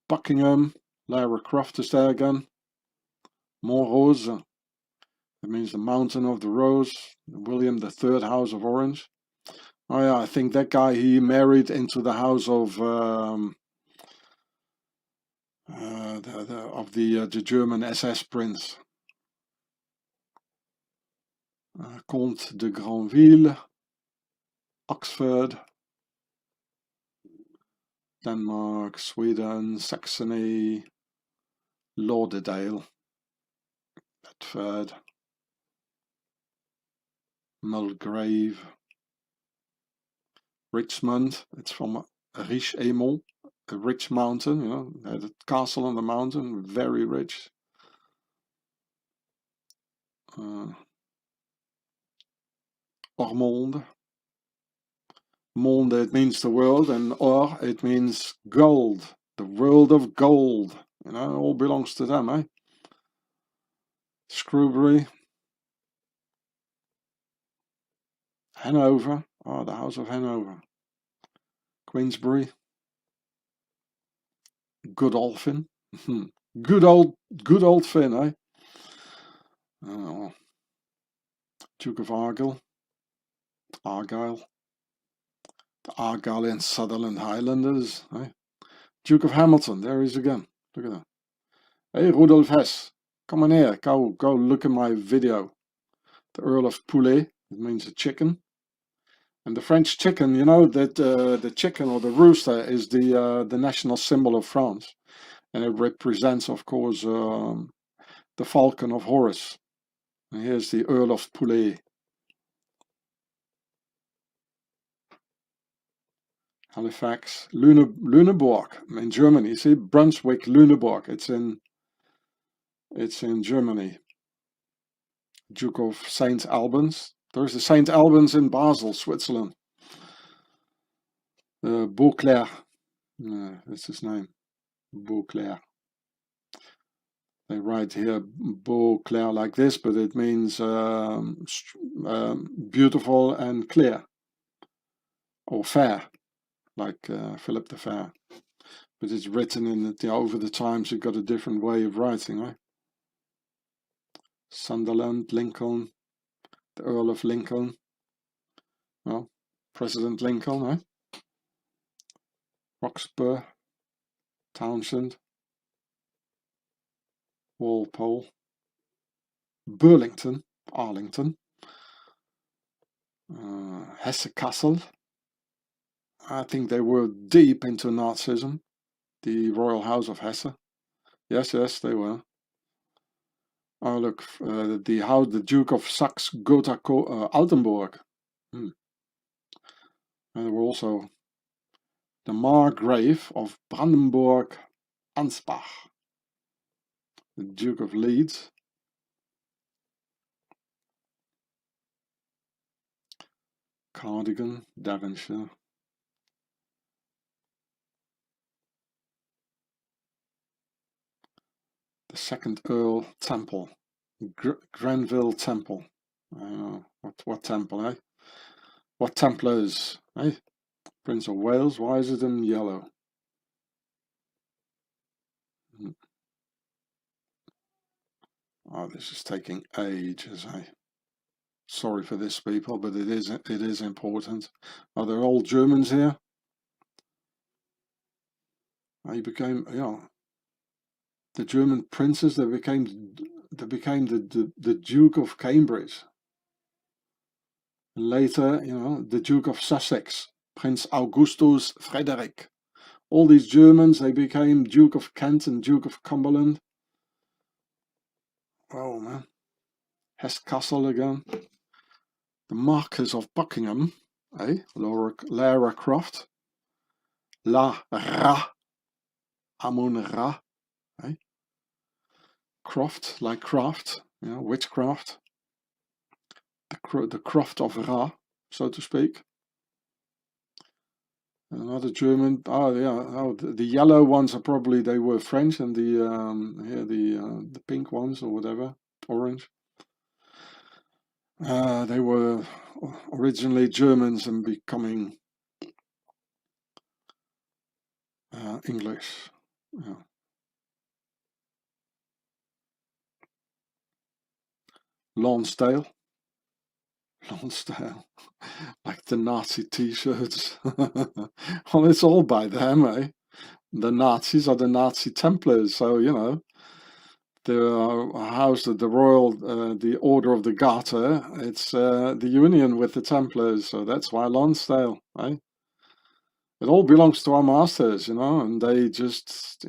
Buckingham, Lara Croft is there again. Montrose, that means the Mountain of the Rose. William III, House of Orange. Oh yeah, I think that guy, he married into the house of the German SS prince. Comte de Granville, Oxford, Denmark, Sweden, Saxony, Lauderdale, Bedford, Mulgrave, Richmond. It's from Riche Emont, a rich mountain, you know, had a castle on the mountain, very rich. Ormonde. Monde, it means the world, and or, it means gold. The world of gold. You know, it all belongs to them, eh? Screwbury. Hanover. Oh, the House of Hanover. Queensbury. Godolphin. good old Finn, eh? Oh. Duke of Argyll. The Argyll and Sutherland Highlanders. Eh? Duke of Hamilton, there he is again. Look at that. Hey, Rudolf Hess, come on here. Go look at my video. The Earl of Poulet, it means a chicken. And the French chicken, you know that the chicken or the rooster is the national symbol of France. And it represents, of course, the falcon of Horus. And here's the Earl of Poulet. Halifax, Lüneburg in Germany. See, Brunswick, Lüneburg. It's in Germany. Duke of St. Albans. There's the St. Albans in Basel, Switzerland. Beauclerc. That's his name. Beauclerc. They write here Beauclerc like this, but it means beautiful and clear. Or fair, like Philip the Fair. But it's written in over the times, it got a different way of writing, right? Sunderland, Lincoln, the Earl of Lincoln. Well, President Lincoln, right? Roxburgh, Townshend, Walpole, Burlington, Arlington, Hesse Castle. I think they were deep into Nazism. The Royal House of Hesse. Yes, they were. Oh, look, the Duke of Saxe-Gotha-Altenburg. And there were also the Margrave of Brandenburg-Ansbach, the Duke of Leeds, Cardigan, Devonshire, the second Earl Temple, Grenville Temple. What temple, eh? What Templars, eh? Prince of Wales, why is it in yellow? Oh, this is taking ages, eh? Sorry for this, people, but it is important. Are there old Germans here? He became, the German princes. They became the Duke of Cambridge. Later, the Duke of Sussex, Prince Augustus Frederick. All these Germans, they became Duke of Kent and Duke of Cumberland. Oh man, Hesse Castle again. The Marquess of Buckingham, Lara Croft. La Ra, Amun Ra, Croft, like craft, witchcraft. The Croft of Ra, so to speak. Another German. The yellow ones are probably, they were French, and the pink ones or whatever, orange. They were originally Germans and becoming English. Lonsdale, like the Nazi t-shirts. Well, it's all by them, eh? The Nazis are the Nazi Templars, so the house, the royal, the Order of the Garter, it's the union with the Templars, so that's why Lonsdale, eh? It all belongs to our masters, and they just,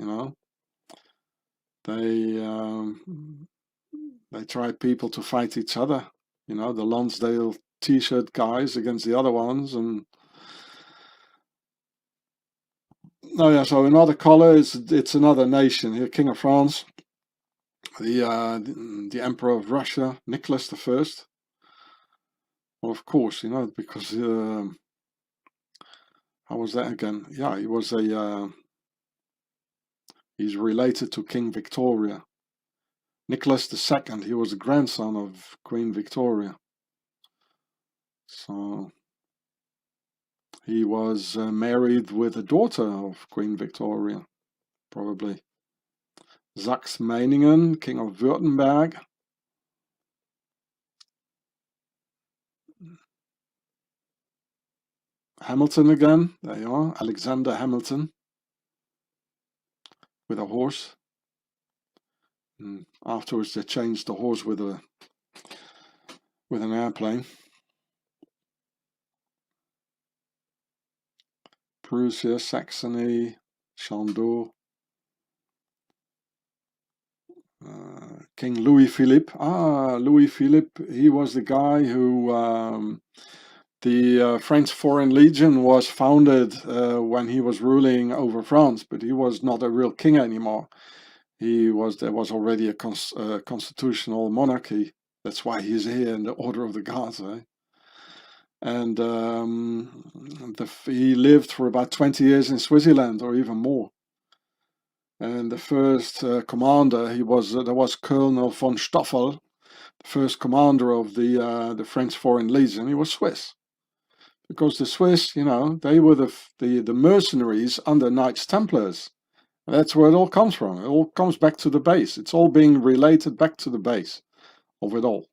they try people to fight each other, the Lonsdale t-shirt guys against the other ones, and so another color it's another nation here. King of France, the Emperor of Russia, Nicholas I. Well, of course, because how was that again? Yeah, he was he's related to King Victoria. Nicholas II, he was the grandson of Queen Victoria. So he was married with a daughter of Queen Victoria, probably. Saxe-Meiningen, King of Württemberg. Hamilton again. There you are, Alexander Hamilton with a horse. And afterwards, they changed the horse with an airplane. Prussia, Saxony, Chandon. King Louis Philippe. Louis Philippe, he was the guy who the French Foreign Legion was founded when he was ruling over France, but he was not a real king anymore. There was already a constitutional monarchy. That's why he's here in the Order of the Guards. And he lived for about 20 years in Switzerland, or even more. And the first commander, there was Colonel von Stoffel, the first commander of the French Foreign Legion. He was Swiss, because the Swiss, they were the mercenaries under Knights Templars. And that's where it all comes from. It all comes back to the base. It's all being related back to the base of it all.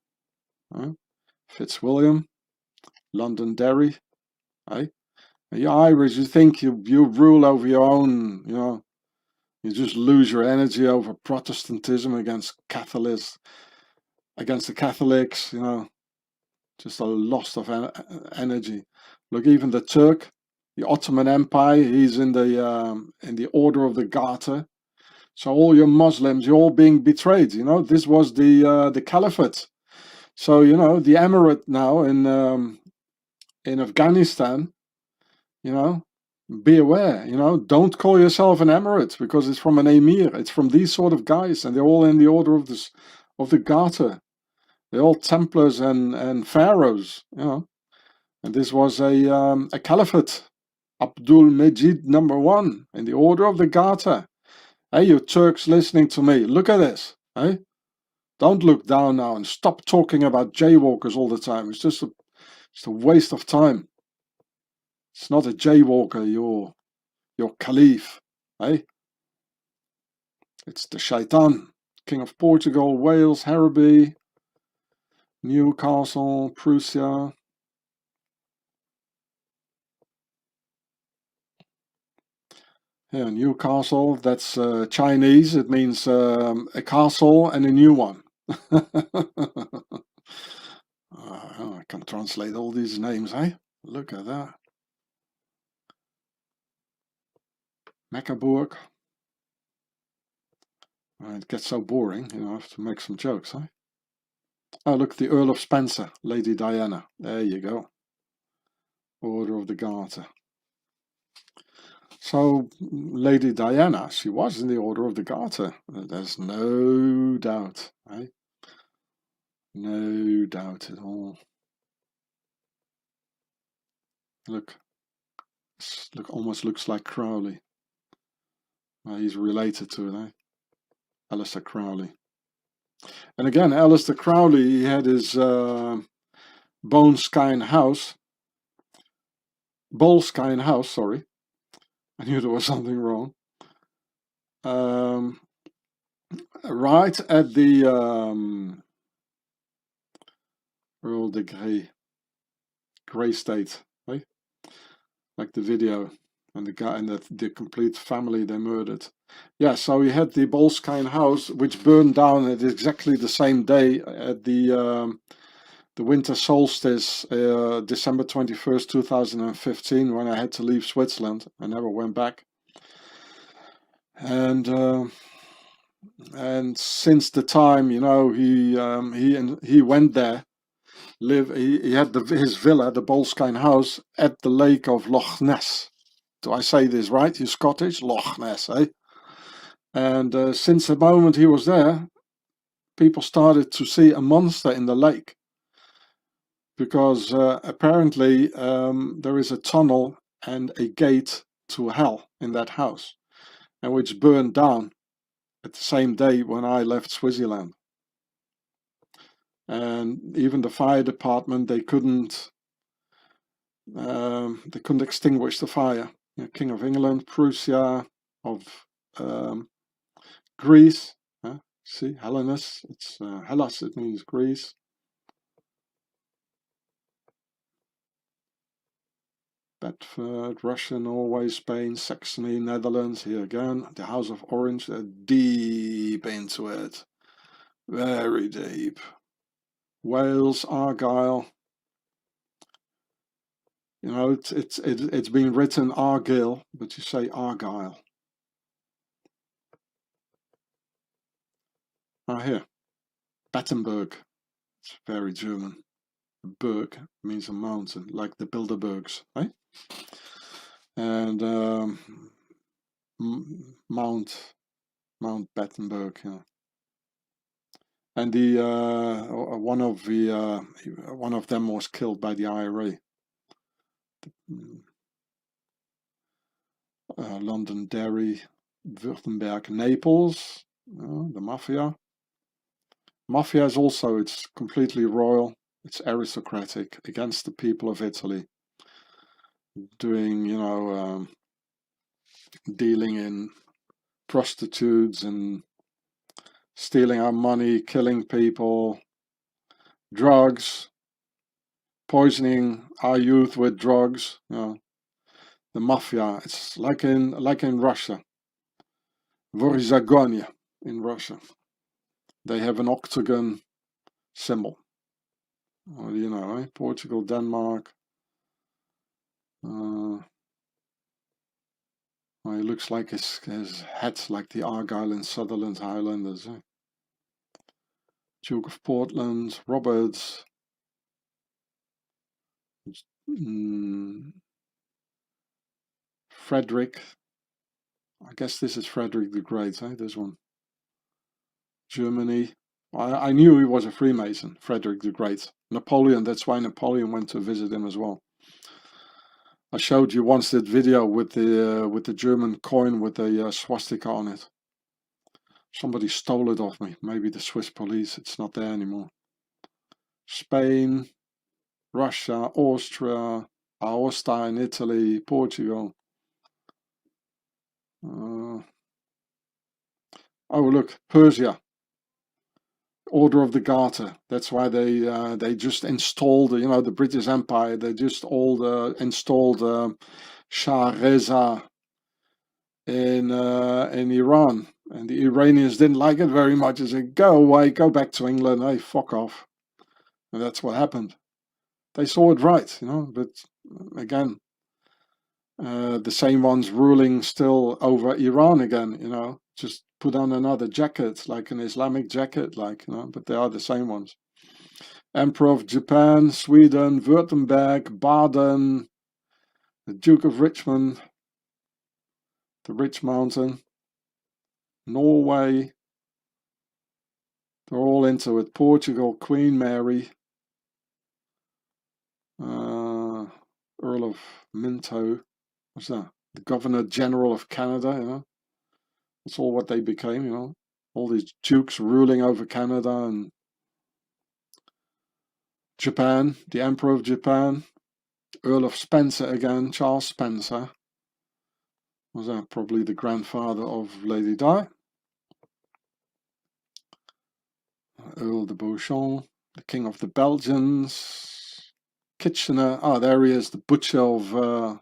Fitzwilliam, Londonderry, The Irish, you think you rule over your own, you just lose your energy over Protestantism against Catholics, against the Catholics, just a loss of energy. Look, even the Turk, the Ottoman Empire, he's in the Order of the Garter. So all your Muslims, you're all being betrayed. This was the Caliphate. So the Emirate now in Afghanistan, be aware. Don't call yourself an emirate, because it's from an emir. It's from these sort of guys, and they're all in the Order of the Garter. They're all Templars and Pharaohs. And this was a caliphate, Abdul Majid #1 in the Order of the Garter. Hey, you Turks listening to me, look at this. Hey, don't look down now and stop talking about jaywalkers all the time. It's just a waste of time. It's not a jaywalker, your caliph, It's the shaitan, King of Portugal, Wales, Harrowby, Newcastle, Prussia. Yeah, Newcastle, that's Chinese. It means a castle and a new one. I can translate all these names, Look at that. Meccaburg. It gets so boring, I have to make some jokes, Oh, look, the Earl of Spencer, Lady Diana. There you go. Order of the Garter. So, Lady Diana, she was in the Order of the Garter. There's no doubt, No doubt at all. Look, almost looks like Crowley. He's related to it, Aleister Crowley. And again, Aleister Crowley, he had his Boleskine house, sorry. I knew there was something wrong. Right at the Earl de Grey State, like the video, and the guy and the complete family they murdered. Yeah, so he had the Boleskine house, which burned down at exactly the same day at the winter solstice, December 21st, 2015, when I had to leave Switzerland. I never went back. And since the time, he went there. He had his villa, the Boleskine house, at the lake of Loch Ness. Do I say this right? You Scottish? Loch Ness, And since the moment he was there, people started to see a monster in the lake. Because apparently there is a tunnel and a gate to hell in that house, and which burned down at the same day when I left Switzerland. And even the fire department, they couldn't extinguish the fire. King of England, Prussia, of Greece. See, Hellenes. It's Hellas. It means Greece. Bedford, Russia, Norway, Spain, Saxony, Netherlands, here again, the House of Orange, deep into it, very deep. Wales, Argyll, you know, it's been written Argyll, but you say Argyll. Ah, here, Battenberg, it's very German. Berg means a mountain, like the Bilderbergs, right? And Mount Battenberg, yeah. And the one of them was killed by the IRA. Londonderry, Württemberg, Naples, the mafia. Mafia is also, it's completely royal, it's aristocratic, against the people of Italy, doing, you know, dealing in prostitutes and stealing our money, killing people, drugs, poisoning our youth with drugs, you know. The mafia, it's like in Russia. Vorizagonia in Russia. They have an octagon symbol. What do you know, eh? Portugal, Denmark. Well, he looks like his hat like the Argyll and Sutherland Highlanders. Eh? Duke of Portland, Roberts. Frederick. I guess this is Frederick the Great, eh? This one. Germany. I knew he was a Freemason, Frederick the Great. Napoleon, that's why Napoleon went to visit him as well. I showed you once that video with the German coin with a swastika on it. Somebody stole it off me. Maybe the Swiss police. It's not there anymore. Spain, Russia, Austria, Aosta in Italy, Portugal. Oh look, Persia. Order of the Garter. That's why they just installed, you know, the British Empire. They just installed Shah Reza in Iran, and the Iranians didn't like it very much. They said, "Go away, go back to England. Hey, fuck off." And that's what happened. They saw it right, you know. But again, the same ones ruling still over Iran again, you know. Just put on another jacket, like an Islamic jacket, like, you know, but they are the same ones. Emperor of Japan, Sweden, Württemberg, Baden, the Duke of Richmond, the Rich Mountain, Norway, they're all into it. Portugal, Queen Mary, Earl of Minto, what's that? The Governor General of Canada, you know. That's all what they became, you know. All these dukes ruling over Canada. And Japan, the Emperor of Japan, Earl of Spencer again, Charles Spencer. Was that probably the grandfather of Lady Di? Earl de Beauchamp, the King of the Belgians, Kitchener. Oh, there he is, the butcher of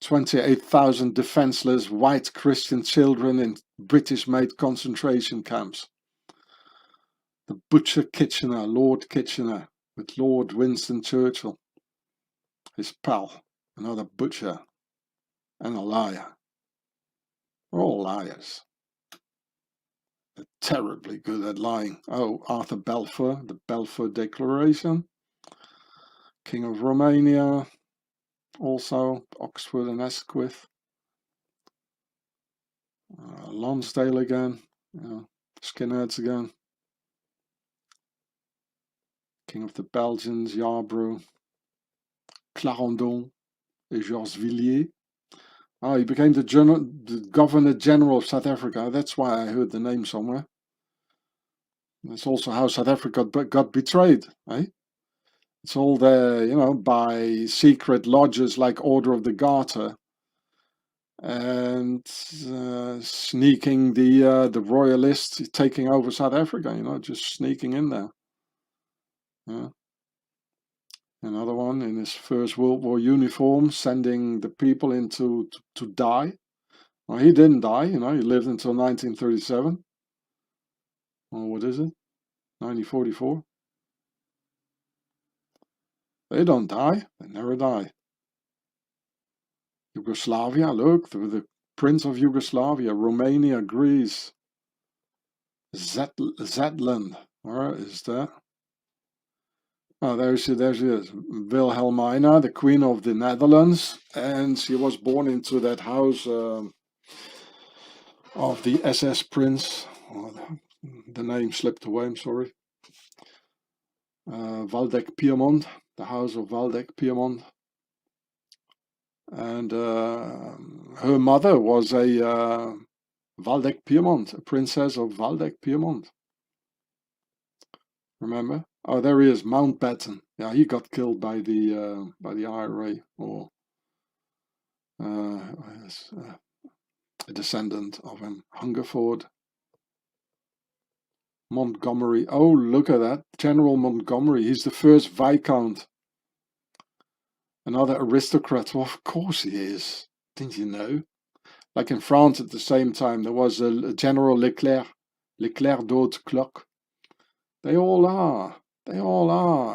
28,000 defenseless white Christian children in British-made concentration camps. The butcher Kitchener, Lord Kitchener, with Lord Winston Churchill, his pal, another butcher and a liar. We're all liars. They're terribly good at lying. Oh, Arthur Balfour, the Balfour Declaration, King of Romania, also Oxford and Asquith, Lonsdale again, Skinheads again, King of the Belgians, Yarborough, Clarendon, and Georges Villiers. Oh, he became the Governor General of South Africa. That's why I heard the name somewhere. That's also how South Africa got betrayed, eh? It's all there, you know, by secret lodges like Order of the Garter, and sneaking the royalists taking over South Africa, you know, just sneaking in there. Yeah. Another one in his First World War uniform, sending the people in to die. Well, he didn't die, you know, he lived until 1937. Or what is it? 1944. They don't die, they never die. Yugoslavia, look, the Prince of Yugoslavia, Romania, Greece, Zetland, where is that? Oh, there she is, Wilhelmina, the Queen of the Netherlands, and she was born into that house of the SS Prince. Oh, the name slipped away, I'm sorry. Waldeck-Pyrmont, the house of Waldeck-Pyrmont. And her mother was a Waldeck-Pyrmont, a princess of Waldeck-Pyrmont. Remember? Oh, there he is, Mountbatten. Yeah, he got killed by the IRA, or a descendant of him, Hungerford. Montgomery. Oh, look at that, General Montgomery. He's the first Viscount. Another aristocrat. Well, of course he is. Didn't you know? Like in France at the same time, there was a General Leclerc d'Haute Cloque. They all are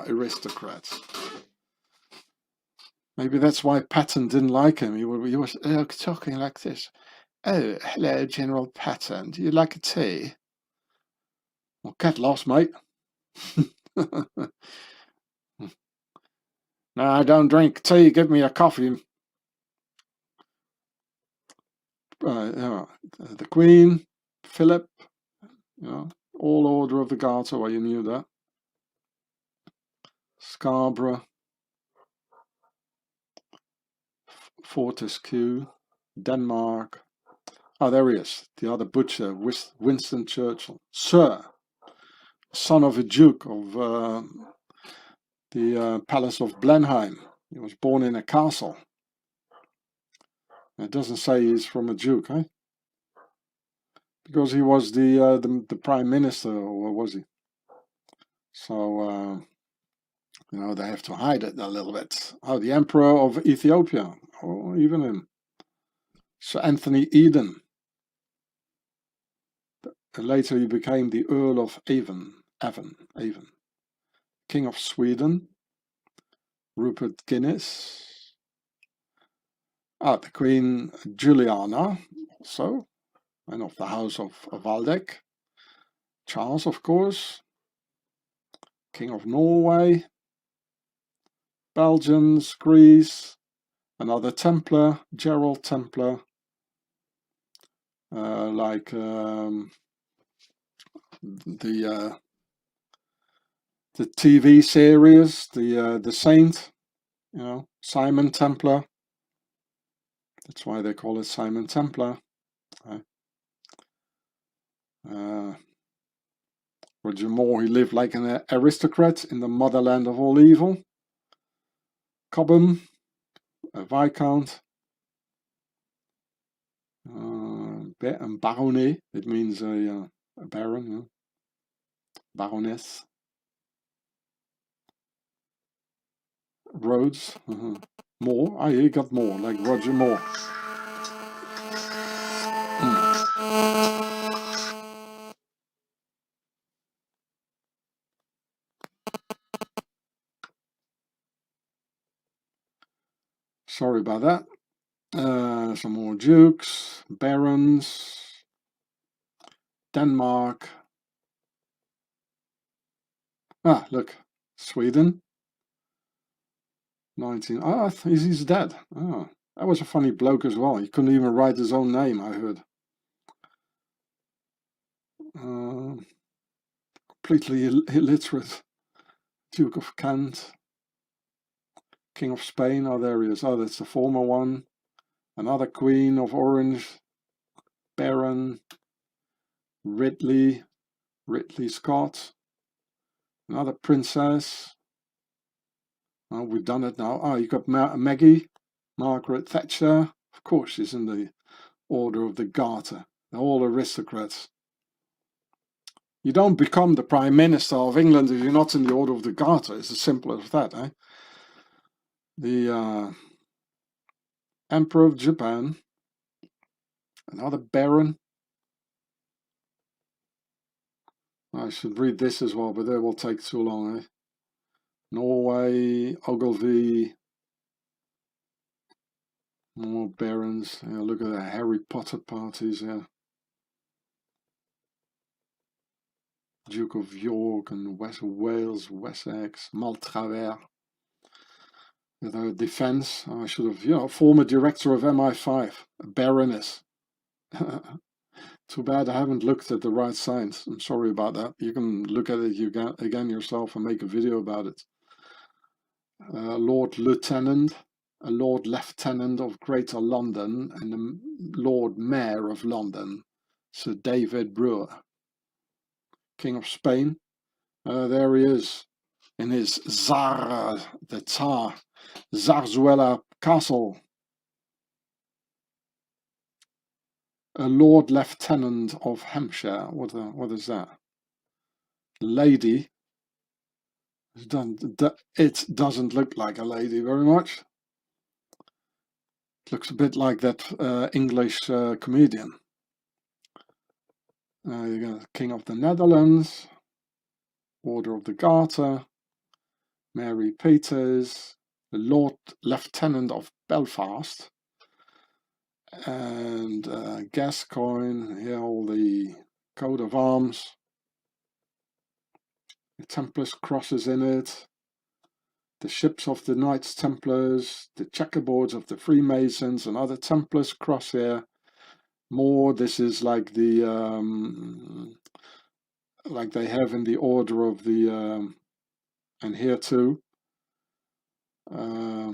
aristocrats. Maybe that's why Patton didn't like him. He was talking like this. Oh, hello, General Patton. Do you like a tea? Well, get lost, mate. No, I don't drink tea. Give me a coffee. The Queen, Philip, you know, all Order of the Garter. Well, you knew that. Scarborough, Fortescue, Denmark. Oh, there he is, the other butcher, Winston Churchill. Sir, son of a duke of the Palace of Blenheim. He was born in a castle. It doesn't say he's from a duke, eh? Because he was the prime minister, or was he? So, you know, they have to hide it a little bit. Oh, the Emperor of Ethiopia. Oh, even him. Sir Anthony Eden. Later he became the Earl of Avon. King of Sweden. Rupert Guinness. Ah, the Queen Juliana, also, and of the House of Waldeck. Charles, of course. King of Norway. Belgians, Greece. Another Templar, Gerald Templar. Like the TV series, the Saint, you know, Simon Templar. That's why they call it Simon Templar. Roger Moore, he lived like an aristocrat in the motherland of all evil. Cobham, a Viscount. Baronet, it means a baron, yeah. Baroness. Rhodes, Moore, ah, he got more, like Roger Moore. Sorry about that. Some more dukes, barons, Denmark. Ah, look, Sweden. 19. Ah, he's dead. Ah, that was a funny bloke as well. He couldn't even write his own name, I heard. Completely illiterate. Duke of Kent. King of Spain. Oh, there he is. Oh, that's the former one. Another Queen of Orange. Baron. Ridley Scott. Another princess. Oh, we've done it now. Oh, you got Maggie, Margaret Thatcher. Of course, she's in the Order of the Garter. They're all aristocrats. You don't become the Prime Minister of England if you're not in the Order of the Garter. It's as simple as that, eh? the Emperor of Japan, another baron. I should read this as well, but that will take too long, eh? Norway, Ogilvy, more barons. Yeah, look at the Harry Potter parties, yeah. Duke of York and West Wales, Wessex, Maltravers. The defense, I should have, you know, former director of MI5, a baroness. Too bad I haven't looked at the right signs. I'm sorry about that. You can look at it again yourself and make a video about it. Lord Lieutenant, a Lord Lieutenant of Greater London, and the Lord Mayor of London, Sir David Brewer. King of Spain. There he is, in his Tsar, the Tsar, Zarzuela Castle. A Lord Lieutenant of Hampshire. What is that? Lady. It doesn't look like a lady very much. It looks a bit like that English comedian. You got King of the Netherlands, Order of the Garter, Mary Peters, the Lord Lieutenant of Belfast, and Gascoigne. Here all the coat of arms, the Templars crosses in it, the ships of the Knights Templars, the checkerboards of the Freemasons, another Templars cross here. More, this is like the like they have in the Order of the and here too. I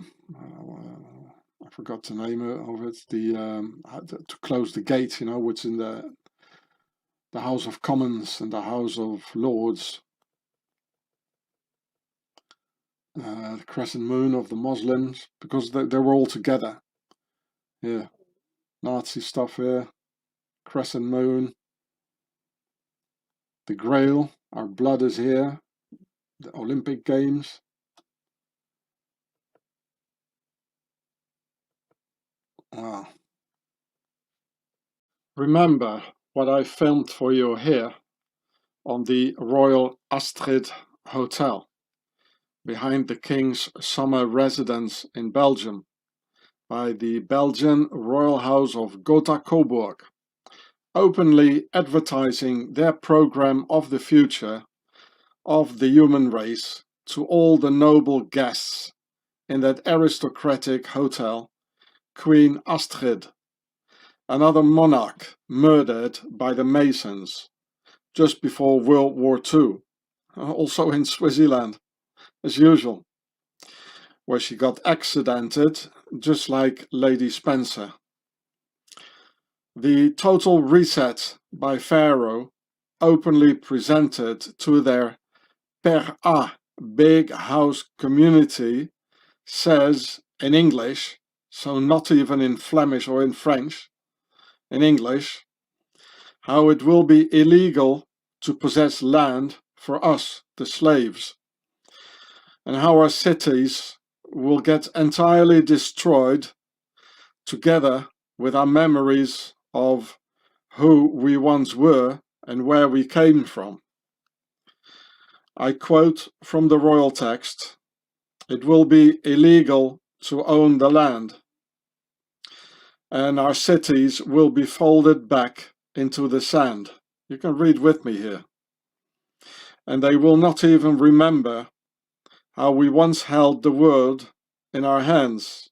forgot the name of it. The to close the gate, you know, which in the House of Commons and the House of Lords. The crescent moon of the Muslims, because they were all together. Yeah, Nazi stuff here. Crescent moon. The Grail, our blood is here. The Olympic Games. Wow. Remember what I filmed for you here on the Royal Astrid Hotel, behind the King's summer residence in Belgium, by the Belgian Royal House of Gotha-Coburg, openly advertising their program of the future of the human race to all the noble guests in that aristocratic hotel, Queen Astrid, another monarch murdered by the Masons just before World War II, also in Swaziland, as usual, where she got accidented, just like Lady Spencer. The total reset by Pharaoh, openly presented to their per a big house community, says in English, so not even in Flemish or in French, in English, how it will be illegal to possess land for us, the slaves, and how our cities will get entirely destroyed together with our memories of who we once were and where we came from. I quote from the royal text, "It will be illegal to own the land, and our cities will be folded back into the sand." You can read with me here. "And they will not even remember how we once held the world in our hands,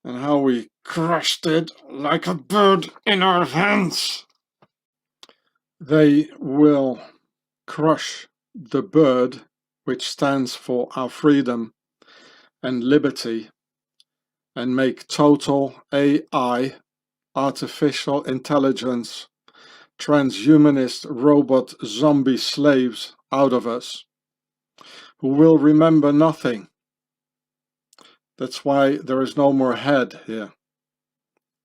and how we crushed it like a bird in our hands." They will crush the bird which stands for our freedom and liberty, and make total AI, artificial intelligence, transhumanist robot zombie slaves out of us, who will remember nothing. That's why there is no more head here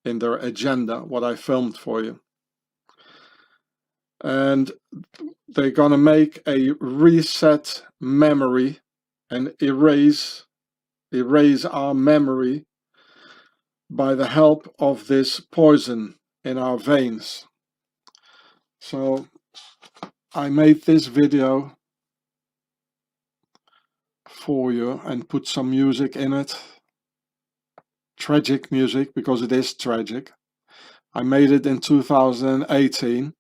in their agenda, what I filmed for you. And they're gonna make a reset memory and erase erase our memory by the help of this poison in our veins. So I made this video for you and put some music in it. Tragic music, because it is tragic. I made it in 2018.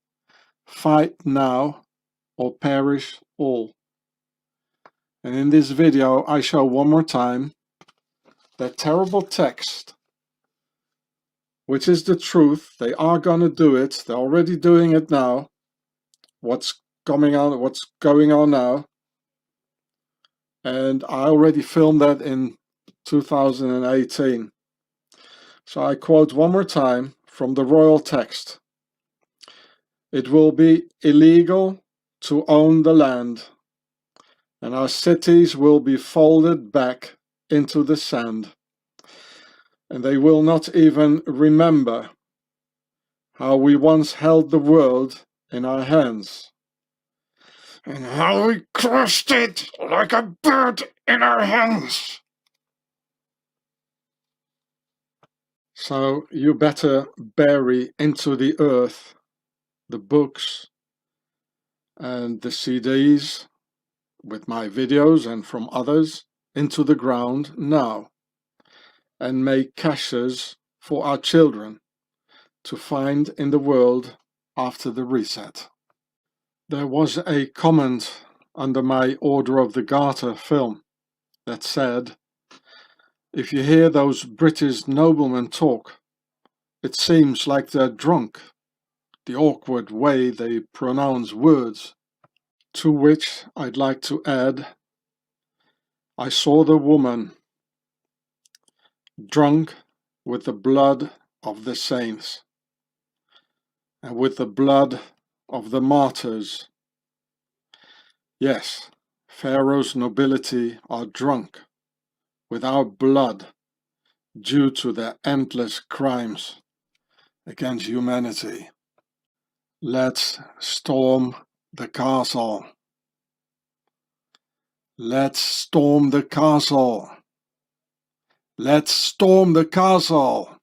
Fight now or perish all. And in this video I show one more time that terrible text, which is the truth. They are gonna do it. They're already doing it now. What's going on now. And I already filmed that in 2018. So I quote one more time from the royal text. It will be illegal to own the land, and our cities will be folded back into the sand, and they will not even remember how we once held the world in our hands, and how we crushed it like a bird in our hands. So you better bury into the earth the books and the CDs with my videos and from others into the ground now, and make caches for our children to find in the world after the reset. There was a comment under my Order of the Garter film that said, if you hear those British noblemen talk, it seems like they're drunk, the awkward way they pronounce words. To which I'd like to add, I saw the woman drunk with the blood of the saints and with the blood of the martyrs. Yes, Pharaoh's nobility are drunk with our blood due to their endless crimes against humanity. Let's storm the castle. Let's storm the castle. Let's storm the castle.